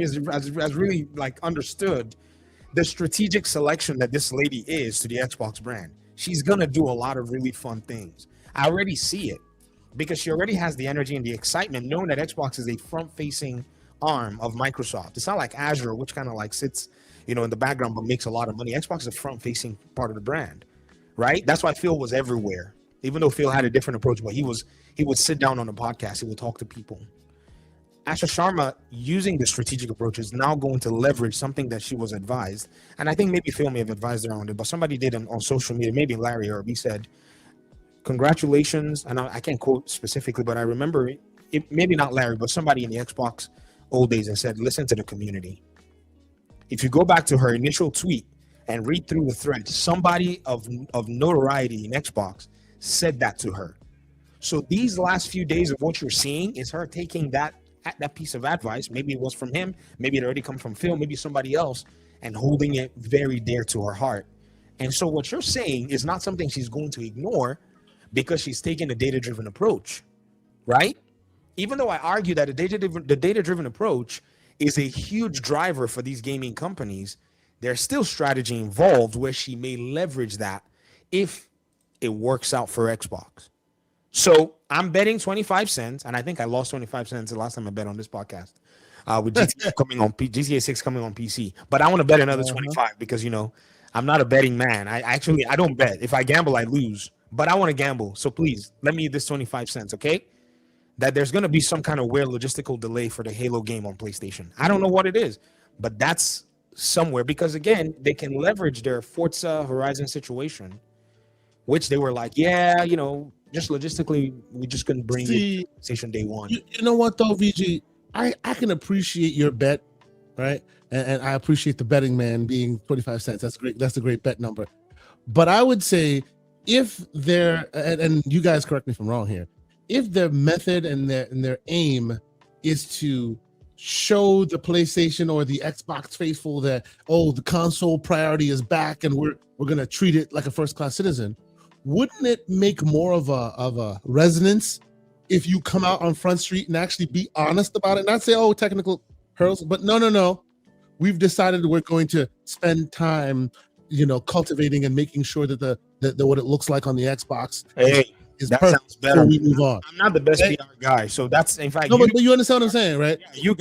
has really like understood the strategic selection that this lady is to the Xbox brand. She's going to do a lot of really fun things. I already see it because she already has the energy and the excitement knowing that Xbox is a front-facing arm of Microsoft. It's not like Azure, which kind of like sits, in the background but makes a lot of money. Xbox is a front-facing part of the brand, right? That's why Phil was everywhere. Even though Phil had a different approach, but he would sit down on a podcast, he would talk to people. Asha Sharma, using the strategic approach, is now going to leverage something that she was advised. And I think maybe Phil may have advised her on it, but somebody did on social media, maybe Larry or he said, congratulations. And I can't quote specifically, but I remember it, maybe not Larry, but somebody in the Xbox old days and said, listen to the community. If you go back to her initial tweet and read through the thread, somebody of notoriety in Xbox said that to her. So these last few days of what you're seeing is her taking that piece of advice. Maybe it was from him, maybe it already come from Phil, maybe somebody else, and holding it very dear to her heart. And so what you're saying is not something she's going to ignore because she's taking a data-driven approach, right? Even though I argue that the data-driven approach is a huge driver for these gaming companies, there's still strategy involved where she may leverage that if it works out for Xbox. So I'm betting 25 cents, and I think I lost 25 cents the last time I bet on this podcast with GTA 6 coming on PC. But I want to bet another 25 because, you know, I'm not a betting man. I don't bet. If I gamble, I lose. But I want to gamble. So please, let me eat this 25 cents, okay? That there's going to be some kind of weird logistical delay for the Halo game on PlayStation. I don't know what it is, but that's somewhere because, again, they can leverage their Forza Horizon situation, which they were like, yeah, you know, just logistically, we just couldn't bring it PlayStation day one. You know what, though, VG? I can appreciate your bet, right? And I appreciate the betting man being 25 cents. That's great. That's a great bet number. But I would say if they're, and you guys correct me if I'm wrong here, if their method and their aim is to show the PlayStation or the Xbox faithful that, oh, the console priority is back and we're going to treat it like a first-class citizen, wouldn't it make more of a resonance if you come out on Front Street and actually be honest about it? Not say, oh, technical hurdles, but no. We've decided we're going to spend time, you know, cultivating and making sure that the what it looks like on the Xbox is that perfect. Sounds better. So we move on. I'm not the best PR guy, so that's in fact. No, but you understand what I'm saying, right? Yeah, you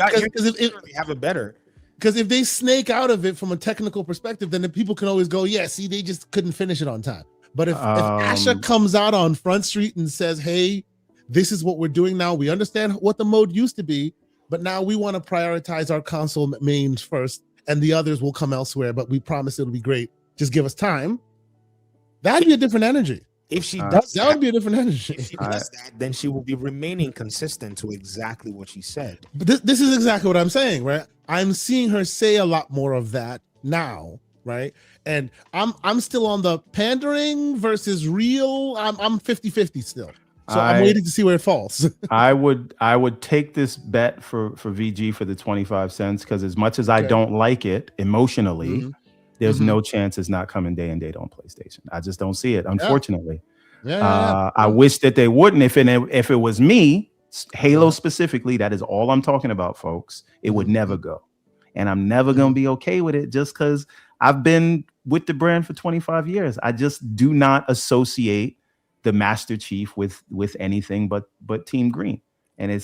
have it better. Because if they snake out of it from a technical perspective, then the people can always go, yeah, see, they just couldn't finish it on time. But if Asha comes out on Front Street and says, hey, this is what we're doing now, we understand what the mode used to be, but now we want to prioritize our console mains first, and the others will come elsewhere, but we promise it'll be great. Just give us time. That'd be a different energy. If she does that would be a different energy. If she does that, then she will be remaining consistent to exactly what she said. But this is exactly what I'm saying, right? I'm seeing her say a lot more of that now, right? And I'm still on the pandering versus real. I'm 50-50 still. So I'm waiting to see where it falls. I would take this bet for VG for the 25 cents because as much as I don't like it emotionally, there's no chance it's not coming day and date on PlayStation. I just don't see it, unfortunately. I wish that they wouldn't. If it was me, Halo specifically, that is all I'm talking about, folks. It would never go. And I'm never going to be okay with it just because I've been with the brand for 25 years. I just do not associate the Master Chief with anything but Team Green. And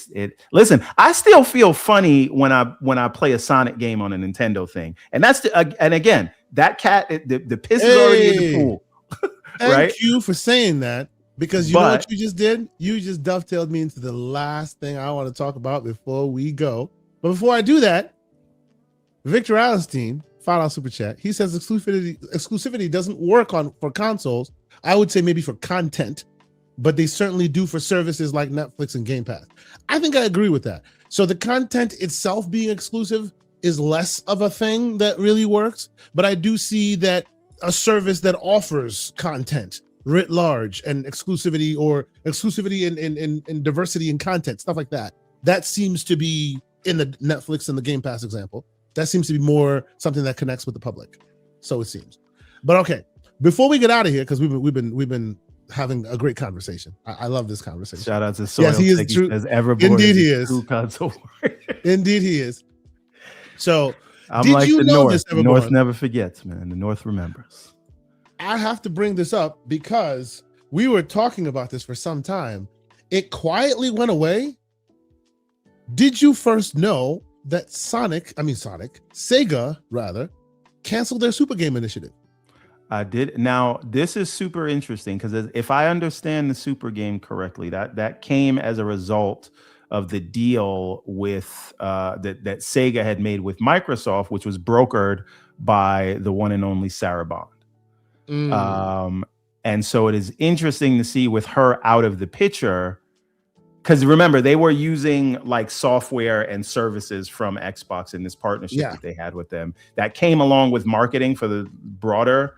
listen, I still feel funny when I play a Sonic game on a Nintendo thing. And that's and again, that cat, the piss is already in the pool. Right? Thank you for saying that, because you know what you just did? You just dovetailed me into the last thing I want to talk about before we go. But before I do that, Victor Allenstein, $5 super chat. He says exclusivity doesn't work for consoles. I would say maybe for content, but they certainly do for services like Netflix and Game Pass. I think I agree with that. So the content itself being exclusive is less of a thing that really works, but I do see that a service that offers content writ large and exclusivity in diversity in content, stuff like that, that seems to be in the Netflix and the Game Pass example. That seems to be more something that connects with the public. So it seems. But okay, before we get out of here, because we've been having a great conversation. I love this conversation. Shout out to Soil. Yes, he is true. Indeed, he is. Indeed, he is. So, I'm like the North. The North never forgets, man. The North remembers. I have to bring this up because we were talking about this for some time. It quietly went away. Did you first know that Sega rather, canceled their Super Game initiative? I did. Now, this is super interesting because if I understand the Super Game correctly, that came as a result of the deal with that Sega had made with Microsoft, which was brokered by the one and only Sarah Bond. And so it is interesting to see with her out of the picture, because remember, they were using like software and services from Xbox in this partnership that they had with them that came along with marketing for the broader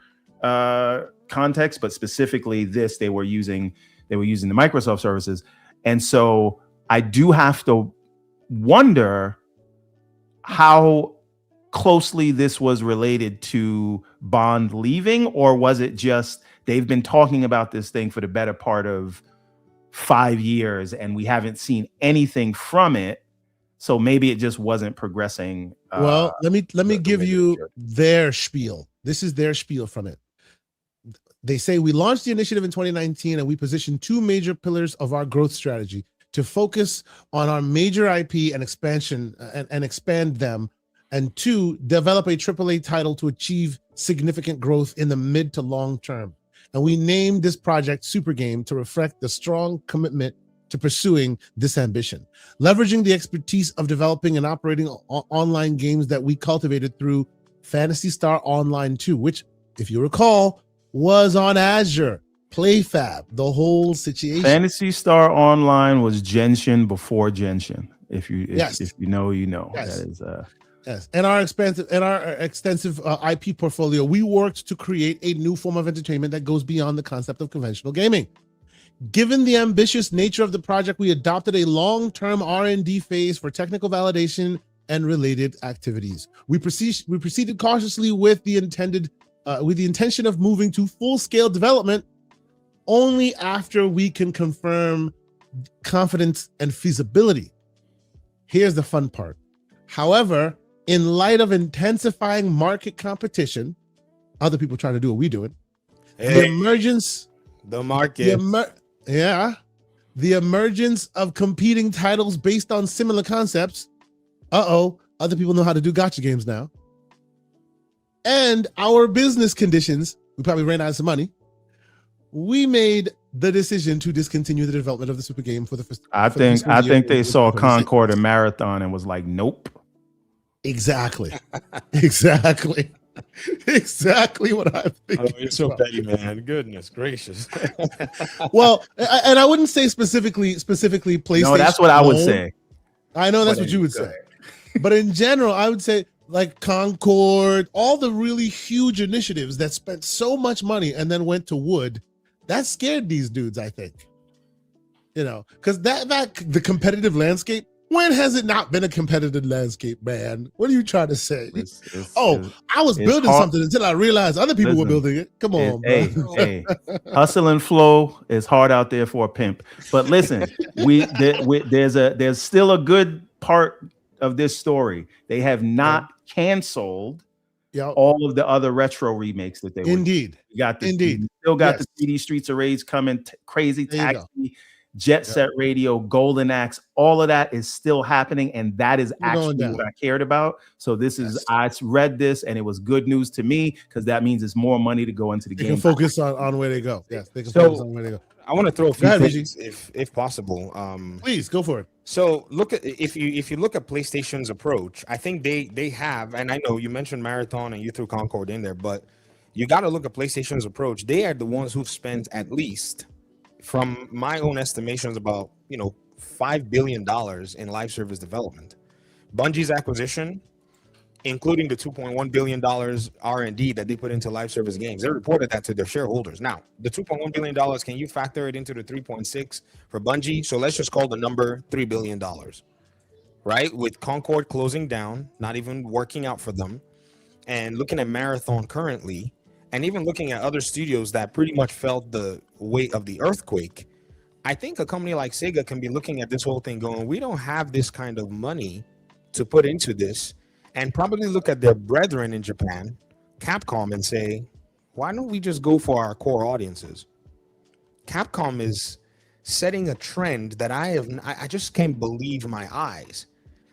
context, but specifically this, they were using the Microsoft services. And so I do have to wonder how closely this was related to Bond leaving, or was it just they've been talking about this thing for the better part of 5 years and we haven't seen anything from it, so maybe it just wasn't progressing. Well, let me give you their spiel. This is their spiel from it. They say, we launched the initiative in 2019 and we positioned two major pillars of our growth strategy to focus on our major IP and expansion and expand them, and two, develop a AAA title to achieve significant growth in the mid to long term. And we named this project Super Game to reflect the strong commitment to pursuing this ambition, leveraging the expertise of developing and operating online games that we cultivated through Phantasy Star Online 2, which, if you recall, was on Azure, PlayFab, the whole situation. Phantasy Star Online was Genshin before Genshin. If you know, you know. Yes. That is Yes, and our extensive IP portfolio, we worked to create a new form of entertainment that goes beyond the concept of conventional gaming. Given the ambitious nature of the project, we adopted a long-term R&D phase for technical validation and related activities. We proceeded cautiously with the intention of moving to full-scale development only after we can confirm confidence and feasibility. Here's the fun part. However, in light of intensifying market competition, other people trying to do what we're doing, the emergence of competing titles based on similar concepts, other people know how to do gacha games now, and our business conditions, we probably ran out of some money, we made the decision to discontinue the development of the Super Game for the first. I think they saw Concord and Marathon and was like, nope. Exactly what I think. Oh, you're so petty, man. Goodness gracious. Well, and I wouldn't say specifically PlayStation. No, that's what I would say. I know that's what you would say. But in general, I would say like Concord, all the really huge initiatives that spent so much money and then went to wood, that scared these dudes, I think. You know, because that the competitive landscape, when has it not been a competitive landscape, man? What are you trying to say? I was building something until I realized other people were building it. Come on, bro. Hey, hustle and flow is hard out there for a pimp. But listen, there's still a good part of this story. They have not canceled all of the other retro remakes that they Indeed. You still got the CD Streets of Rage coming, Crazy Taxi, Jet Set Radio, Golden Axe, all of that is still happening, and that is actually what I cared about. So this is, I read this, and it was good news to me, because that means it's more money to go into the game. They can focus on where they go. Yes, they can focus on where they go. I want to throw a few things, if possible. Please go for it. So look at if you look at PlayStation's approach, I think they have, and I know you mentioned Marathon and you threw Concord in there, but you got to look at PlayStation's approach. They are the ones who've spent at least, from my own estimations, about $5 billion in live service development. Bungie's acquisition, including the $2.1 billion R&D that they put into live service games, they reported that to their shareholders. Now, the $2.1 billion, can you factor it into the 3.6 for Bungie? So let's just call the number $3 billion, right? With Concord closing down, not even working out for them, and looking at Marathon currently, and even looking at other studios that pretty much felt the weight of the earthquake, I think a company like Sega can be looking at this whole thing going, we don't have this kind of money to put into this, and probably look at their brethren in Japan, Capcom, and say, why don't we just go for our core audiences? Capcom is setting a trend that I just can't believe my eyes.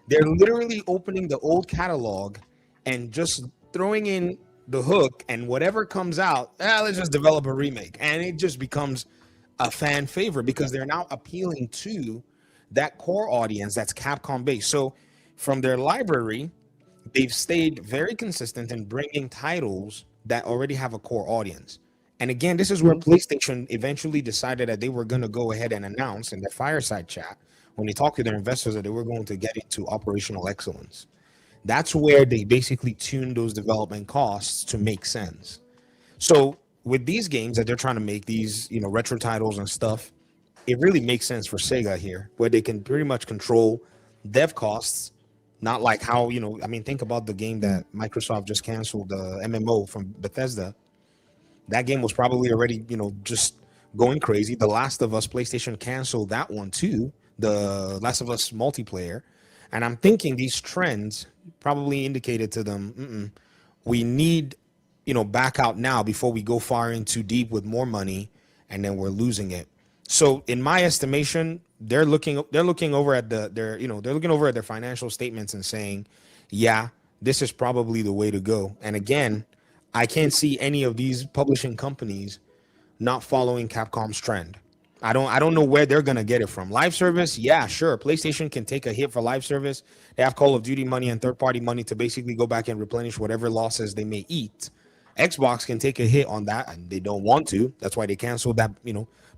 They're literally opening the old catalog and just throwing in the hook, and whatever comes out, let's just develop a remake. And it just becomes a fan favorite because they're now appealing to that core audience that's Capcom based. So from their library, they've stayed very consistent in bringing titles that already have a core audience. And again, this is where PlayStation eventually decided that they were going to go ahead and announce in their fireside chat, when they talked to their investors, that they were going to get into operational excellence. That's where they basically tuned those development costs to make sense. So with these games that they're trying to make, these retro titles and stuff, it really makes sense for Sega here, where they can pretty much control dev costs. Not like how, I mean, think about the game that Microsoft just canceled, the MMO from Bethesda. That game was probably already, just going crazy. The Last of Us, PlayStation canceled that one too, the Last of Us multiplayer. And I'm thinking these trends probably indicated to them, we need, back out now before we go far in too deep with more money, and then we're losing it. So in my estimation, they're looking over at they're looking over at their financial statements and saying, yeah, this is probably the way to go. And again, I can't see any of these publishing companies not following Capcom's trend. I don't know where they're gonna get it from. Live service, yeah, sure. PlayStation can take a hit for live service. They have Call of Duty money and third-party money to basically go back and replenish whatever losses they may eat. Xbox can take a hit on that, and they don't want to. That's why they canceled that,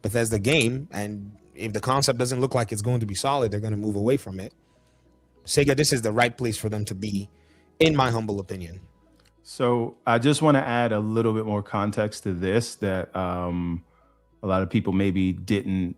Bethesda game. And if the concept doesn't look like it's going to be solid, they're going to move away from it. Sega, this is the right place for them to be, in my humble opinion. So I just want to add a little bit more context to this that a lot of people maybe didn't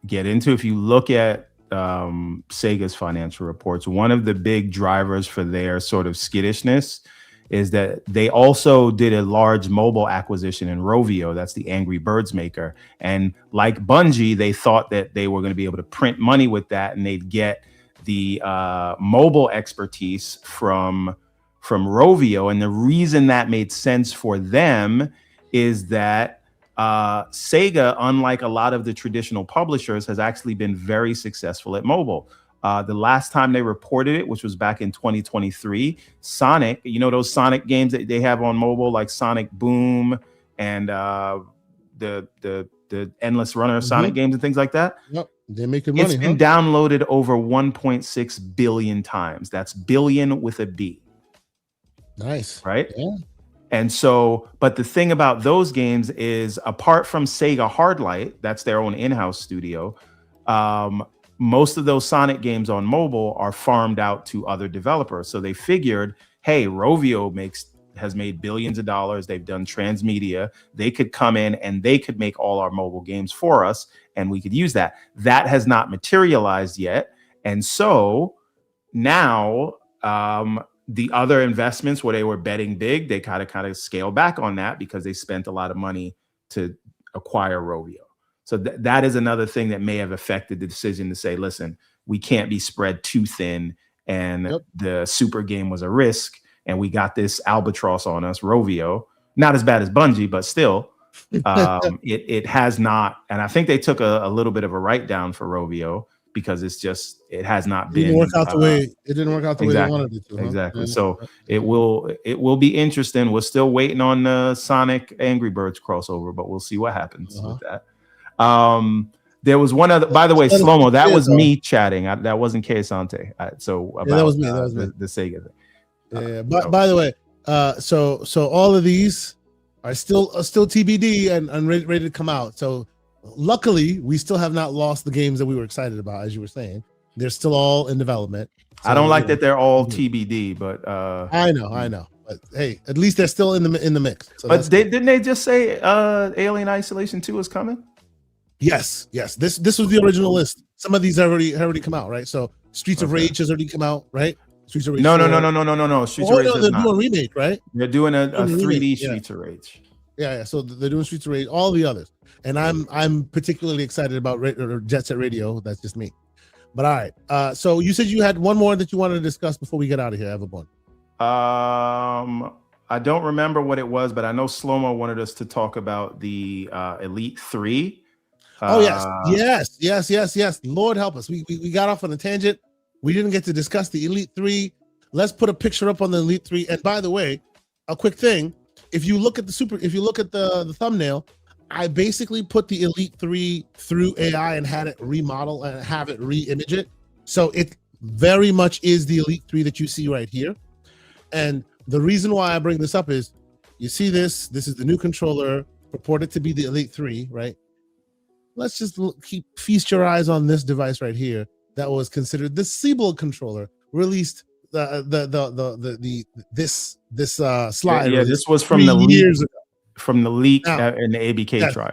get into. If you look at Sega's financial reports, one of the big drivers for their sort of skittishness is that they also did a large mobile acquisition in Rovio. That's the Angry Birds maker. And like Bungie, they thought that they were going to be able to print money with that, and they'd get the mobile expertise from Rovio. And the reason that made sense for them is that Sega, unlike a lot of the traditional publishers, has actually been very successful at mobile. The last time they reported it, which was back in 2023, Sonic, those Sonic games that they have on mobile, like Sonic Boom and the Endless Runner Sonic games and things like that. Yep, they're making money. It's been downloaded over 1.6 billion times. That's billion with a B. Nice. Right? Yeah. And so, but the thing about those games is, apart from Sega Hardlight, that's their own in-house studio, most of those Sonic games on mobile are farmed out to other developers. So they figured, hey, Rovio has made billions of dollars. They've done transmedia. They could come in and they could make all our mobile games for us, and we could use that. That has not materialized yet. And so now the other investments where they were betting big, they kind of scale back on that because they spent a lot of money to acquire Rovio. So that is another thing that may have affected the decision to say, listen, we can't be spread too thin, and the super game was a risk, and we got this albatross on us, Rovio. Not as bad as Bungie, but still, it has not. And I think they took a little bit of a write down for Rovio because it has not been. It didn't work out the way they wanted it to. Exactly. Yeah. So it will be interesting. We're still waiting on the Sonic Angry Birds crossover, but we'll see what happens with that. There was one other, by the way, Slow-Mo, that was me chatting. That wasn't Kei Sante. So about that was me. That was me. The Sega thing. Yeah. But by the way, so all of these are still TBD and ready to come out. So luckily, we still have not lost the games that we were excited about, as you were saying. They're still all in development. So, I don't like that they're all TBD, but I know. But hey, at least they're still in the mix. So but didn't they just say Alien Isolation 2 is coming? Yes. This was the original list. Some of these have already come out, right? So Streets of Rage has already come out, right? Streets of Rage. No. Streets of Rage. They're doing a remake, right? They're doing a 3D Streets of Rage. Yeah. So they're doing Streets of Rage. All the others, and I'm particularly excited about Jet Set Radio. That's just me. But all right. So you said you had one more that you wanted to discuss before we get out of here, Everborn. I don't remember what it was, but I know Slow-Mo wanted us to talk about the Elite 3. Oh yes. Lord help us. We got off on a tangent. We didn't get to discuss the Elite 3. Let's put a picture up on the Elite 3. And by the way, a quick thing. If you look at the thumbnail, I basically put the Elite 3 through AI and had it remodel and have it re-image it. So it very much is the Elite 3 that you see right here. And the reason why I bring this up is, you see this is the new controller purported to be the Elite 3, right? Let's just feast your eyes on this device right here that was considered the Seabold controller, released this slide. Yeah, this was from the years ago. from the leak Now, in the ABK yes. trial.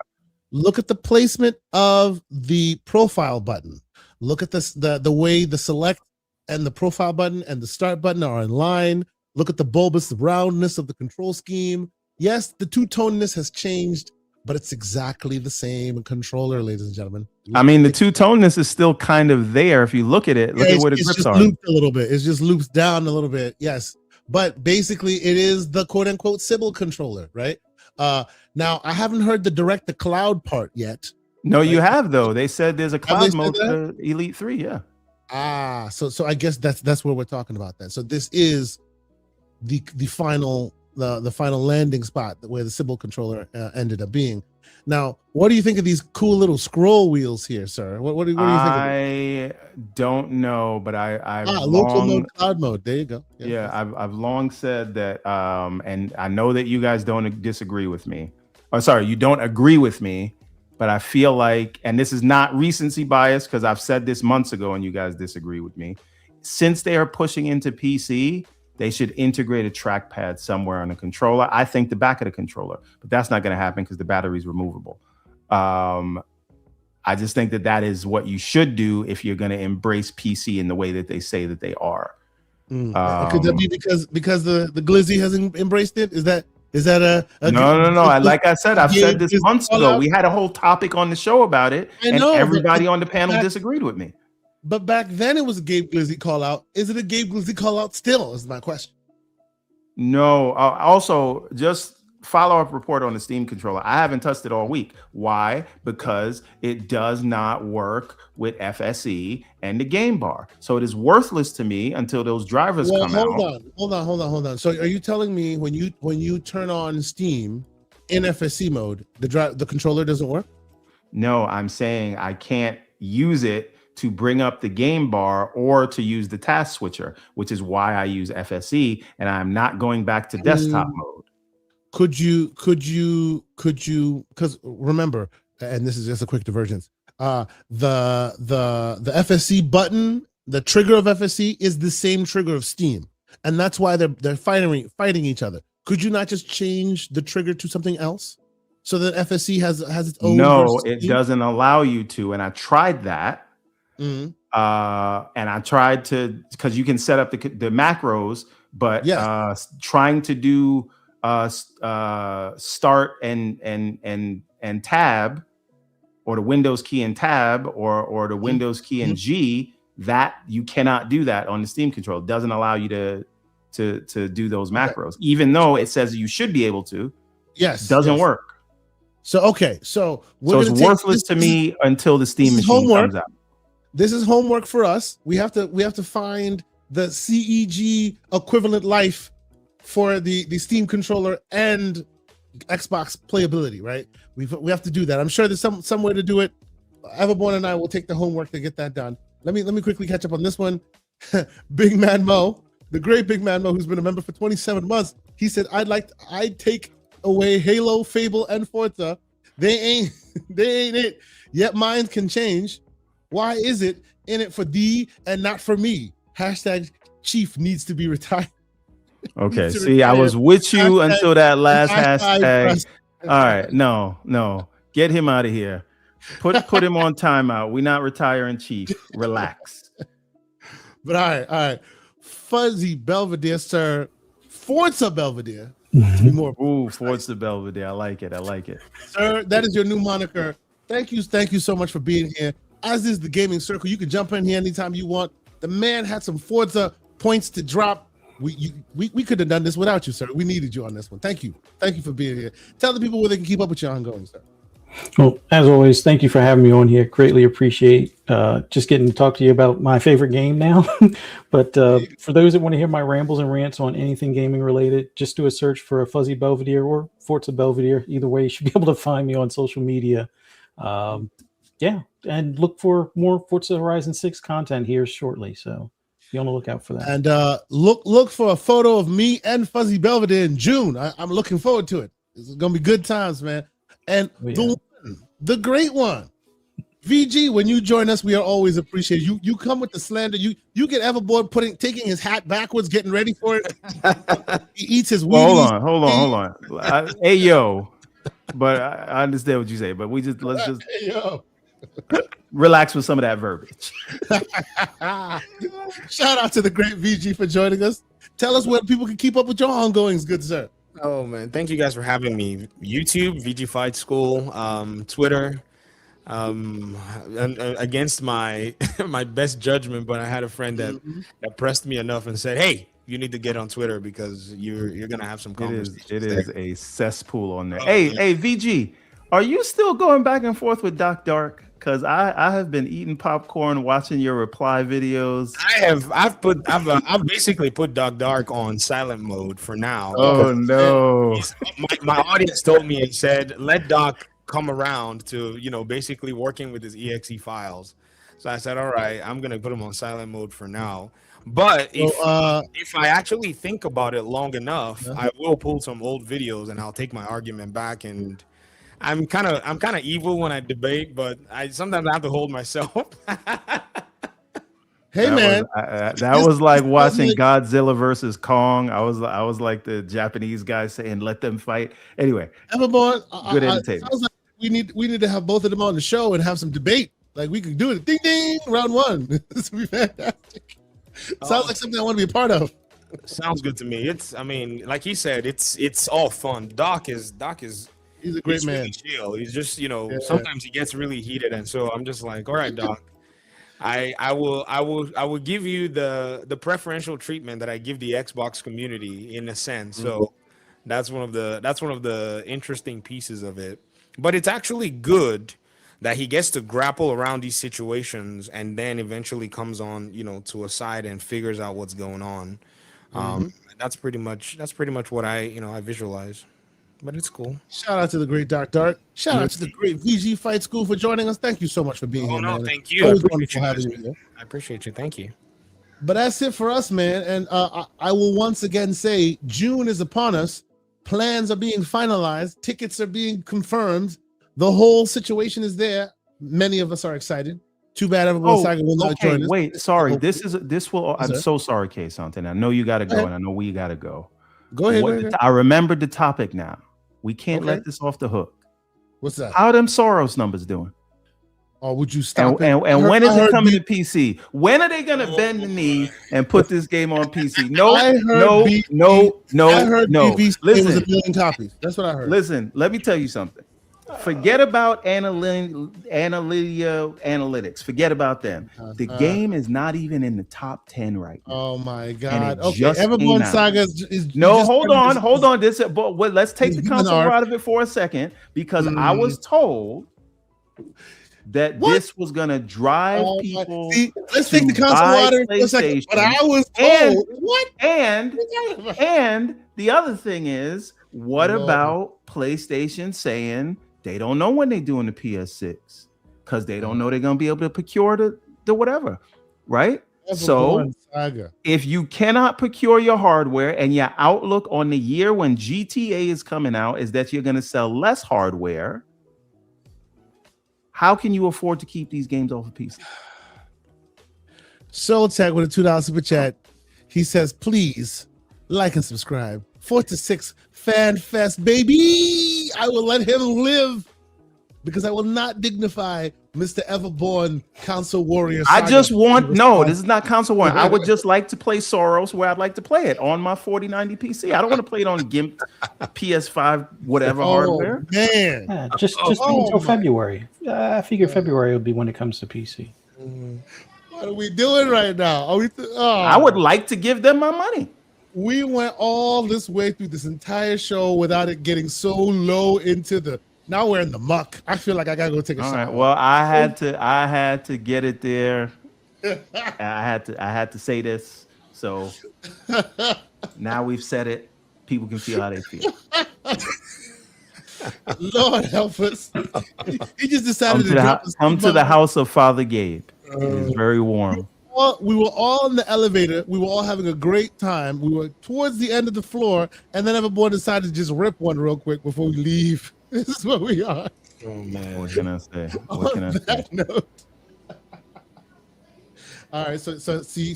Look at the placement of the profile button. Look at the way the select and the profile button and the start button are in line. Look at the bulbous roundness of the control scheme. Yes, the two-tonedness has changed, but it's exactly the same controller, ladies and gentlemen. I mean, the two-tonedness is still kind of there. If you look at it, look at where the it's grips just are. looped a little bit. It's just loops down a little bit. Yes, but basically, it is the quote-unquote Sybil controller, right? Now, I haven't heard the direct to cloud part yet. No, you have though. They said there's a cloud mode that? for Elite 3. Yeah. So I guess that's what we're talking about then. So this is the final landing spot where the Sybil controller ended up being. Now, what do you think of these cool little scroll wheels here, sir? What do you think? I don't know, but I've local mode, cloud mode. There you go. Yeah, I've long said that, and I know that you guys don't disagree with me. Oh, sorry, you don't agree with me, but I feel like, and this is not recency bias because I've said this months ago and you guys disagree with me. Since they are pushing into PC, they should integrate a trackpad somewhere on the controller. I think the back of the controller, but that's not going to happen because the battery's removable. I just think that is what you should do if you're going to embrace PC in the way that they say that they are. Could that be because the Glizzy hasn't embraced it? Is that no? Like I said, I've said this months ago. We had a whole topic on the show about it, and everybody on the panel disagreed with me. But back then it was a Gabe Glizzy call out. Is it a Gabe Glizzy call out still? Is my question. No. Also, just follow-up report on the Steam controller. I haven't touched it all week. Why? Because it does not work with FSE and the game bar. So it is worthless to me until those drivers come out. Hold on. So are you telling me when you turn on Steam in FSC mode, the controller doesn't work? No, I'm saying I can't use it to bring up the game bar or to use the task switcher, which is why I use FSE, and I'm not going back to desktop mode. Could you, because remember, and this is just a quick divergence, the FSC button, the trigger of FSC is the same trigger of Steam, and that's why they're fighting each other. Could you not just change the trigger to something else so that FSC has its own? No, it doesn't allow you to, and I tried that. Mm-hmm. And I tried to, because you can set up the macros, but trying to do start and tab, or the Windows key and tab, or the Windows key and G, that you cannot do that on the Steam controller. It doesn't allow you to do those macros, even though it says you should be able to. Yes, doesn't work. So it's worthless to me until the Steam machine comes out. This is homework for us. We have to find the CEG equivalent life for the Steam controller and Xbox playability, right? We have to do that. I'm sure there's some way to do it. Everborn and I will take the homework to get that done. Let me quickly catch up on this one. Big Man Mo, the great Big Man Mo, who's been a member for 27 months. He said, I'd take away Halo, Fable, and Forza. They ain't it. Yet minds can change. Why is it in it for thee and not for me? Hashtag Chief needs to be retired. Okay, see, I was with you until that last hashtag. All right, no, get him out of here. Put him on timeout. We're not retiring Chief. Relax. But all right. Fuzzy Belvedere, sir. Forza Belvedere. To be more. Ooh, Forza Belvedere. I like it. Sir, that is your new moniker. Thank you so much for being here. As is the gaming circle, you can jump in here anytime you want. The man had some Forza points to drop. We could have done this without you, sir. We needed you on this one. Thank you for being here. Tell the people where they can keep up with you ongoing, sir. Well, as always, thank you for having me on here. Greatly appreciate just getting to talk to you about my favorite game now. But for those that want to hear my rambles and rants on anything gaming related, just do a search for a Fuzzy Belvedere or Forza Belvedere. Either way, you should be able to find me on social media. And look for more Forza Horizon 6 content here shortly. So be on the lookout for that. And look for a photo of me and Fuzzy Belvedere in June. I'm looking forward to it. It's gonna be good times, man. And the great one, VG, when you join us, we are always appreciated. You come with the slander. You get Everboard taking his hat backwards, getting ready for it. He eats his Well, Wheaties. hold on. Hey yo, but I understand what you say. But let's just Hey, yo. relax with some of that verbiage. Shout out to the great VG for joining us. Tell us where people can keep up with your ongoings, good sir. Oh man, thank you guys for having me. YouTube, VG Fight School, Twitter. And against my my best judgment, but I had a friend that pressed me enough and said, "Hey, you need to get on Twitter because you're gonna have some conversations." It is a cesspool on there. Hey, VG, are you still going back and forth with Doc Dark? Because I have been eating popcorn, watching your reply videos. I've basically put Doc Dark on silent mode for now. Oh no! My audience told me and said, "Let Doc come around to basically working with his exe files." So I said, all right, I'm gonna put him on silent mode for now, but if I actually think about it long enough, I will pull some old videos and I'll take my argument back. And I'm kind of evil when I debate, but I sometimes have to hold myself. Hey man, that was like watching Godzilla versus Kong. I was like the Japanese guy saying, "Let them fight." Anyway, Everboard, good entertainment. Sounds like we need to have both of them on the show and have some debate. Like we could do it. Ding ding, round one. This would be fantastic. Sounds like something I want to be a part of. Sounds good to me. Like he said, it's all fun. Doc is He's a great man. Really chill. He's just sometimes he gets really heated, and so I'm just like, all right, Doc. I will give you the preferential treatment that I give the Xbox community in a sense. So that's one of the interesting pieces of it. But it's actually good that he gets to grapple around these situations and then eventually comes on, to a side and figures out what's going on. That's pretty much what I visualize. But it's cool. Shout out to the great Doc Dark. Shout out to the great VG Fight School for joining us. Thank you so much for being here, man. Thank you. Always wonderful having you here. I appreciate you. Thank you. But that's it for us, man. And I will once again say June is upon us. Plans are being finalized. Tickets are being confirmed. The whole situation is there. Many of us are excited. Too bad everyone will not join us. Wait, sorry. I'm so sorry, K something. I know you gotta go, and I know we gotta go. Go ahead. I remembered the topic now. We can't let this off the hook. What's that? How them Soros numbers doing? Or would you stop? And when is it coming to PC? When are they gonna bend the knee and put this game on PC? No. I heard BB Listen, it was 1 million copies. That's what I heard. Listen, let me tell you something. Forget about analytics. Forget about them. The game is not even in the top 10 right now. Oh my God. Okay, Everborn Saga is hold on. Let's take the console out of it for a second, because I was told that this was gonna drive people. Let's take the console out of it for a second. But I was told And the other thing is, what about PlayStation saying they don't know when they're doing the PS6 because they don't know they're gonna be able to procure the whatever, right? So if you cannot procure your hardware and your outlook on the year when GTA is coming out is that you're gonna sell less hardware, how can you afford to keep these games off of PC? Soul Tech with a $2 super chat. He says, please like and subscribe. 4-6 Fan Fest, baby. I will let him live because I will not dignify Mr. Everborn Council Warrior. I just want this is not Council Warrior. I would just like to play Soros where I'd like to play it on my 4090 PC. I don't want to play it on GIMP PS5 whatever hardware. Man, yeah, just until February. I figure February will be when it comes to PC. What are we doing right now? I would like to give them my money. We went all this way through this entire show without it getting so low into the. Now we're in the muck. I feel like I gotta go take a shower. All right. Well, I had to get it there. I had to say this. So now we've said it. People can feel how they feel. Lord help us. He just decided come to the house of Father Gabe. It's very warm. We were all in the elevator. We were all having a great time. We were towards the end of the floor, and then Everborn decided to just rip one real quick before we leave. This is where we are. Oh man. What can I say? What On can I say? that note. All right, so see,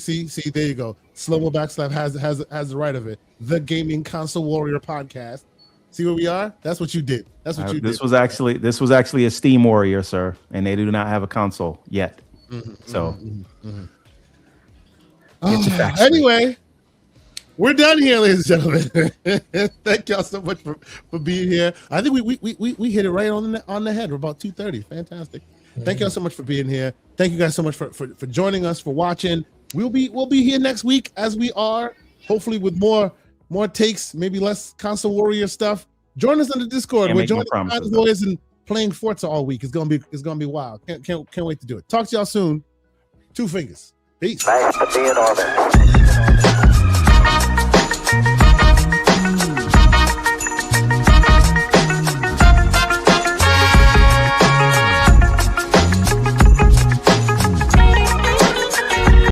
there you go. Slow-mo backslap has the right of it. The Gaming Console Warrior podcast. See where we are? That's what you did. That's what you This did. was actually a Steam Warrior, sir, and they do not have a console yet. So get your facts straight. Anyway, we're done here, ladies and gentlemen. Thank y'all so much for being here. I think we hit it right on the head. We're about 2:30. Fantastic. Thank y'all so much for being here. Thank you guys so much for joining us, for watching. We'll be here next week as we are, hopefully with more takes, maybe less console warrior stuff. Join us on the Discord. We're joining the boys and playing Forza all week. It's gonna be wild. Can't wait to do it. Talk to y'all soon. 2 fingers. Peace. Thanks for being on it.